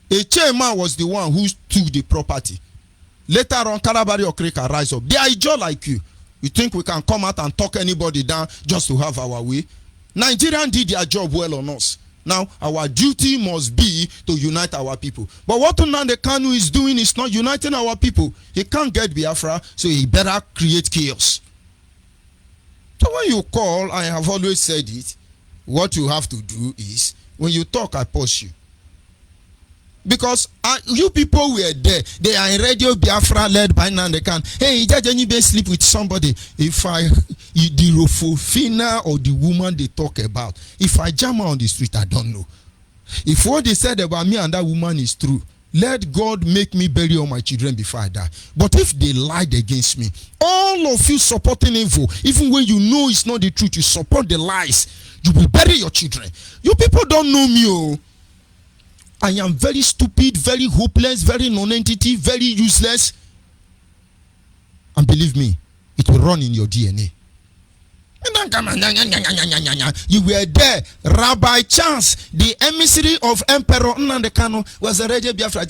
A chairman was the one who took the property. Later on, Kalabari Okrika rise up. They are Ijo like you. You think we can come out and talk anybody down just to have our way? Nigerians did their job well on us. Now, our duty must be to unite our people. But what Nnamdi Kanu is doing is not uniting our people. He can't get Biafra, so he better create chaos. So when you call, I have always said it, what you have to do is, when you talk, I pause you. Because you people were there. They are in Radio Biafra led by Nnamdi Kanu. Hey, Onyibe sleep with somebody. If the Rofofina or the woman they talk about, if I jam her on the street, I don't know. If what they said about me and that woman is true, let God make me bury all my children before I die. But if they lied against me, all of you supporting evil, even when you know it's not the truth, you support the lies, you will bury your children. You people don't know me, oh. I am very stupid, very hopeless, very non-entity, very useless. And believe me, it will run in your DNA. You were there. Rabbi Chance, the emissary of Emperor Nnamdi Kanu, was a Radio Biafra.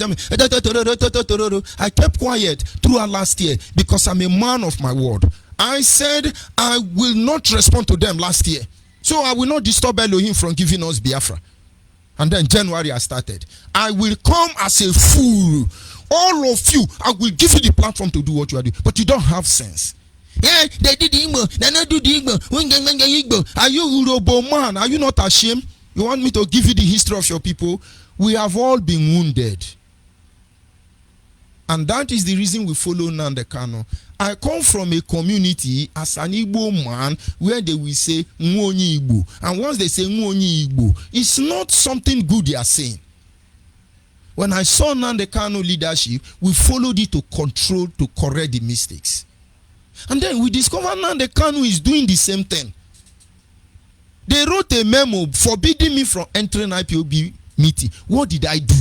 I kept quiet throughout last year because I'm a man of my word. I said I will not respond to them last year. So I will not disturb Elohim from giving us Biafra. And then January I started. I will come as a fool. All of you, I will give you the platform to do what you are doing. But you don't have sense. Yeah, they did the Igbo. They not do the Igbo. Are you Urobo man? Are you not ashamed? You want me to give you the history of your people? We have all been wounded. And that is the reason we follow Nnamdi Kanu. I come from a community as an Igbo man where they will say Nwonyi Igbo. And once they say Nwonyi Igbo, it's not something good they are saying. When I saw Nnamdi Kanu leadership, we followed it to control, to correct the mistakes. And then we discovered Nnamdi Kanu is doing the same thing. They wrote a memo forbidding me from entering IPOB meeting. What did I do?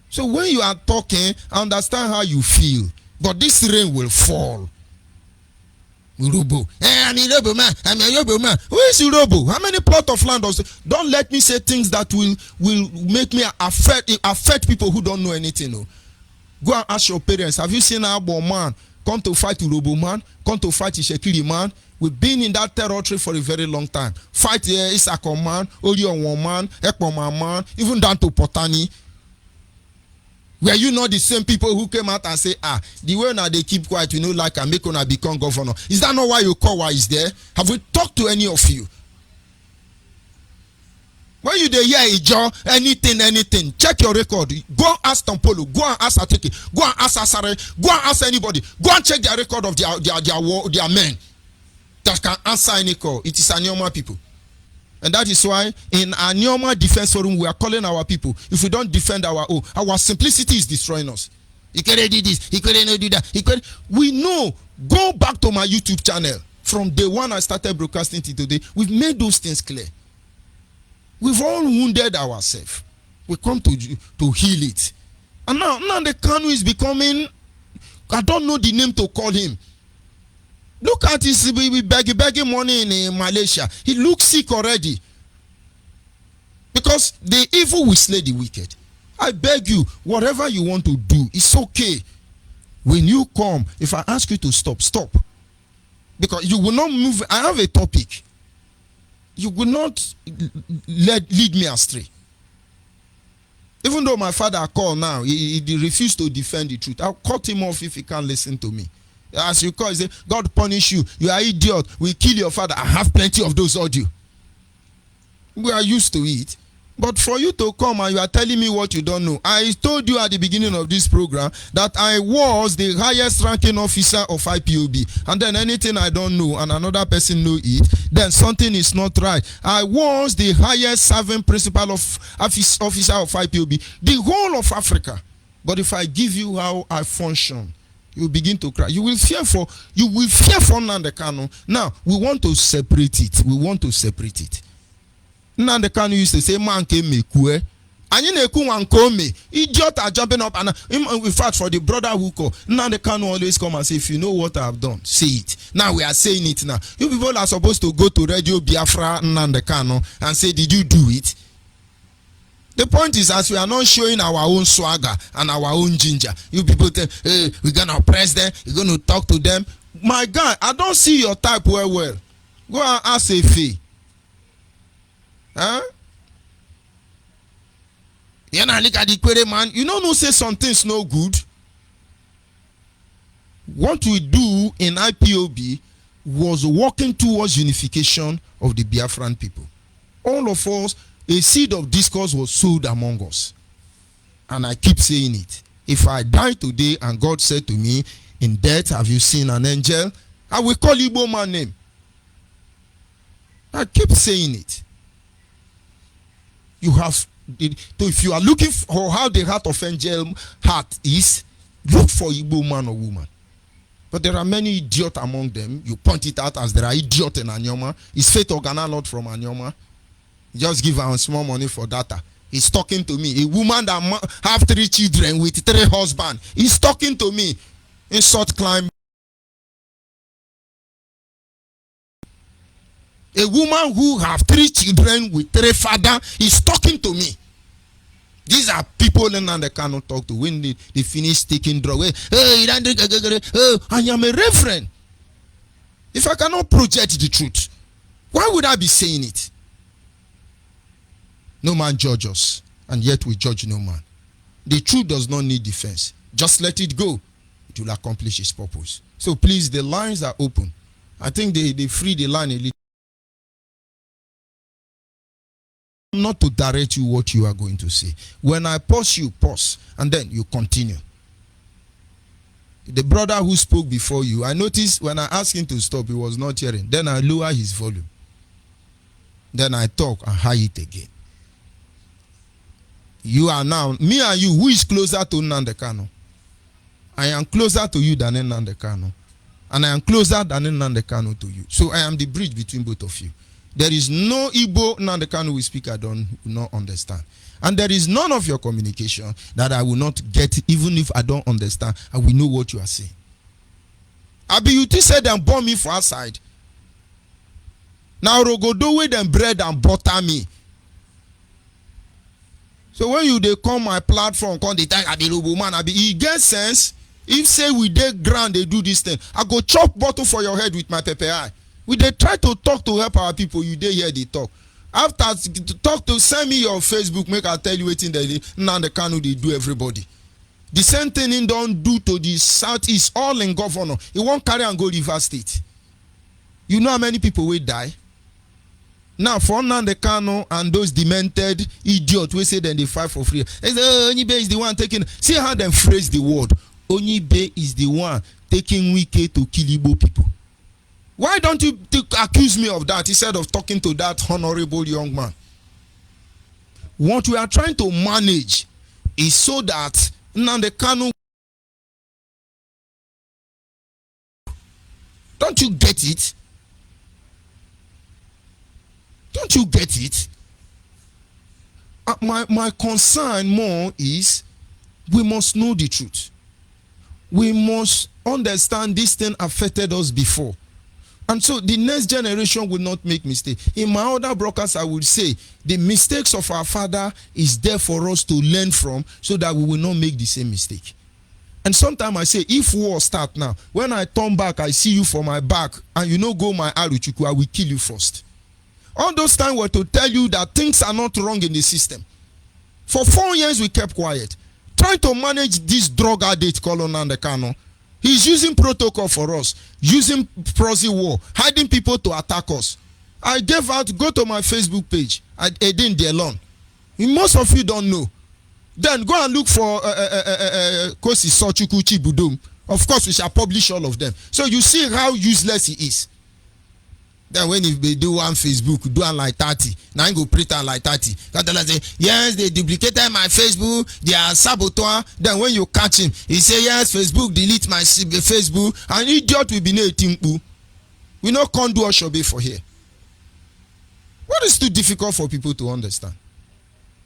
So when you are talking, I understand how you feel. But this rain will fall. Urobo. I'm a Urobo man. I'm a Urobo man. Who is Urobo? How many plot of land? Don't let me say things that will make me affect people who don't know anything. No. Go and ask your parents. Have you seen Abo man come to fight Urobo man? Come to fight Ishekiri man? We've been in that territory for a very long time. Fight Isako man, Orion man, Ekpoma man, even down to Potani. Were you not the same people who came out and say, the way now they keep quiet, like I make una become governor? Is that not why your call is there? Have we talked to any of you? When you hear a job, anything, check your record. Go ask Tampolo, go and ask Ateke, go and ask Asare, go and ask anybody. Go and check their record of their men that can answer any call. It is Anyoma people. And that is why in Anyoma Defense Forum, we are calling our people. If we don't defend our own, our simplicity is destroying us. He couldn't do this, he couldn't do that. We know. Go back to my YouTube channel. From day one I started broadcasting to today, we've made those things clear. We've all wounded ourselves. We come to heal it. And now the Kanu is becoming, I don't know the name to call him. Look at his begging money in Malaysia. He looks sick already. Because the evil will slay the wicked. I beg you, whatever you want to do, it's okay. When you come, if I ask you to stop, stop. Because you will not move. I have a topic. You will not lead me astray. Even though my father called now, he refused to defend the truth. I'll cut him off if he can't listen to me. As you call, he say, God punish you. You are idiot. We kill your father. I have plenty of those audio. We are used to it. But for you to come and you are telling me what you don't know. I told you at the beginning of this program that I was the highest ranking officer of IPOB. And then anything I don't know and another person know it, then something is not right. I was the highest serving principal of officer of IPOB. The whole of Africa. But if I give you how I function, you begin to cry. You will fear for Nnamdi Kanu. Now, we want to separate it. Nnamdi Kanu used to say, man came mekue. And you know, idiot are jumping up. And in fact, for the brother who call, now they can always come and say, if you know what I've done, say it. Now we are saying it now. You people are supposed to go to Radio Biafra and say, did you do it? The point is, as we are not showing our own swagger and our own ginger, you people think, hey, we're gonna press them, we're gonna talk to them. My guy, I don't see your type well. Go and ask a fee. Huh? You know, look at the query, man. You know, no say something's no good. What we do in IPOB was working towards unification of the Biafran people. All of us, a seed of discourse was sowed among us. And I keep saying it. If I die today and God said to me, in death have you seen an angel? I will call Igbo man name. I keep saying it. You have, if you are looking for how the heart of angel heart is, look for Igbo man or woman. But there are many idiots among them. You point it out as there are idiots in Anyoma. Is Faith Organa Lord from Anyoma? Just give her small money for data. He's talking to me. A woman that have 3 children with 3 husbands. He's talking to me in short climb. A woman who have 3 children with 3 fathers is talking to me. These are people in they cannot talk to when they finish taking drugs. Hey, I am a reverend. If I cannot project the truth, why would I be saying it? No man judge us, and yet we judge no man. The truth does not need defense. Just let it go. It will accomplish its purpose. So please, the lines are open. I think they free the line a little. Not to direct you what you are going to say. When I pause, you pause, and then you continue. The brother who spoke before you, I noticed when I asked him to stop, he was not hearing. Then I lower his volume. Then I talk and high it again. You are now, me and you, who is closer to Nnamdi Kanu? I am closer to you than Nnamdi Kanu. And I am closer than Nnamdi Kanu to you. So I am the bridge between both of you. There is no Igbo Nnamdi Kanu we speak I will not understand. And there is none of your communication that I will not get, even if I don't understand. I will know what you are saying. Abi, you said them bomb me for outside. Now Rogodo with them bread and butter me. So when you they come my platform, come the time I be Lobo man, I be it get sense. If say we dey ground they do this thing, I go chop bottle for your head with my pepper eye. We they try to talk to help our people. You they hear the talk. After talk to send me your Facebook, make I tell you waiting there. Now the Kanu they do everybody. The same thing he don't do to the southeast, all in governor. He won't carry and go River State. You know how many people will die? Now for Nnamdi Kanu and those demented idiots we say then they fight for free. They say, oh, Onyibe is the one taking. See how they phrase the word. Onyibe is the one taking Wike to kill Igbo people. Why don't you accuse me of that instead of talking to that honorable young man? What we are trying to manage is so that Nnamdi Kanu. Don't you get it? Don't you get it? My concern more is we must know the truth. We must understand this thing affected us before. And so the next generation will not make mistakes. In my other broadcasts, I would say the mistakes of our father is there for us to learn from so that we will not make the same mistake. And sometimes I say, if war start now, when I turn back, I see you for my back, and you know go my Aruchuku, I will kill you first. All those times were to tell you that things are not wrong in the system. For 4 years, we kept quiet. Trying to manage this drug addict called Nnamdi Kanu. He's using protocol for us. Using proxy war. Hiding people to attack us. I gave out, go to my Facebook page. I didn't alone. Most of you don't know. Then go and look for Kosi Sochukuchi Budum. Of course, we shall publish all of them. So you see how useless he is. Then when if they do one Facebook, do one like 30. Now you go pretend like 30. Because say, yes, they duplicated my Facebook. They are saboteur. Then when you catch him, he say, yes, Facebook delete my Facebook. An idiot will be no timpu. We no can't do Oshobe for here. What is too difficult for people to understand?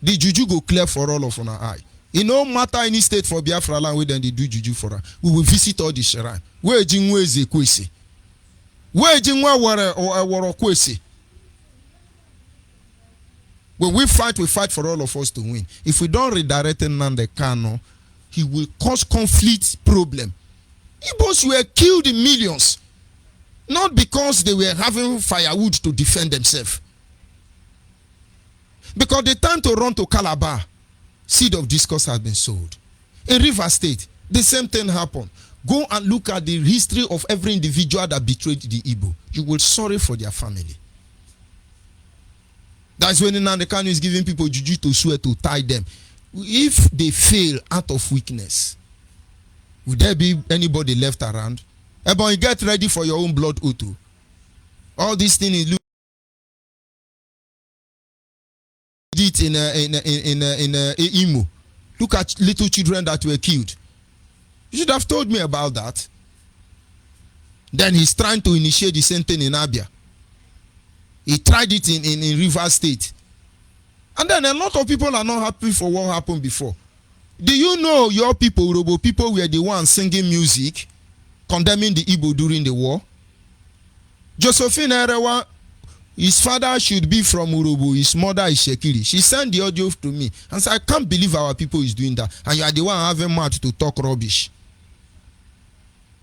The juju go clear for all of our eye. It no matter any state for Biafra land where then they do juju for us. We will visit all the shrine. Where jingwe is kwesi. Where jingwa wara kwesi. When we fight for all of us to win. If we don't redirect Nnamdi Kanu, he will cause conflict problem. Igbos were killed in millions, not because they were having firewood to defend themselves. Because the time to run to Calabar, seed of discourse has been sowed. In River State, the same thing happened. Go and look at the history of every individual that betrayed the Igbo. You will sorry for their family. That's when Nnamdi Kanu is giving people juju to swear to tie them. If they fail out of weakness, would there be anybody left around? But you get ready for your own blood oath. All these things is it in Imo. Look at little children that were killed. You should have told me about that. Then he's trying to initiate the same thing in Abia. He tried it in River State. And then a lot of people are not happy for what happened before. Do you know your people, Urobo people, were the ones singing music, condemning the Igbo during the war? Josephine Erewa, his father should be from Urobo, his mother is Shekiri. She sent the audio to me and said, I can't believe our people is doing that. And you are the one having mouth to talk rubbish.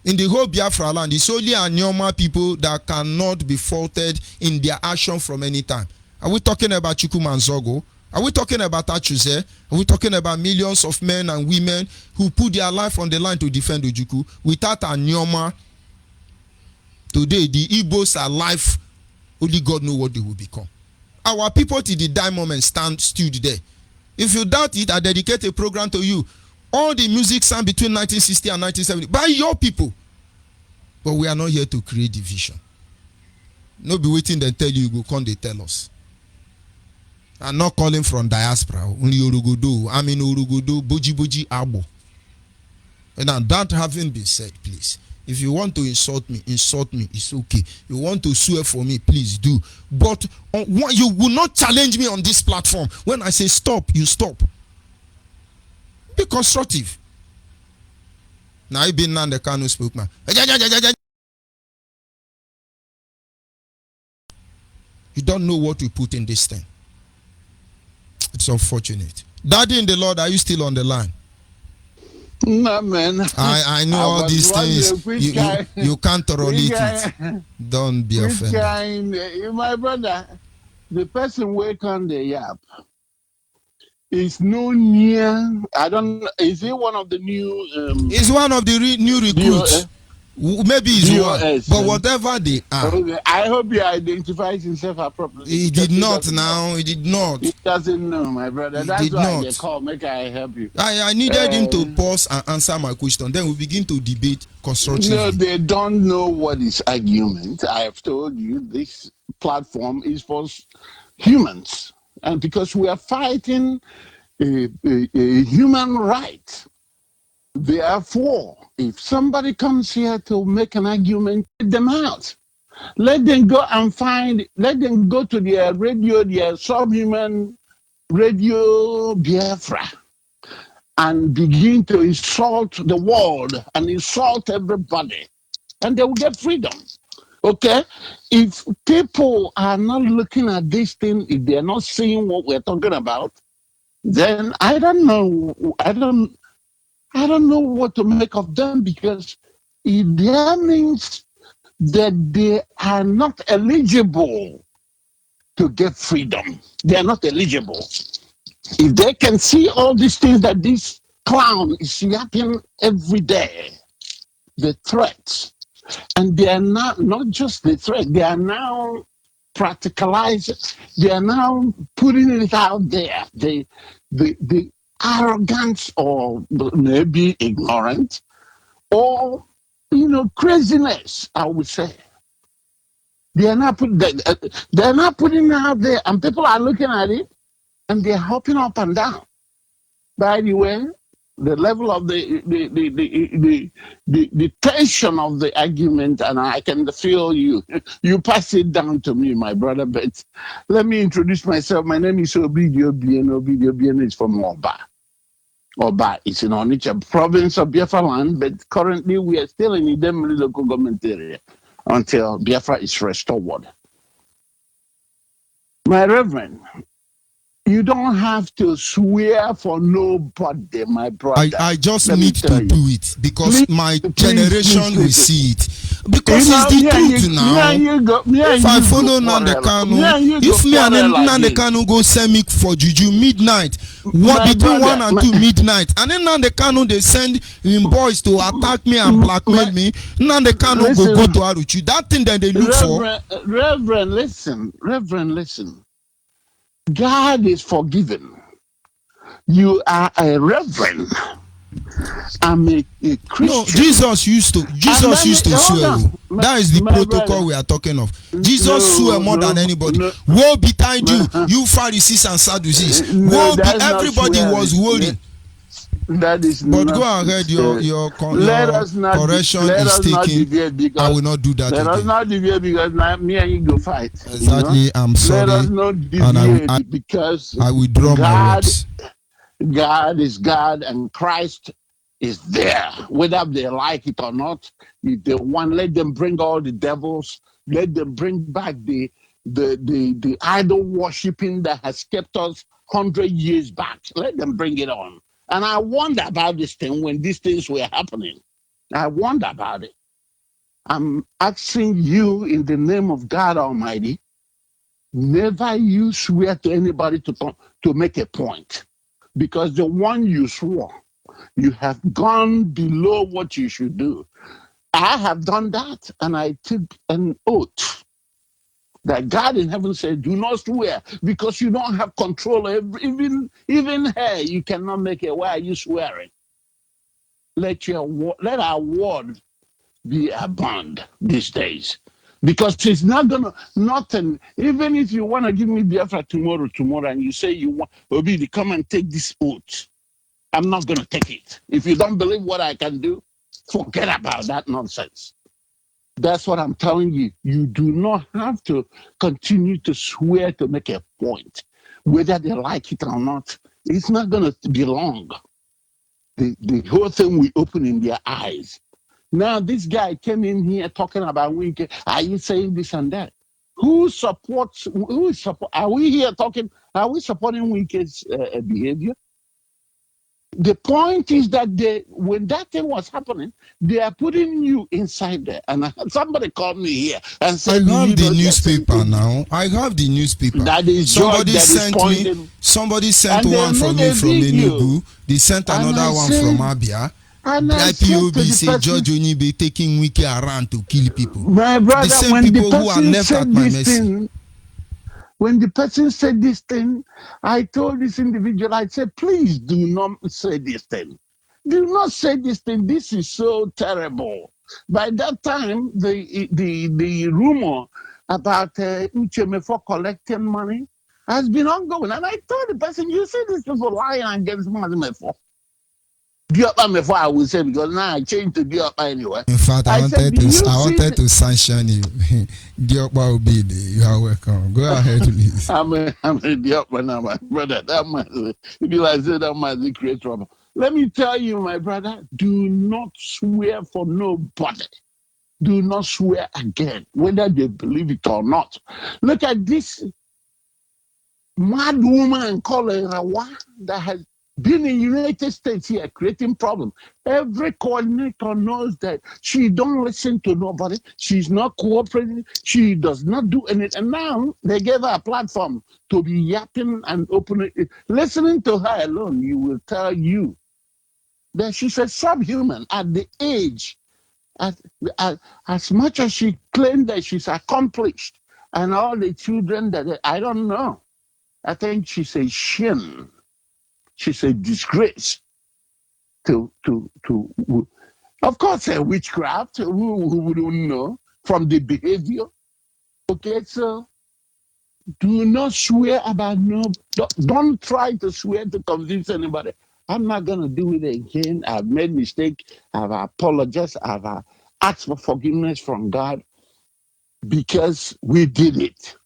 In the whole Biafra land, it's only Anyoma people that cannot be faulted in their action from any time. Are we talking about Chukwuma and Zogo? Are we talking about Achuze? Are we talking about millions of men and women who put their life on the line to defend Ojukwu? Without Anyoma, today the Igbos are alive. Only God knows what they will become. Our people till the die moment stood there. If you doubt it, I dedicate a program to you. All the music sang between 1960 and 1970 by your people. But we are not here to create division. No be waiting they tell you go come they tell us. I'm not calling from diaspora. Only Urugudo. I'm in Urugudo, Boji Abo. And now that having been said, please, if you want to insult me, it's okay. You want to swear for me, please do. But you will not challenge me on this platform. When I say stop, you stop. Be constructive. Now I been Nnamdi Kanu spokesman. You don't know what we put in this thing. It's unfortunate. Daddy in the Lord, are you still on the line? No, man. I know all these things. You can't tolerate it. Don't be offended. My brother, the person wake on the yap is no near. I don't. Is he one of the new? He's one of the new recruits. Maybe he's one, but whatever they are. I hope he identifies himself appropriately. He did not now. He did not. He doesn't know, my brother. He That's did why not. I call. Make I help you. I needed him to pause and answer my question. Then we begin to debate constructively. No, they don't know what is argument. I have told you this platform is for humans, and because we are fighting a human right. Therefore, if somebody comes here to make an argument, get them out. Let them go and let them go to their radio, their subhuman radio Biafra, and begin to insult the world and insult everybody. And they will get freedom. Okay? If people are not looking at this thing, if they're not seeing what we're talking about, then I don't know. I don't know what to make of them, because that means that they are not eligible to get freedom. They are not eligible. If they can see all these things that this clown is yapping every day, the threats, and they are not just the threat, they are now practicalizing, they are now putting it out there. The arrogance, or maybe ignorant, or craziness, I would say. They're not putting it out there, and people are looking at it and they're hopping up and down. By the way, The level of the tension of the argument, and I can feel you. You pass it down to me, my brother. But let me introduce myself. My name is Obidio Bien. Obidio Bien is from Oba. Oba is in Onitsha province of Biafra land, but currently we are still in Idemili local government area until Biafra is restored. My reverend, you don't have to swear for nobody, my brother. I just Let me need tell to you. do it because Please, my please, generation please, will please. see it. Because You know, it's the me and truth you- now. me and you go- me and If you I go follow quarrel. Nande Me Kanu, and you if go me and quarrel Nande again. Kanu go send me for juju midnight, My between brother, 1 and 2 midnight, and then Nande Kanu they send him boys to attack me and blackmail me. Nande Kanu listen, go to Aruchu. That thing that they look for. Reverend, listen. God is forgiven. You are a reverend. I'm a Christian. No, Jesus used to hold swear. on. That is the My protocol brother. we are talking of. Jesus swore more than anybody. No. Woe betide you, you Pharisees and Sadducees. Woe be that's not everybody swearing. was worried. That is But not. go ahead, your correction let is us not taken. deviate because I will not do that let us again. not deviate because now me and you go fight. Exactly, You know? I'm Let sorry, us not and deviate because I withdraw my words. God is God and Christ is there, whether they like it or not. If they want, let them bring all the devils. Let them bring back the idol worshiping that has kept us 100 years back. Let them bring it on. And I wonder about this thing when these things were happening. I wonder about it. I'm asking you in the name of God Almighty, never you swear to anybody to make a point. Because the one you swore, you have gone below what you should do. I have done that, and I took an oath that God in heaven said, do not swear, because you don't have control of even here, you cannot make it. Why are you swearing? Let our word be a bond these days. Because it's not gonna nothing. Even if you want to give me Biafra tomorrow, and you say you want Obi to come and take this oath, I'm not gonna take it. If you don't believe what I can do, forget about that nonsense. That's what I'm telling you. You do not have to continue to swear to make a point, whether they like it or not. It's not gonna be long. The whole thing will open in their eyes. Now, this guy came in here talking about Wike. Are you saying this and that? Who is support? Are we here talking? Are we supporting Wike's behavior? The point is that when that thing was happening, they are putting you inside there. And somebody called me here and I said, have the newspaper now. I have the newspaper. That is somebody George that sent is pointing. me. Somebody sent And they one from made me a from video. Enugu. They sent And another I one said- from Abia. And The I said to IPOB the say person, George Onyibe taking Wike around to kill people. my brother, The same when the people who are person left at said my this mercy. thing, when the person said this thing, I told this individual, I said, please do not say this thing. Do not say this thing. This is so terrible. By that time, the rumor about Ucheme for collecting money has been ongoing. And I told the person, you see these people lying against Mazimefo. Diokpa I will say, because now I changed to Diokpa anyway. In fact, I said, wanted to sanction you. Diokpa Obide, you are welcome. Go ahead, please. I'm a Diokpa now, my brother. That man, if you like say that man, create trouble. Let me tell you, my brother, do not swear for nobody. Do not swear again, whether they believe it or not. Look at this mad woman called Rawa that has been in United States here creating problems. Every coordinator knows that she don't listen to nobody. She's not cooperating. She does not do anything. And now they gave her a platform to be yapping and opening it. Listening to her alone, you will tell you that she's a subhuman at the age. As much as she claimed that she's accomplished and all the children that I don't know. I think she's a shame. She's a disgrace to of course, a witchcraft. Who wouldn't know from the behavior? Okay, so do not swear about don't try to swear to convince anybody. I'm not going to do it again. I've made mistake. I've apologized. I've asked for forgiveness from God because we did it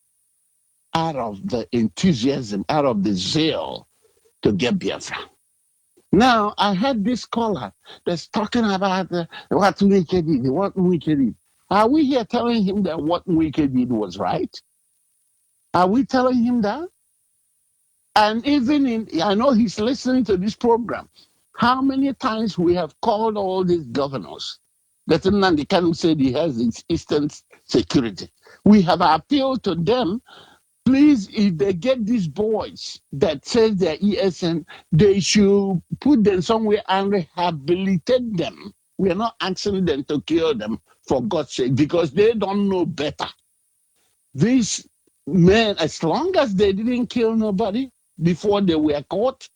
out of the enthusiasm, out of the zeal to get Biafra. Now, I had this caller that's talking about what Wike did, what Wike did. Are we here telling him that what Wike did was right? Are we telling him that? And even I know he's listening to this program. How many times we have called all these governors that Nnamdi Kanu said he has his eastern security. We have appealed to them. Please, if they get these boys that says they're ESN, they should put them somewhere and rehabilitate them. We are not asking them to kill them, for God's sake, because they don't know better. These men, as long as they didn't kill nobody before they were caught,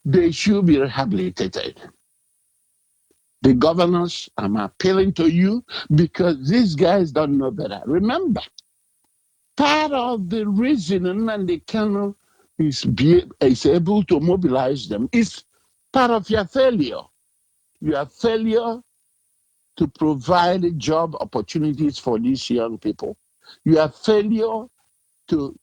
they should be rehabilitated. The governors, I'm appealing to you because these guys don't know better. Remember, part of the reason Nnamdi Kanu is able to mobilize them is part of your failure. Your failure to provide job opportunities for these young people. Your failure to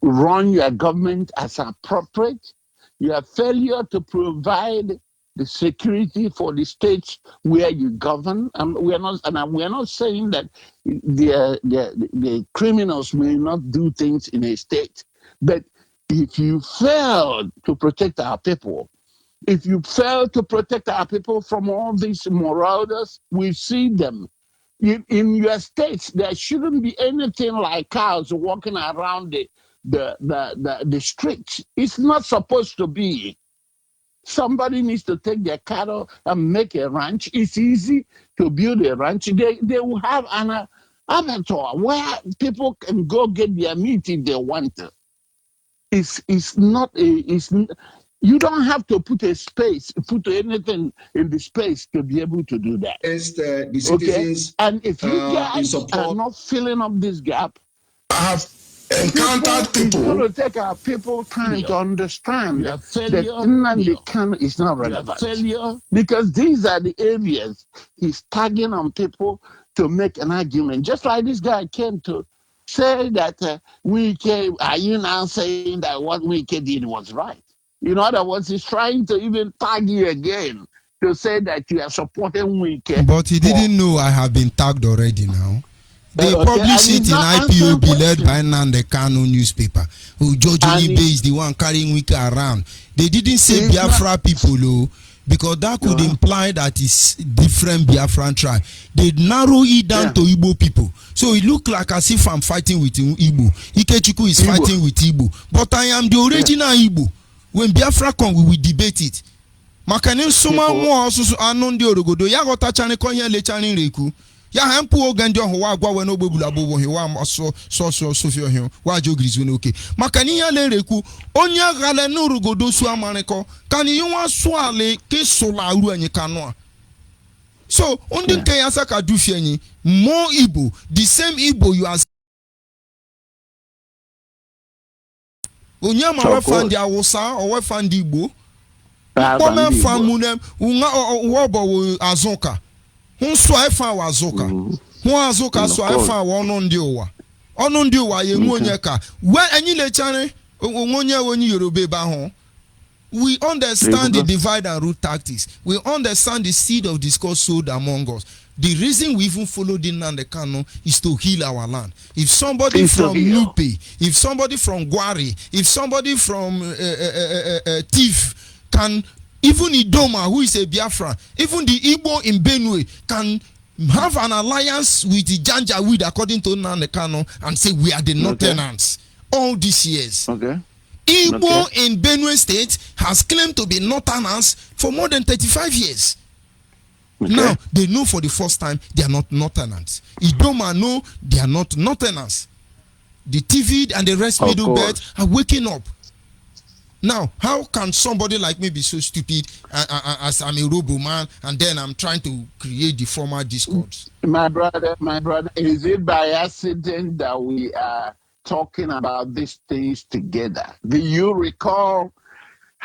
run your government as appropriate. Your failure to provide the security for the states where you govern. We're not saying that the criminals may not do things in a state, but if you fail to protect our people, if you fail to protect our people from all these marauders, we see them. In your states, there shouldn't be anything like cows walking around the streets. It's not supposed to be. Somebody needs to take their cattle and make a ranch. It's easy to build a ranch. They will have an abattoir where people can go get their meat if they want to. You don't have to put anything in the space to be able to do that. The citizens, and if you guys are not filling up this gap, I have encountered people. It's going to take our people time to understand that Nnamdi Kanu is not relevant. Because these are the areas he's tagging on people to make an argument. Just like this guy came to say that are you now saying that what Wike did was right? In other words, he's trying to even tag you again to say that you are supporting Wike. But he didn't know I have been tagged already now. They publish it in IPOB led by Nnamdi Kanu newspaper. George Onyibe is the one carrying Wike around. They didn't say Biafra people, because that could imply that it's different Biafran tribe. They narrow it down to Igbo people. So it looked like as if I'm fighting with Igbo. Ikechukwu is fighting with Igbo. But I am the original Igbo. When Biafra come, we will debate it. Makanin suma mo asusu anon di orogodo ya gota chane konye le chane reku. Ya hempu ogandi ho wa gwa we no gbebula bobo he wa so fio he wa jogrizu no okay. Makanin ya le reku onya gale no orogodo su amaneko kan yi wa so ale ke so la ru anyi kanu. So ondi nke ya saka du fi anyi more Igbo, the same Igbo you are Onyama we fan di Awusa or we fan di Igbo. Come from them wobo azoka. Hun so e fan wa azoka. Hun azoka so e fan wa onondi owa. Onondi owa ye ngonye ka. We anyi le chane ngonye woni Yoruba ba ho. We understand the divide and rule tactics. We understand the seed of discord sowed among us. The reason we even follow the Nnamdi Kanu is to heal our land. If somebody from Nupe, if somebody from Gwari, if somebody from Tif can, even Idoma, who is a Biafra, even the Igbo in Benue can have an alliance with the Janjaweed according to Nnamdi Kanu and say we are the Northerners all these years. Igbo in Benue State has claimed to be Northerners for more than 35 years. Now they know for the first time they are not Northerners. Idoma know they are not Northerners. The TV and the rest middle belt are waking up. Now, how can somebody like me be so stupid as I'm a robo man and then I'm trying to create the formal discourse? My brother, is it by accident that we are talking about these things together? Do you recall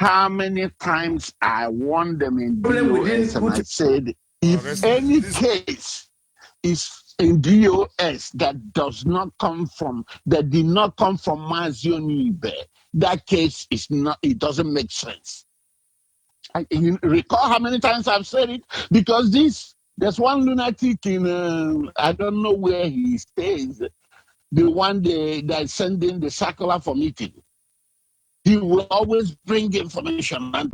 how many times I warned them in DOS and I said, if any case is in DOS that did not come from Mazi Onyibe, that case is not, it doesn't make sense. You recall how many times I've said it? Because there's one lunatic in, I don't know where he stays, the one that's sending the circular for meeting. He will always bring information. And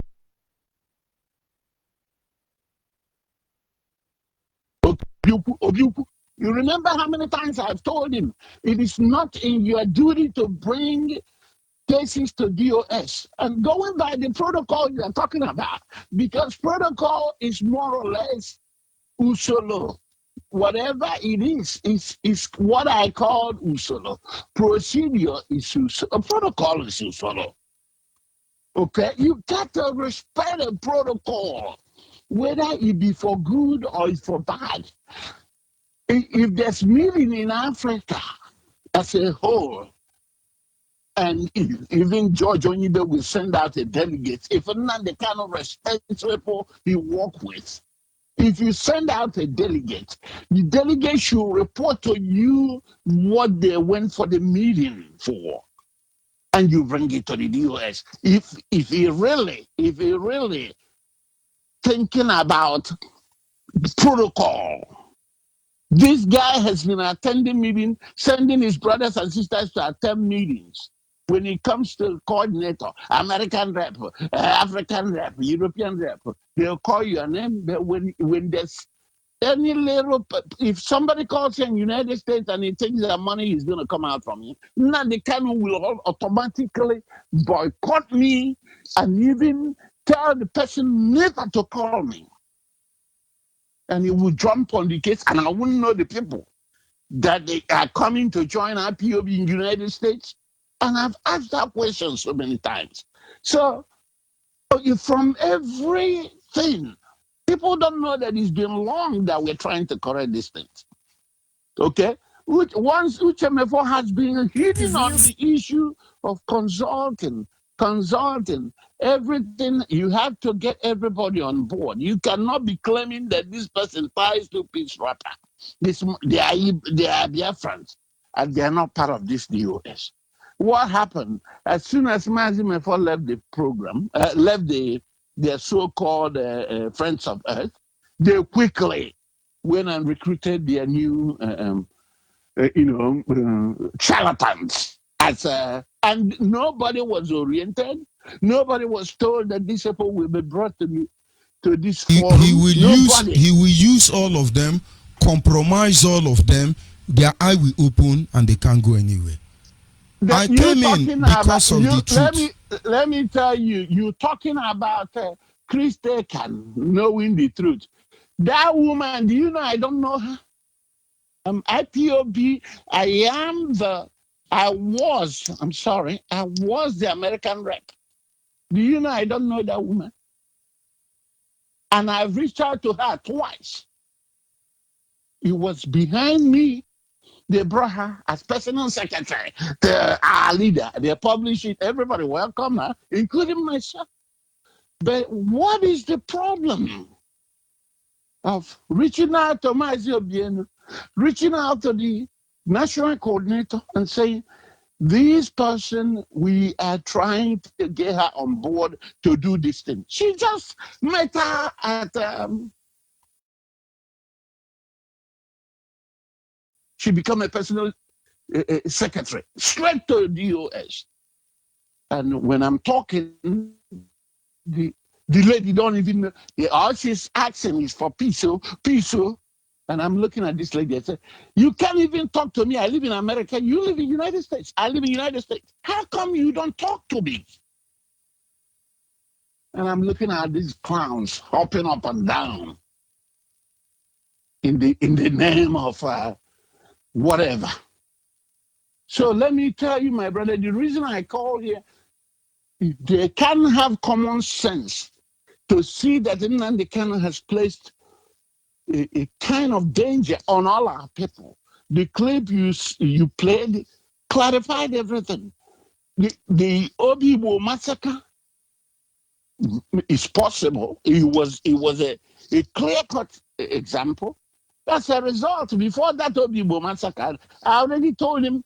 you remember how many times I've told him, it is not in your duty to bring cases to DOS. And going by the protocol you're talking about, because protocol is more or less usolo. Whatever it is what I call usolo. Procedure is usolo. Protocol is usolo. Okay? You got to respect a protocol, whether it be for good or it's for bad. If there's meeting in Africa as a whole, and even George Onyibe will send out a delegate, if not the kind of respectful people he work with, if you send out a delegate, the delegate should report to you what they went for the meeting for, and you bring it to the DOS. If he really thinking about protocol, this guy has been attending meetings, sending his brothers and sisters to attend meetings. When it comes to coordinator, American rep, African rep, European rep, they'll call your name. But when there's any little, if somebody calls you in the United States and he thinks that money is going to come out from you, now the kind will automatically boycott me and even tell the person never to call me. And he will jump on the case, and I wouldn't know the people that they are coming to join IPOB in the United States. And I've asked that question so many times. So from everything, people don't know that it's been long that we're trying to correct these things. Okay? Once UTMF has been hitting on the issue of consulting, everything, you have to get everybody on board. You cannot be claiming that this person ties to peace rapper. They are Biafrans, and they are not part of this DOS. What happened as soon as Mazi Mefo left the program, left their so-called Friends of Earth, they quickly went and recruited their new, charlatans. And nobody was oriented. Nobody was told that these people will be brought to this forum. He will use all of them, compromise all of them. Their eye will open and they can't go anywhere. I came in because of the truth. Let me tell you, you're talking about Chris Takan knowing the truth. That woman, do you know, I don't know her. IPOB, I was the American rep. Do you know I don't know that woman? And I've reached out to her twice. It was behind me. They brought her as personal secretary, our leader. They published it. Everybody welcome her, including myself. But what is the problem of reaching out to Mazi Obieno, reaching out to the national coordinator and saying, this person, we are trying to get her on board to do this thing. She just met her at, she became a personal secretary, straight to the DOS. And when I'm talking, the lady don't even know. All she's asking is for peace. And I'm looking at this lady. I said, you can't even talk to me. I live in America. You live in the United States. I live in the United States. How come you don't talk to me? And I'm looking at these clowns hopping up and down in the name of whatever. So let me tell you, my brother, the reason I call here, they can have common sense to see that Nnamdi Kanu has placed a kind of danger on all our people. The clip you played clarified everything. The Obibo massacre is possible. It was a clear-cut example. That's a result. Before that Obibo massacre, I already told him,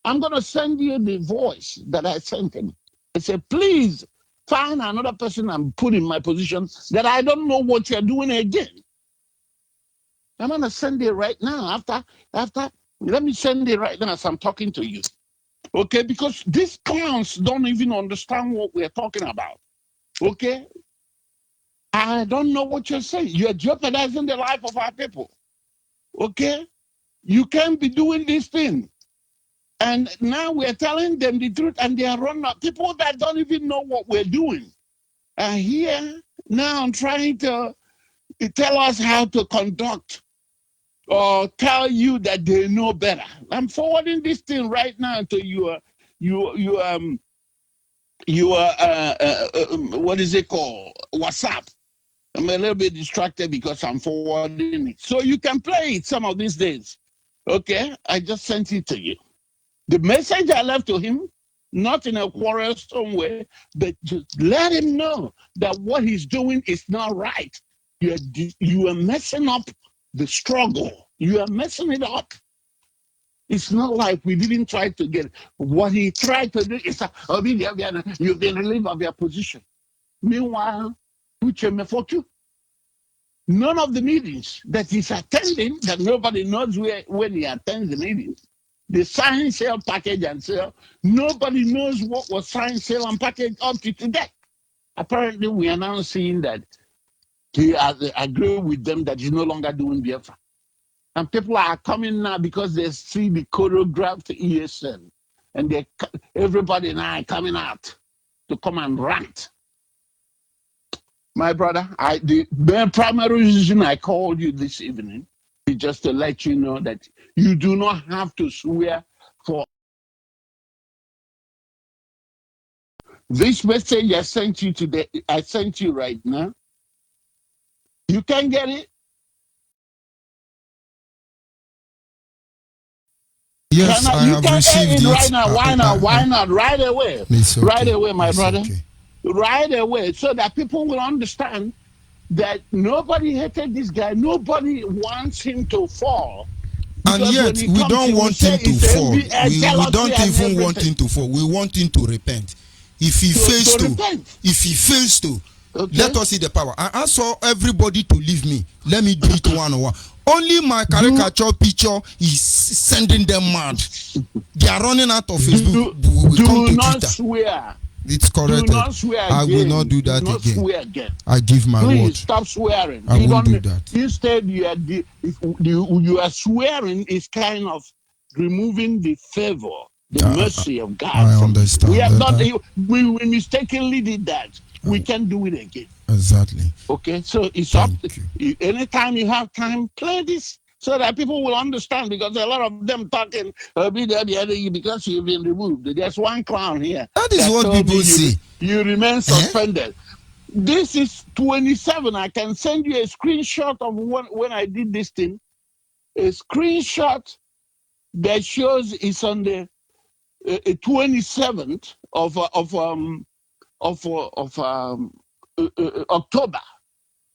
I'm going to send you the voice that I sent him. I said, please find another person and put in my position that I don't know what you're doing again. I'm going to send it right now. After, let me send it right now as I'm talking to you. Okay, because these clowns don't even understand what we're talking about. Okay? I don't know what you're saying. You're jeopardizing the life of our people. Okay? You can't be doing this thing. And now we're telling them the truth, and they are running up. People that don't even know what we're doing are here now trying to tell us how to conduct or tell you that they know better. I'm forwarding this thing right now to your what is it called? WhatsApp. I'm a little bit distracted because I'm forwarding it. So you can play it some of these days. Okay? I just sent it to you. The message I left to him, not in a quarrelsome way, but just let him know that what he's doing is not right. You are messing up the struggle. You are messing it up. It's not like we didn't try to get it. What he tried to do is, you've been relieved of your position. Meanwhile, none of the meetings that he's attending, that nobody knows when he attends the meetings, the sign, sale, package, and sale, nobody knows what was signed, sale, and package up to today. Apparently, we are now seeing that he has agreed with them that he's no longer doing Biafra. And people are coming now because they see the choreographed ESN. And everybody now coming out to come and rant. My brother, the primary reason I called you this evening is just to let you know that you do not have to swear for this message I sent you today. I sent you right now. You can get it. Yes, I have received it right now. Why not? Why not? Right away. Okay. Right away, my brother. Okay. Right away, so that people will understand that nobody hated this guy. Nobody wants him to fall. And yet, we don't want him to fall. We don't even want him to fall. We want him to repent. If he fails to, okay, let us see the power. I ask everybody to leave me. Let me do it one-on-one. Only my caricature picture is sending them mad. They are running out of Facebook. Do not swear. It's correct. Do not swear I will not do that again. Swear again. I give my word. Please stop swearing. I won't do that. Instead, you are swearing is kind of removing the favor, the mercy of God. I understand. We have not. We mistakenly did that. We can't do it again. Exactly. Okay, so it's up. Anytime you have time, play this so that people will understand, because a lot of them talking because you've been removed. There's one clown here. That is what people say. You remain suspended. This is 27. I can send you a screenshot of when I did this thing. A screenshot that shows it's on the 27th of October,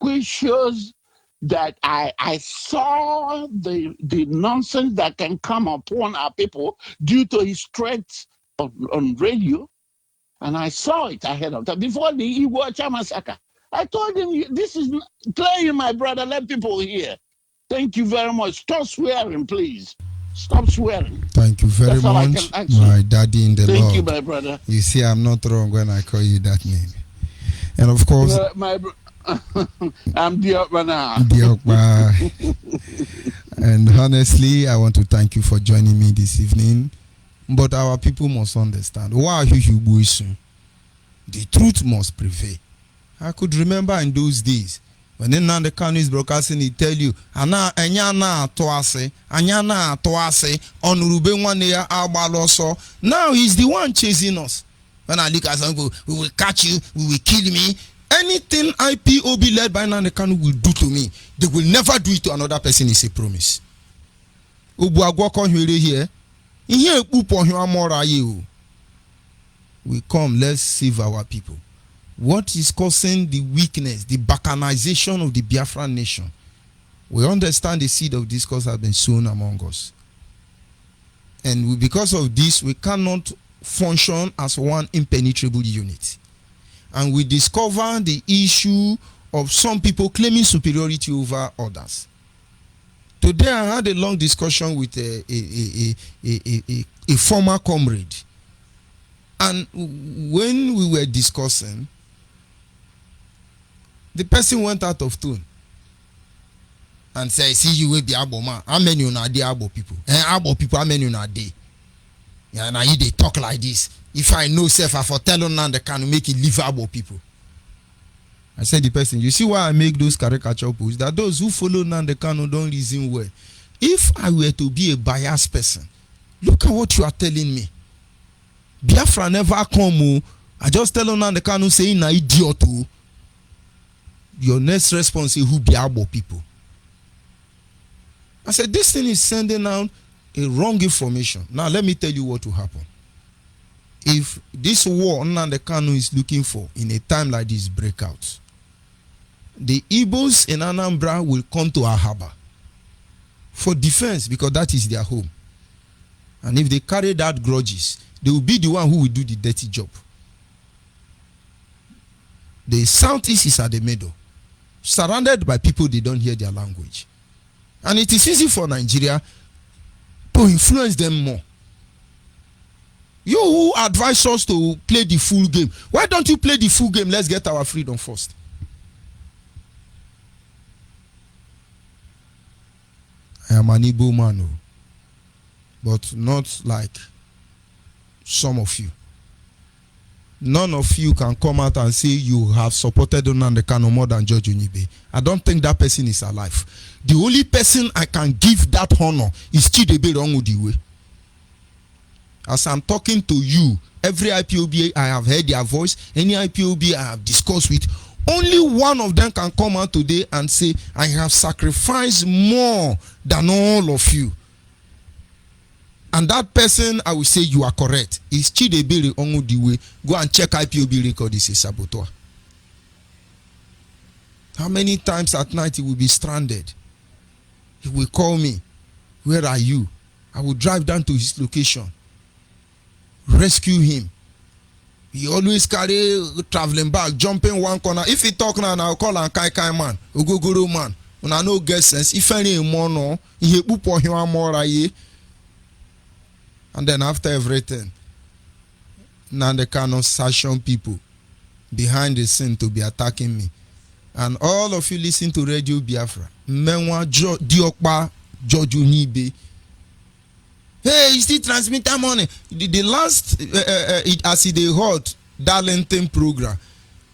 which shows that I saw the nonsense that can come upon our people due to his threats on radio, and I saw it ahead of time before the Igbo massacre. I told him, this is playing, my brother. Let people hear. Thank you very much. Stop swearing, please. Stop swearing. Thank you very much, my daddy in the Lord. Thank you, my brother. You see, I'm not wrong when I call you that name. And of course, I'm Diokba now. Diokba. And honestly, I want to thank you for joining me this evening. But our people must understand. Why the truth must prevail. I could remember in those days when the Kanu is broadcasting, he tell you, now he's the one chasing us. When I look at some people, we will catch you, we will kill me. Anything IPOB led by Nnamdi Kanu will do to me, they will never do it to another person, is a promise. We come, let's save our people. what is causing the weakness, the balkanization of the Biafra nation. We understand the seed of discourse has been sown among us. And because of this, we cannot function as one impenetrable unit. And we discover the issue of some people claiming superiority over others. Today I had a long discussion with a former comrade. And when we were discussing, the person went out of tone and said, see, you will be Abo man. How many on a day Abo people? Abo people, how many on a day? Yeah, now they talk like this. If I know self, I for tell on they can make it live Abo people. I said the person, you see why I make those caricature posts? That those who follow Nandekano don't reason well. If I were to be a biased person, look at what you are telling me. Biafra never come. I just tell Nandekano saying na idiot. Your next response is who be Abo people. I said this thing is sending out a wrong information. Now let me tell you what will happen. If this war Nandekano is looking for in a time like this break out, the Igbos in Anambra will come to Ahaba for defense because that is their home. And if they carry that grudges, they will be the one who will do the dirty job. The southeast is at the middle, surrounded by people they don't hear their language. And it is easy for Nigeria to influence them more. You who advise us to play the full game, why don't you play the full game? Let's get our freedom first. I am an Igbo man, but not like some of you. None of you can come out and say you have supported Nnamdi more than George Onyibe. I don't think that person is alive. The only person I can give that honor is Chidebe Rongudiwe. As I'm talking to you, every IPOB I have heard their voice, any IPOB I have discussed with, only one of them can come out today and say, I have sacrificed more than all of you. And that person, I will say you are correct, is Chidebere Ongudiwe. Go and check IPOB record, is a saboteur. How many times at night he will be stranded? He will call me. Where are you? I will drive down to his location. Rescue him. He always carry traveling bag, jumping one corner. If he talk now, I'll call an kai man, Ogogoro man. When I know get sense, if any mono, he upo him more. And then after everything, now they cannot sanction people behind the scene to be attacking me. And all of you listen to Radio Biafra. Menwa Diokpa George Onyibe. Hey, you still transmit that money. The last, as they heard, Darlington program,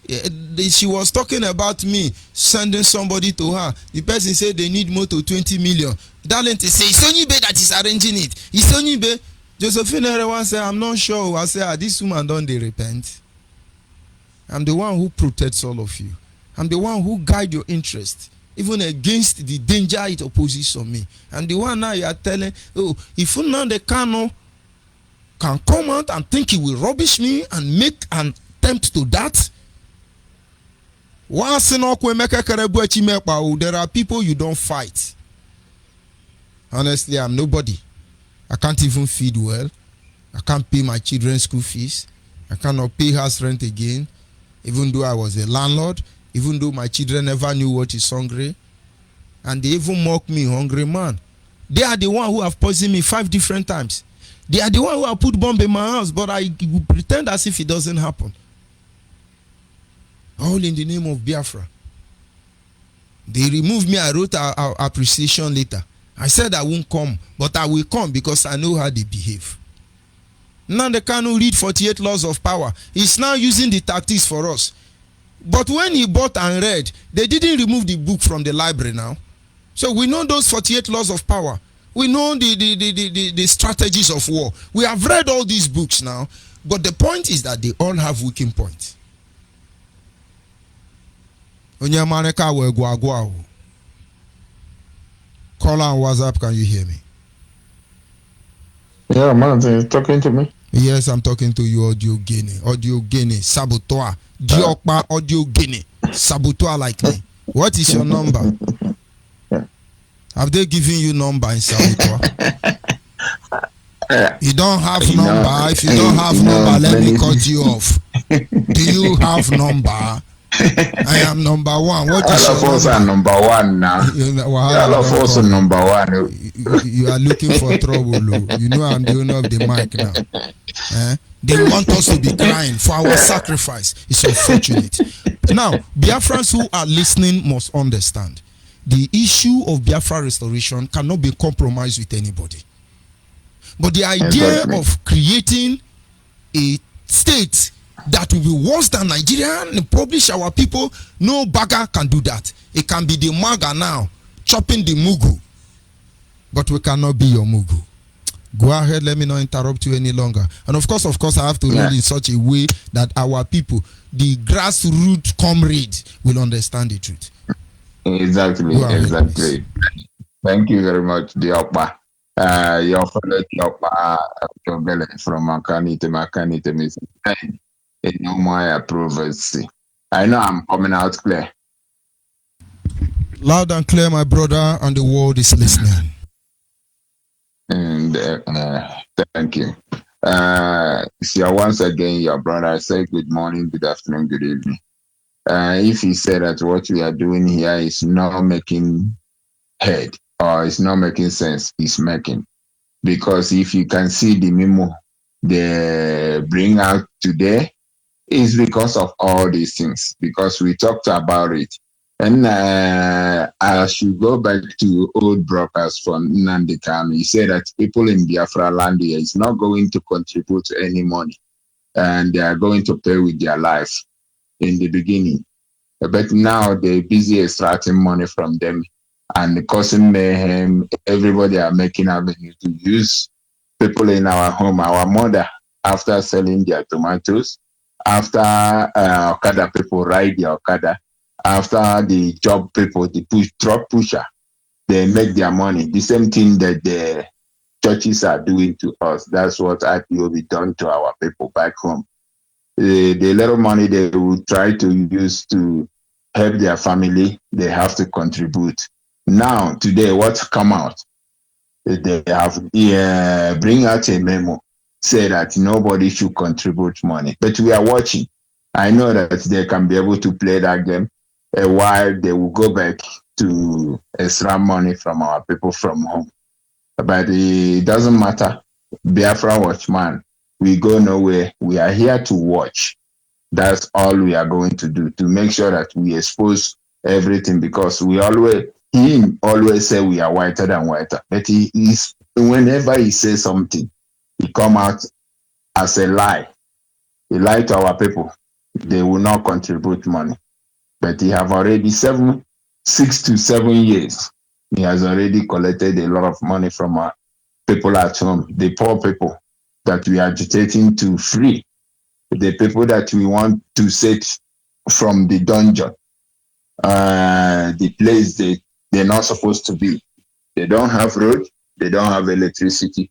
she was talking about me sending somebody to her. The person said they need more to 20 million. Darlington say, it's Onyibe that is arranging it. It's Onyibe. Josephine everyone say, I'm not sure. I say, this woman don't they repent? I'm the one who protects all of you. I'm the one who guide your interest, even against the danger it opposes on me. And the one now you are telling, oh, if Nnamdi Kanu can come out and think he will rubbish me and make an attempt to that, there are people you don't fight. Honestly, I'm nobody. I can't even feed well. I can't pay my children's school fees. I cannot pay house rent again, even though I was a landlord. Even though my children never knew what is hungry. And they even mock me, hungry man. They are the one who have poisoned me 5 different times. They are the one who have put bomb in my house, but I pretend as if it doesn't happen. All in the name of Biafra. They removed me. I wrote an appreciation letter. I said I won't come, but I will come because I know how they behave. Nnamdi Kanu read 48 laws of power. He's now using the tactics for us. But when he bought and read, they didn't remove the book from the library now. So we know those 48 laws of power. We know the strategies of war. We have read all these books now. But the point is that they all have weakening points. Call on WhatsApp, can you hear me? Yeah, man, they're talking to me. Yes, I'm talking to you, Audio Guinea. Audio Guinea, Saboteur. Diokpa Audio Guinea. Saboteur like me. What is your number? Have they given you number in Saboteur? You don't have number. If you don't have number, let me cut you off. Do you have number? I am number one. What is all of us are number one now. All of us are number one. You are looking for trouble. You know I'm the owner of the mic now. They want us to be crying for our sacrifice. It's unfortunate. Now, Biafrans who are listening must understand the issue of Biafra restoration cannot be compromised with anybody. But the idea of creating a state that will be worse than Nigeria and publish our people, no bagger can do that. It can be the maga now chopping the mugu, but we cannot be your mugu. Go ahead, let me not interrupt you any longer. And of course I have to read in such a way that our people, the grassroots comrade, will understand the truth. Exactly. Thank you very much, Diokpa. Your fellow Diokpa from Makanite, no more approval. I know I'm coming out clear. Loud and clear, my brother, and the world is listening. And thank you. So once again, your brother, I say good morning, good afternoon, good evening. If he said that what we are doing here is not making head or it's not making sense, it's making. Because if you can see the memo they bring out today, it's because of all these things, because we talked about it. And I should go back to old brokers from Nnamdi Kanu. He said that people in Biafra land here is not going to contribute any money, and they are going to pay with their life in the beginning. But now they're busy extracting money from them and causing mayhem. Everybody are making avenue to use people in our home, our mother, after selling their tomatoes, after Okada people ride the Okada, after the job people, the truck pusher, they make their money. The same thing that the churches are doing to us. That's what IPOB done to our people back home. The little money they will try to use to help their family, they have to contribute. Now, today, what's come out? They have bring out a memo, say that nobody should contribute money. But we are watching. I know that they can be able to play that game while they will go back to extra money from our people from home. But it doesn't matter. Biafra watchman, we go nowhere. We are here to watch. That's all we are going to do, to make sure that we expose everything, because he always say we are whiter than whiter. But whenever he says something, he come out as a lie. He lied to our people. They will not contribute money. But he have already 6 to 7 years. He has already collected a lot of money from our people at home, the poor people that we are agitating to free, the people that we want to set from the dungeon, the place they're not supposed to be. They don't have road, they don't have electricity,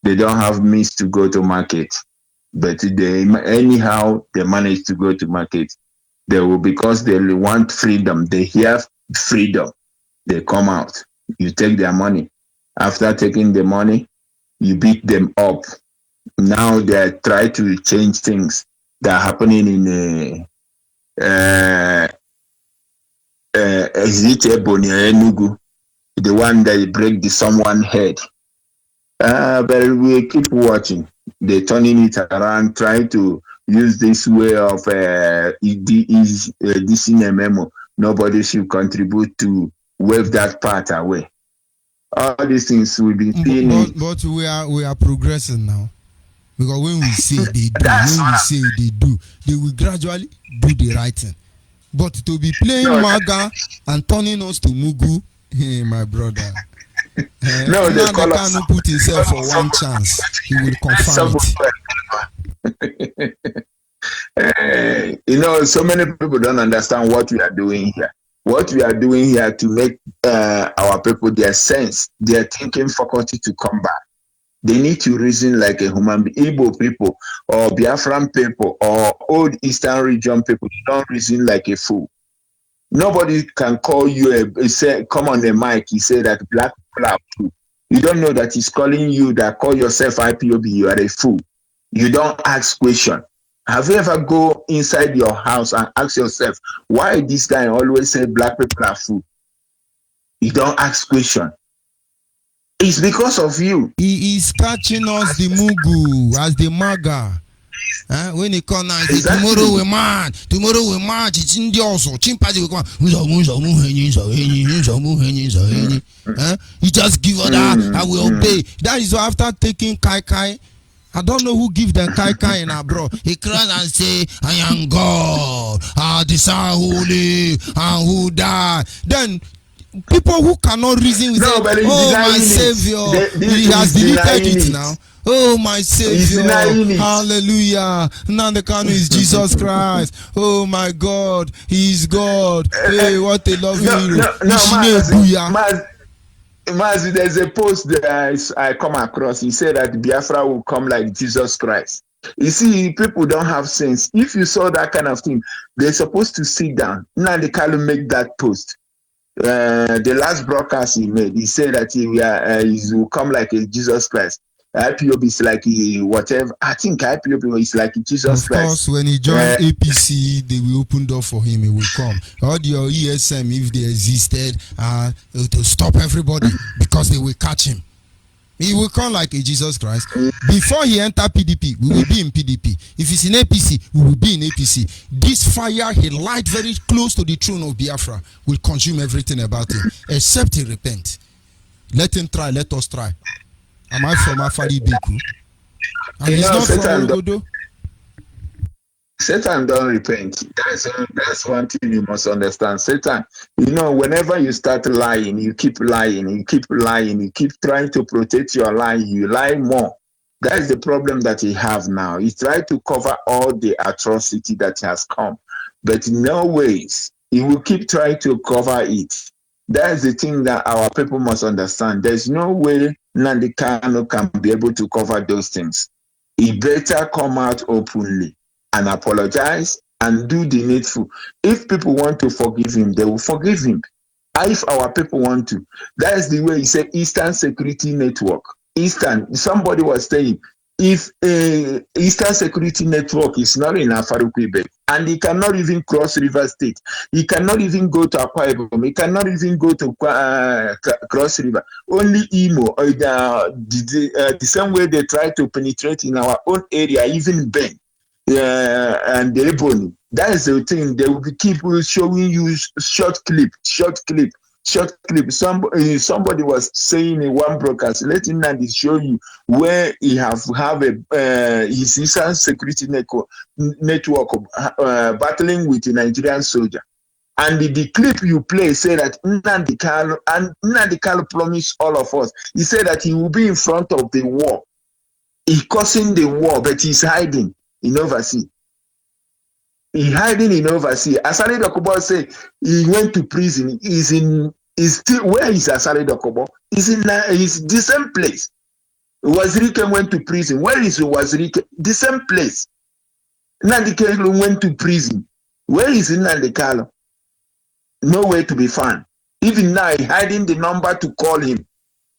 they don't have means to go to market. But anyhow, they manage to go to market. They will, because they want freedom. They hear freedom. They come out. You take their money. After taking the money, you beat them up. Now they try to change things that are happening in Enugu, the one that break someone's head. But we keep watching. They're turning it around, trying to use this way of this in a memo. Nobody should contribute to wave that part away. All these things will be seen. But we are progressing now. Because when we say they do, they will gradually do the right thing. But to be playing Maga and turning us to Mugu, hey, my brother. No, they call us. Cannot put himself for one chance. He will confirm it. So many people don't understand what we are doing here. What we are doing here to make our people, their sense, their thinking faculty to come back. They need to reason like a human being. Igbo people or Biafran people or old Eastern region people don't reason like a fool. Nobody can call you come on the mic. He said that black people are fool. You don't know that he's calling you that call yourself IPOB. You are a fool. You don't ask question. Have you ever go inside your house and ask yourself why this guy always say black people are fool? You don't ask question. It's because of you. He is catching us the mugu as the maga. When he come now, he say, tomorrow we march. It's in the also. Chimpanzee will come. He just give order. I will obey. That is why after taking Kai, I don't know who give them Kai in our bro. He cries and say, I am God. This are holy and who die. Then people who cannot reason with oh my Savior, he has deleted it now. Oh my Savior, hallelujah. Nandekano is Jesus Christ. Oh my God, he is God. Hey, what a loving hero. Mazi, there's a post that I come across. He said that Biafra will come like Jesus Christ. You see, people don't have sense. If you saw that kind of thing, they're supposed to sit down. Now they can't make that post. The last broadcast he made, he said that he will come like a Jesus Christ. IPOB is like whatever. I think IPOB is like Jesus Christ. Of course, when he joined APC, they will open door for him. He will come. All your ESM, if they existed, to stop everybody because they will catch him. He will come like a Jesus Christ. Before he enter PDP, we will be in PDP. If he's in APC, we will be in APC. This fire he light very close to the throne of Biafra will consume everything about him, except he repent. Let him try. Let us try. Am I from Afari Beku? And he's not from Ogodo. Satan don't repent. That's one thing you must understand. Satan, whenever you start lying, you keep lying, you keep trying to protect your lie, you lie more. That is the problem that he have now. He tried to cover all the atrocity that has come, but in no ways he will keep trying to cover it. That is the thing that our people must understand. There's no way Nnamdi Kanu can be able to cover those things. He better come out openly and apologize and do the needful. If people want to forgive him, they will forgive him. If our people want to. That is the way he said Eastern Security Network. Somebody was saying, if Eastern Security Network is not in Afarukwebe, and he cannot even cross River State, he cannot even go to Akwa Ibom, he cannot even go to Cross River, only Imo, the same way they try to penetrate in our own area, even Ben, and the Ebony. That is the thing. They will keep showing you short clip. Somebody was saying in one broadcast, let him show you where he have his Eastern Security Network battling with a Nigerian soldier. And the clip you play say that Nnamdi Kanu promised all of us. He said that he will be in front of the war. He's causing the war, but he's hiding in overseas. He's hiding in overseas. Asari Dokubo say he went to prison. He's still where is Asari Dokubo? He's the same place. Wazirike went to prison. Where is Wazirike? The same place. Nnamdi Kanu went to prison. Where is Nnamdi Kanu? Nowhere to be found. Even now, he's hiding the number to call him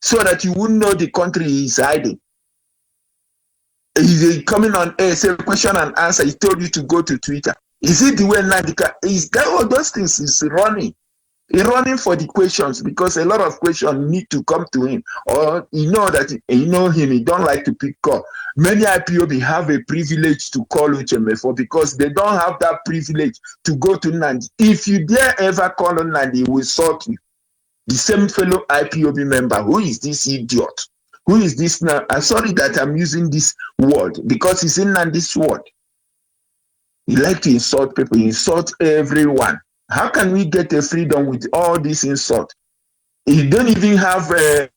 so that you wouldn't know the country he's hiding. He's coming on air, say question and answer. He told you to go to Twitter. Is it the way Nnamdi Kanu is? All those things is running. He's running for the questions because a lot of questions need to come to him. Or him, he don't like to pick call. Many IPOB have a privilege to call Uchemefo because they don't have that privilege to go to Nnamdi. If you dare ever call Nnamdi, he will sort you. The same fellow IPOB member, who is this idiot? Who is this now? I'm sorry that I'm using this word because it's in Nnamdi's word. He like to insult people, he insult everyone. How can we get a freedom with all this insult? You don't even have a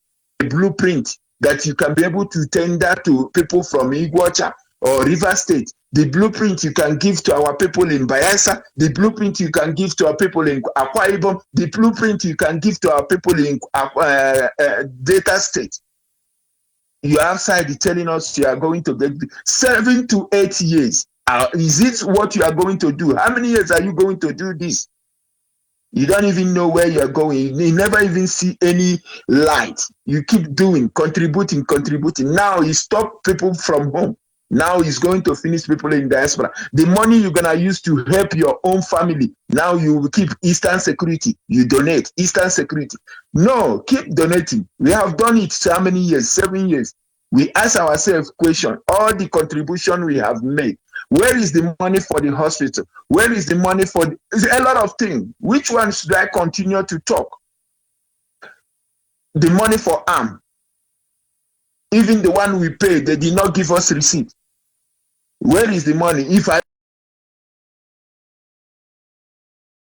blueprint that you can be able to tender to people from Iguacha or River State. The blueprint you can give to our people in Bayelsa, the blueprint you can give to our people in Akwa Ibom, the blueprint you can give to our people in Delta State. You're outside telling us you are going to get 7 to 8 years. Is it what you are going to do? How many years are you going to do this? You don't even know where you're going. You never even see any light. You keep doing, contributing. Now you stop people from home. Now he's going to finish people in diaspora. The money you're going to use to help your own family, now you will keep Eastern Security. You donate Eastern Security. No, keep donating. We have done it so how many years? 7 years. We ask ourselves question, all the contribution we have made, where is the money for the hospital? Where is the money for a lot of things? Which one should I continue to talk? The money for arm. Even the one we paid, they did not give us receipt. Where is the money? If I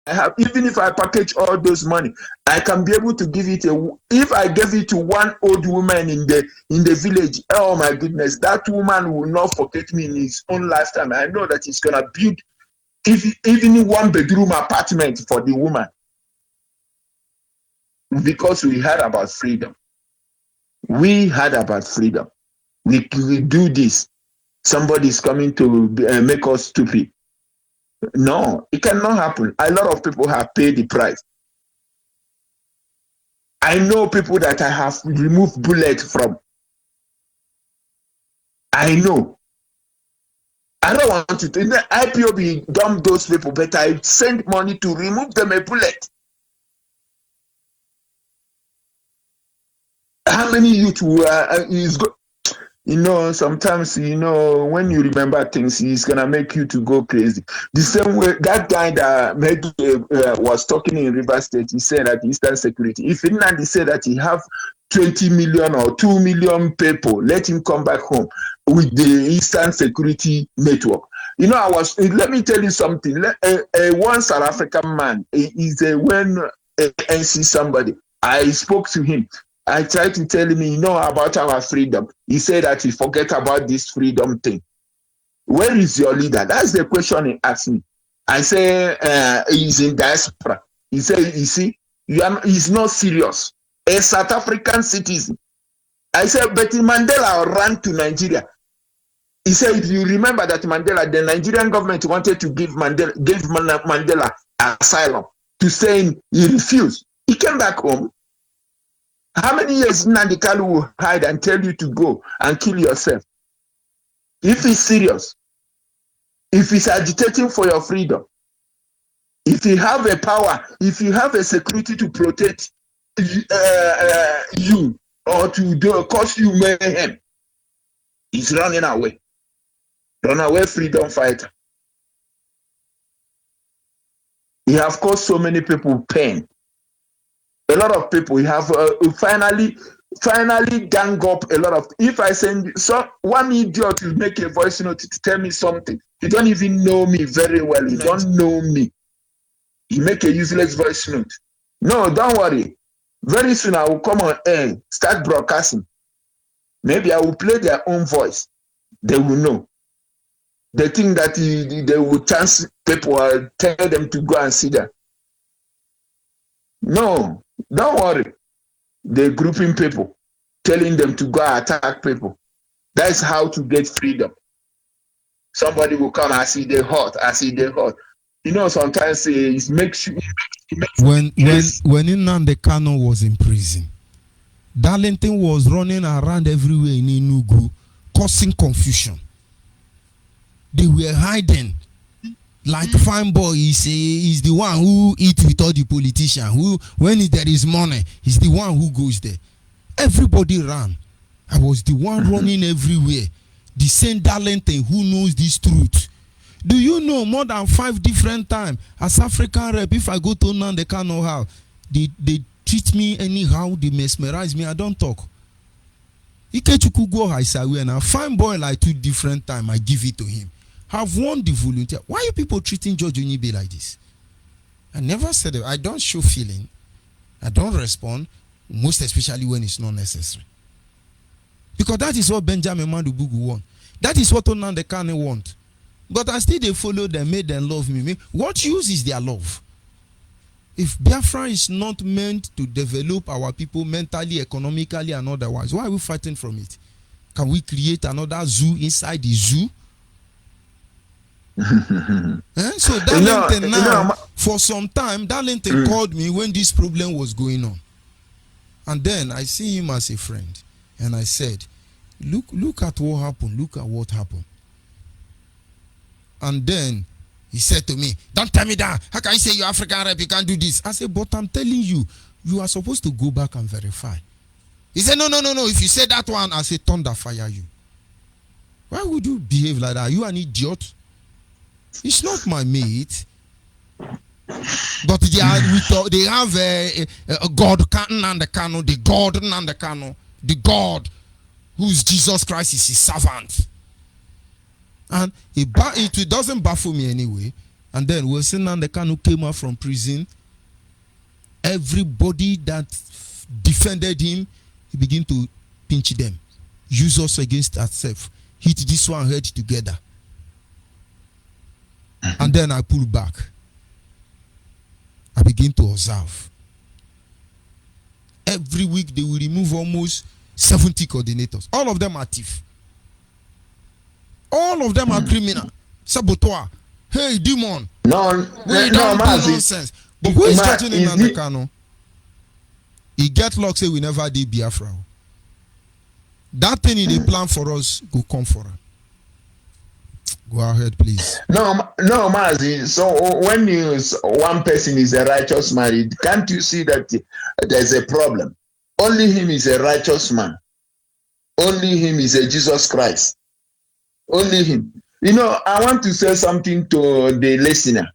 have, even if I package all those money, I can be able to give it if I gave it to one old woman in the village, oh my goodness, that woman will not forget me in his own lifetime. I know that he's gonna build even one bedroom apartment for the woman. Because we heard about freedom. We heard about freedom. We do this. Somebody is coming to make us stupid. No, it cannot happen. A lot of people have paid the price. I know people that I have removed bullets from. I know. I don't want to. In the IPOB dump those people, but I send money to remove them a bullet. How many youth is go? You know, sometimes, you know, when you remember things, it's going to make you to go crazy. The same way, that guy that was talking in River State, he said that Eastern Security, if Finland said that he have 20 million or 2 million people, let him come back home with the Eastern Security network. You know, let me tell you something. One South African man is when I see somebody, I spoke to him. I tried to tell him, you know, about our freedom. He said that he forget about this freedom thing. Where is your leader? That's the question he asked me. I say, he's in diaspora. He said, you see, he's not serious. A South African citizen. I said, but Mandela ran to Nigeria. He said, if you remember that Mandela, the Nigerian government wanted to give Mandela asylum to saying he refused. He came back home. How many years Nnamdi Kanu will hide and tell you to go and kill yourself? If he's serious, if he's agitating for your freedom, if you have a power, if you have a security to protect you or to cause you mayhem, he's running away. Run away, freedom fighter. He have caused so many people pain. A lot of people have finally gang up a lot of. If I send one idiot will make a voice note to tell me something, you don't even know me very well. You don't know me. You make a useless voice note. No, don't worry. Very soon I will come on air, start broadcasting. Maybe I will play their own voice. They will know. They think that they will chance people or tell them to go and see them. No. Don't worry. They're grouping people, telling them to go attack people. That's how to get freedom. Somebody will come, I see they hot. You know, sometimes it makes you. When Nnamdi Kanu was in prison, Darlington was running around everywhere in Enugu, causing confusion. They were hiding. Like Fine Boy, he's the one who eats with all the politicians. Who, when there is money, he's the one who goes there. Everybody ran. I was the one running everywhere. The same Darlington who knows this truth. Do you know more than 5 different times as African rep? If I go to Nnamdi Kanu house, they treat me anyhow. They mesmerize me. I don't talk. Ikechukwu go Haisawe now. Fine Boy like 2 different times. I give it to him. Have won the volunteer. Why are you people treating George Onyibe like this? I never said it. I don't show feeling. I don't respond, most especially when it's not necessary. Because that is what Benjamin Madubugu want. That is what Nnamdi Kanu want. But I still they follow them, made them love me. What use is their love? If Biafra is not meant to develop our people mentally, economically, and otherwise, why are we fighting from it? Can we create another zoo inside the zoo? So Darlington now, for some time, Darlington called me when this problem was going on. And then I see him as a friend. And I said, look at what happened. Look at what happened. And then he said to me, don't tell me that. How can you say you're African rep? You can't do this. I said, but I'm telling you, you are supposed to go back and verify. He said, no. If you say that one, I say, thunder fire you. Why would you behave like that? Are you an idiot? It's not my mate. But they have a God Nandekano, the God Nandekano, the God who's Jesus Christ is his servant. And it doesn't baffle me anyway. And then Wilson Nandekano came out from prison. Everybody that defended him, he began to pinch them. Use us against ourselves. Hit this one head together. And then I pull back. I begin to observe. Every week they will remove almost 70 coordinators. All of them are thief. All of them are criminal. Saboteur. Hey, demon. No, nonsense. But who is getting in Nandekano? He get luck say we never did Biafra. That thing in the plan for us go come for us. Go ahead, please. No, Mazi. So when one person is a righteous man, can't you see that there's a problem? Only him is a righteous man. Only him is a Jesus Christ. Only him. I want to say something to the listener.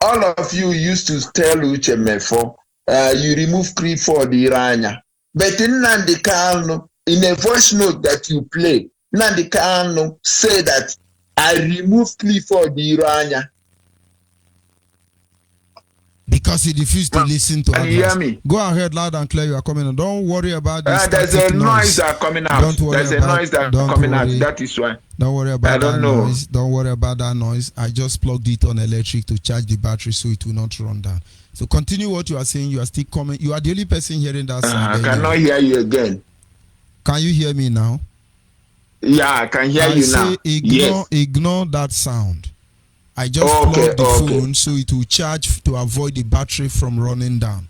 All of you used to tell Uchemefo, you remove Cree for the Irania. But in Nandekano, in a voice note that you play, Nandekano say that I removed Clifford the Irania. Because he refused to listen to us. You hear me? Go ahead, loud and clear. You are coming on. Don't worry about this. There's a noise that coming out. There's a noise that coming out. That is why. Don't worry about that noise. Don't worry about that noise. I just plugged it on electric to charge the battery so it will not run down. So continue what you are saying. You are still coming. You are the only person hearing that sound. I cannot hear you again. Can you hear me now? Yeah, I can hear you now. Ignore that sound. I just plugged the phone so it will charge to avoid the battery from running down.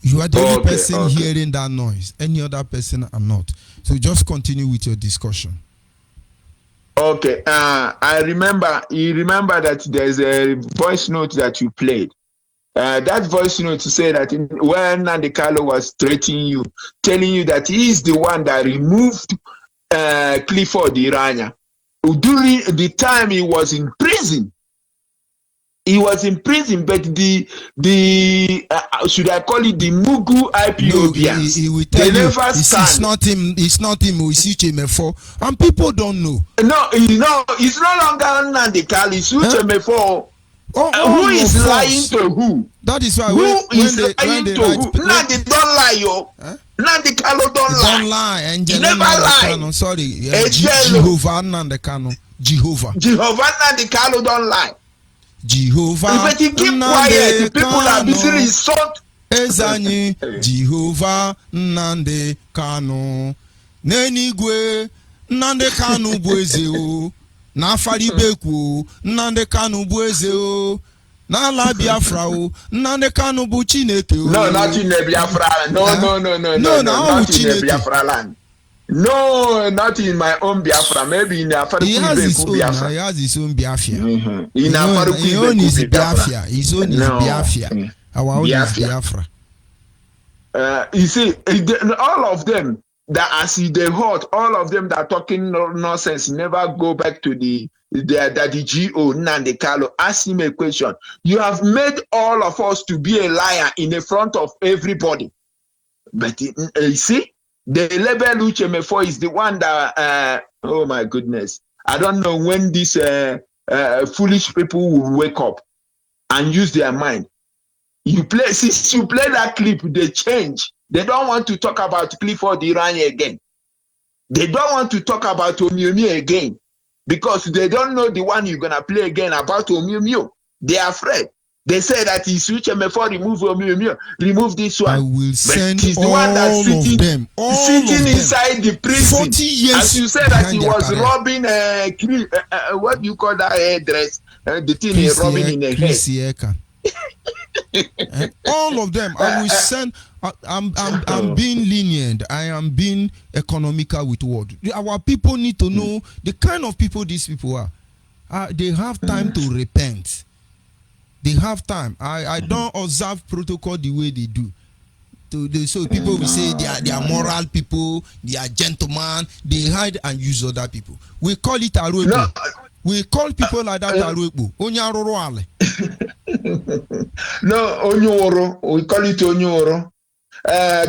You are the only person hearing that noise. Any other person are not. So just continue with your discussion. Okay. You remember that there's a voice note that you played. That voice note to say that when Nandekalo was threatening you, telling you that he is the one that removed Clifford Irania. During the time he was in prison, but the should I call it the Mugu IPOBians? He will tell you it's not him. It's not him. It's Uchemefo, and people don't know. No, it's no longer Nandekalo. It's Uchemefo. Who is lying to who? That is why who is lying to who? Nandi don't lie, yo. Nandekalo don't lie. Don't lie. And he never lie. Sorry, Jehovah Nandekano. Jehovah Nandekalo don't lie. Jehovah. But he keep quiet. People are busy insult. Ezani Jehovah Nandekano. Nenigwe Nandekano bwezeo. Na Faribeku, Nandekano Buezeo, na la Biafra, Nandekano Buchineke. No, not in the Biafra. No, not in the Biafra land. No, not in my own Biafra. Maybe in the Faribeku Biafra. He has his own Biafra. In the own is Biafra. His own is Biafra. Our own is Biafra. You see, all of them. That as they hurt, all of them that are talking nonsense never go back to the GO Nandekalo. Ask him a question. You have made all of us to be a liar in the front of everybody. But you see, the label Uchemefo is the one that oh my goodness. I don't know when these foolish people will wake up and use their mind. Since you play that clip, they change. They don't want to talk about Clifford Irania again. They don't want to talk about Onyibe again because they don't know the one you're going to play again about Onyibe. They are afraid. They say that he switch MFO, remove this one. I will send but he's the all one that's of them. All sitting of them. inside the prison. 40 years. As you said that he behind their was career. robbing what do you call that hairdress? The thing he's robbing in the head. All of them. I will send. I'm being lenient. I am being economical with what our people need to know. The kind of people these people are. They have time to repent. They have time. I don't observe protocol the way they do. So people will say they are moral people, they are gentlemen, they hide and use other people. We call it aruepo. No. We call people like that aruepo. Onyaroro ale. No, Onyoro. We call it Onyoro.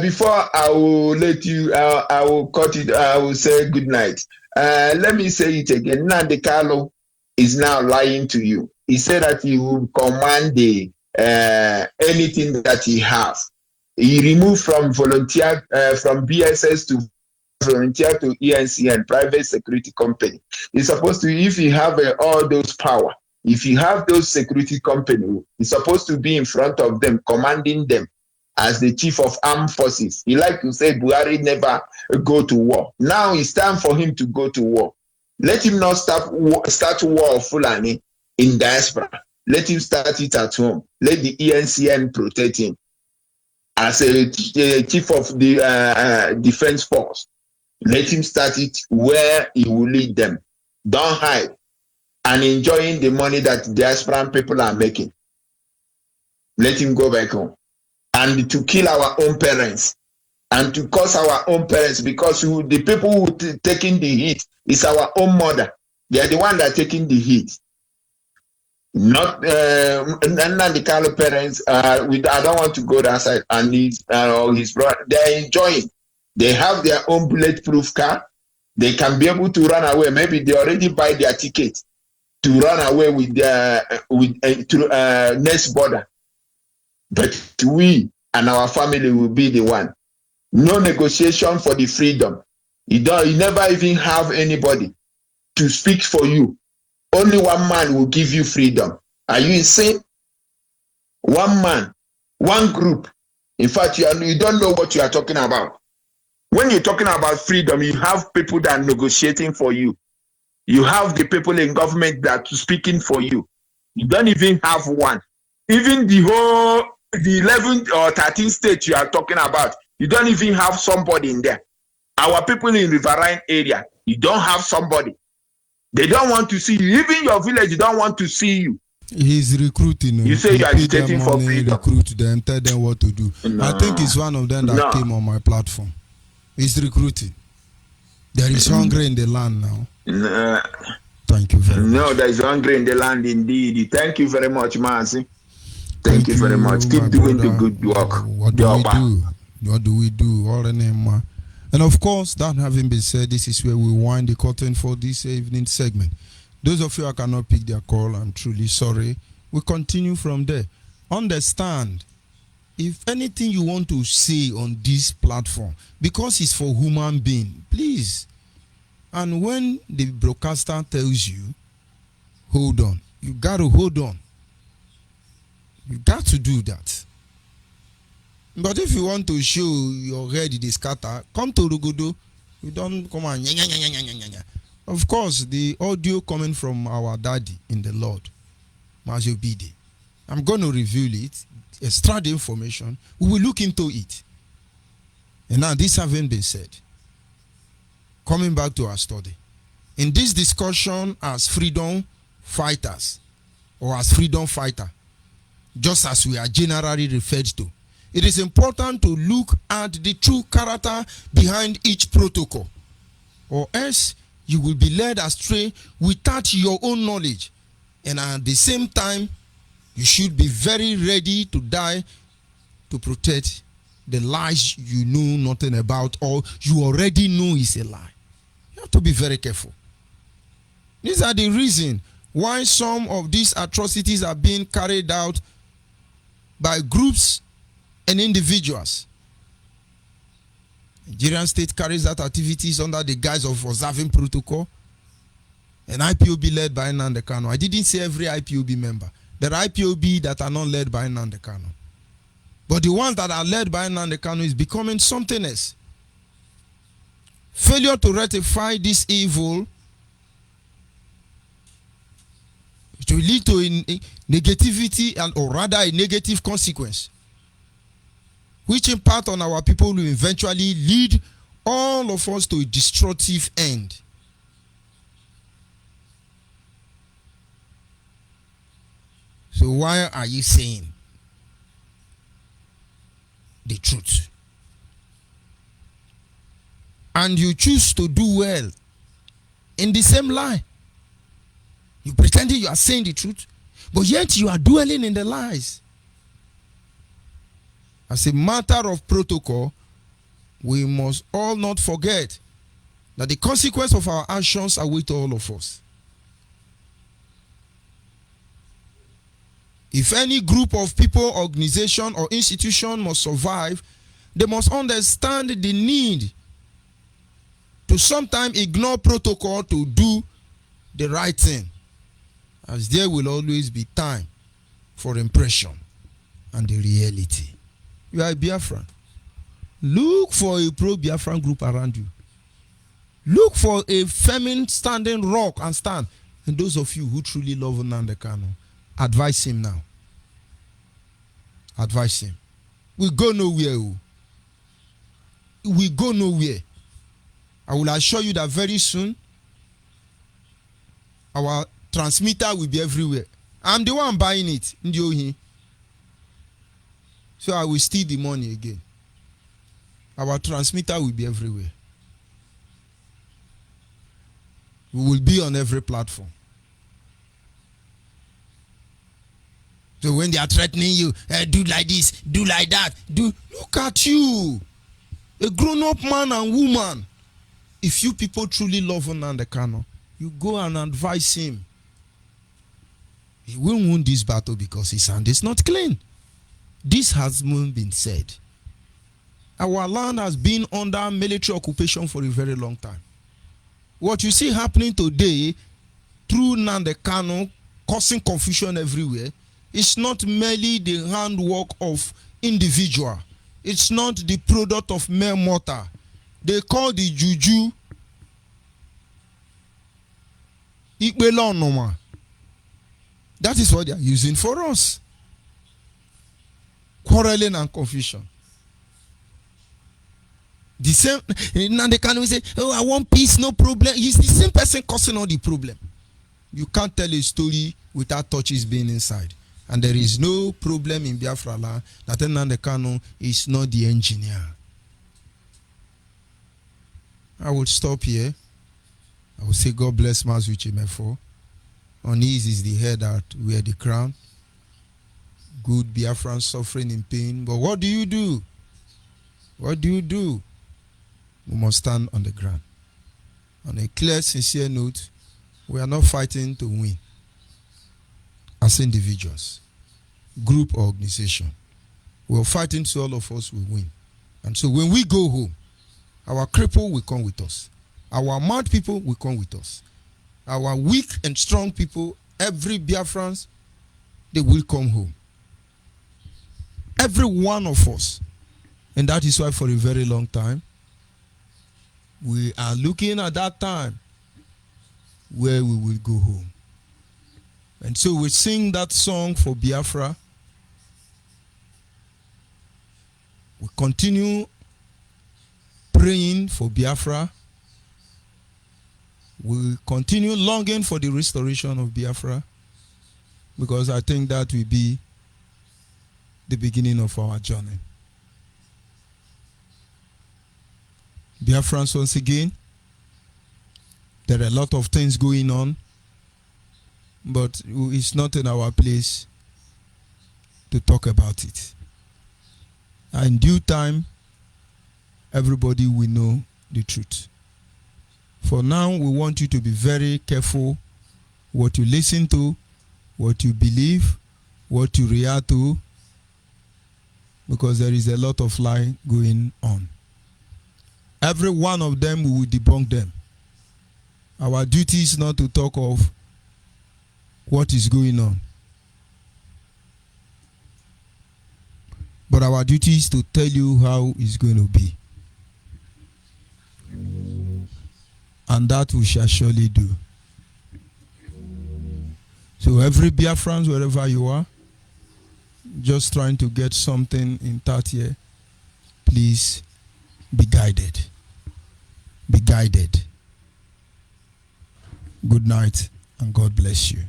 Before I will let you, I will cut it. I will say good night. Let me say it again. Nnamdi Kanu is now lying to you. He said that he will command the anything that he has. He removed from volunteer from BSS to volunteer to ENCN, private security company. He's supposed to, if you have all those power, if you have those security company, he's supposed to be in front of them, commanding them as the chief of armed forces. He like to say Buhari never go to war. Now it's time for him to go to war. Let him not start war of Fulani in diaspora. Let him start it at home. Let the ENCN protect him as a chief of the defense force. Let him start it where he will lead them. Don't hide and enjoying the money that diaspora people are making. Let him go back home. And to kill our own parents and to curse our own parents, because the people who taking the heat is our own mother. They are the one that are taking the heat. Not the Kanu parents. I don't want to go that side. And his brother, they are enjoying. They have their own bulletproof car. They can be able to run away. Maybe they already buy their ticket to run away with next border. But we and our family will be the one. No negotiation for the freedom. You never even have anybody to speak for you. Only one man will give you freedom. Are you insane? One man, one group. In fact, you don't know what you are talking about. When you're talking about freedom, you have people that are negotiating for you. You have the people in government that are speaking for you. You don't even have one. Even the 11th or 13th state you are talking about, you don't even have somebody in there. Our people in Riverine area, you don't have somebody. They don't want to see you. Even your village don't want to see you. He's recruiting. You say you are agitating for freedom. Recruit them, tell them what to do. No. I think it's one of them that came on my platform. He's recruiting. There is hunger in the land now. No. Thank you very much. No, there is hunger in the land indeed. Thank you very much, Marcy. Thank you very much. Keep doing the good work. What do we do? What do we do? All the name. And of course, that having been said, this is where we wind the curtain for this evening segment. Those of you who cannot pick their call, I'm truly sorry. We continue from there. Understand, if anything you want to say on this platform, because it's for human being, please. And when the broadcaster tells you, hold on, you got to hold on. You got to do that. But if you want to show your head is scatter, come to Rugodo. You don't come on. Of course, the audio coming from our daddy in the Lord, Majo Bide. I'm going to reveal it, extract the information. We will look into it. And now, this having been said, coming back to our study, in this discussion as freedom fighters or as freedom fighter, just as we are generally referred to, it is important to look at the true character behind each protocol, or else you will be led astray without your own knowledge. And at the same time, you should be very ready to die to protect the lies you know nothing about or you already know is a lie. You have to be very careful. These are the reasons why some of these atrocities are being carried out by groups and individuals. Nigerian state carries out activities under the guise of observing protocol. An IPOB led by Nnamdi Kanu. I didn't say every IPOB member. There are IPOB that are not led by Nnamdi Kanu. But the ones that are led by Nnamdi Kanu is becoming something else. Failure to rectify this evil to lead to a negativity or rather a negative consequence, which impact on our people will eventually lead all of us to a destructive end. So why are you saying the truth? And you choose to do well in the same lie. You pretending you are saying the truth, but yet you are dwelling in the lies. As a matter of protocol, we must all not forget that the consequence of our actions await all of us. If any group of people, organization, or institution must survive, they must understand the need to sometimes ignore protocol to do the right thing, as there will always be time for impression and the reality. You are a Biafran. Look for a pro-Biafran group around you. Look for a feminine standing rock and stand. And those of you who truly love Nnamdi Kanu, advise him now. Advise him. We go nowhere. We go nowhere. I will assure you that very soon, our transmitter will be everywhere. I'm the one buying it. So I will steal the money again. Our transmitter will be everywhere. We will be on every platform. So when they are threatening you, do like this, do like that, look at you. A grown-up man and woman. If you people truly love Nnamdi Kanu, you go and advise him. He will win this battle because his hand is not clean. This has been said. Our land has been under military occupation for a very long time. What you see happening today through Nnamdi Kanu causing confusion everywhere is not merely the handwork of individual. It's not the product of mere mortar. They call the juju Ikbelonoma. That is what they are using for us. Quarreling and confusion. The same, now they can say, oh, I want peace, no problem. He's the same person causing all the problem. You can't tell a story without touches being inside. And there is no problem in Biafra land that Nnamdi Kanu is not the engineer. I will stop here. I will say God bless Mazuchi Mefo. On his is the head that wear the crown. Good Biafran suffering in pain. But what do you do? What do you do? We must stand on the ground. On a clear, sincere note, we are not fighting to win. As individuals, group or organization, we are fighting so all of us will win. And so when we go home, our cripple will come with us. Our mad people will come with us. Our weak and strong people, every Biafrans, they will come home. Every one of us. And that is why for a very long time, we are looking at that time where we will go home. And so we sing that song for Biafra. We continue praying for Biafra. We continue longing for the restoration of Biafra, because I think that will be the beginning of our journey. Biafrans, once again, there are a lot of things going on, but it's not in our place to talk about it. And in due time, everybody will know the truth. For now, we want you to be very careful what you listen to, what you believe, what you react to, because there is a lot of lie going on. Every one of them, we will debunk them. Our duty is not to talk of what is going on. But our duty is to tell you how it's going to be. And that we shall surely do. So every Biafran, wherever you are, just trying to get something in that year, please be guided. Be guided. Good night and God bless you.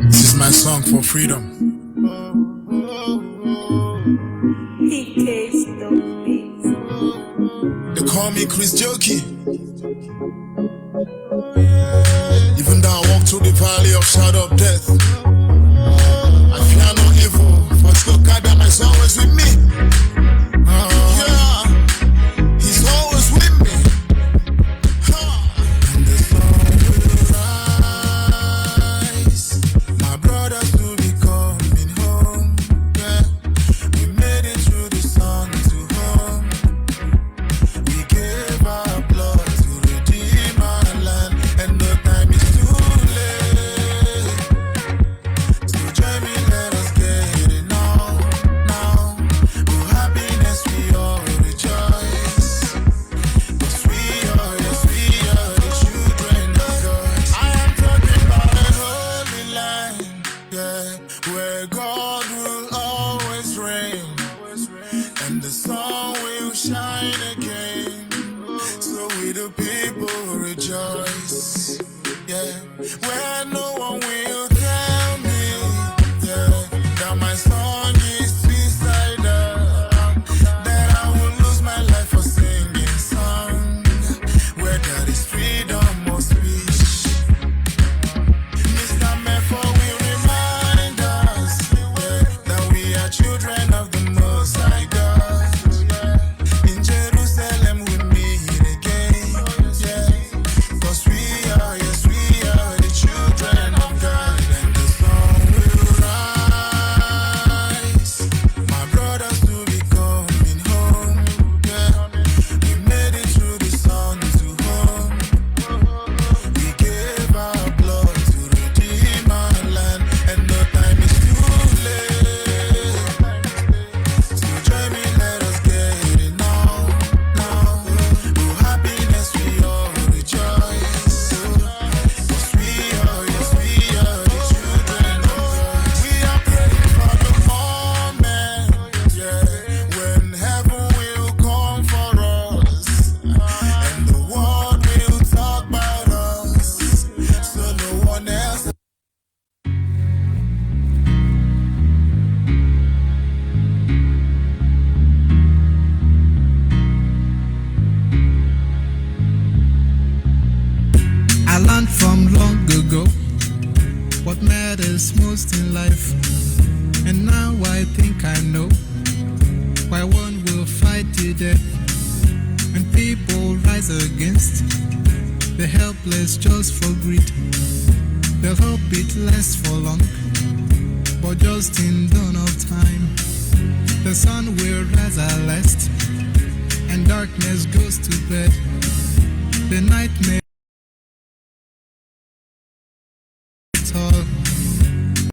This is my song for freedom. They call me Chris Jokey. Even though I walk through the valley of shadow of death, I fear no evil, for still God that is always with me. Yeah, He's always with me. And the sun will rise, my brothers will be coming home. Yeah, we made it through the sun to home. We gave our blood to redeem our land, and the time is too late. So join me, let us get it now, now. With happiness we all rejoice. Yes, we are the children of God. I am talking about the holy land, yeah, where God will always reign, and the sun will shine again. So we the people rejoice, yeah, where no one will tell me, yeah, that my song is suicidal, that I will lose my life for singing song, where there is freedom of speech. Mr. Mefo will remind us, yeah, that we are children of the Most High God. In Jerusalem we meet again, yeah, 'cause we are, yes, we are the children of God, and the sun will rise. My brothers will be coming home, yeah, we made it through the sun to home. We gave our blood to redeem our land, and the time is too late. So join me, let us get it now, now. With happiness we all rejoice. Yes, we are the children of God. We are praying for the moment, yeah, when heaven will come for us, and the world will talk about us, so no one else. I learned from long ago what matters most in life, and now I think I know why one will fight to death when people rise against the helpless just for greed. They'll hope it lasts for long, but just in dawn of time, the sun will rise at last, and darkness goes to bed. The nightmare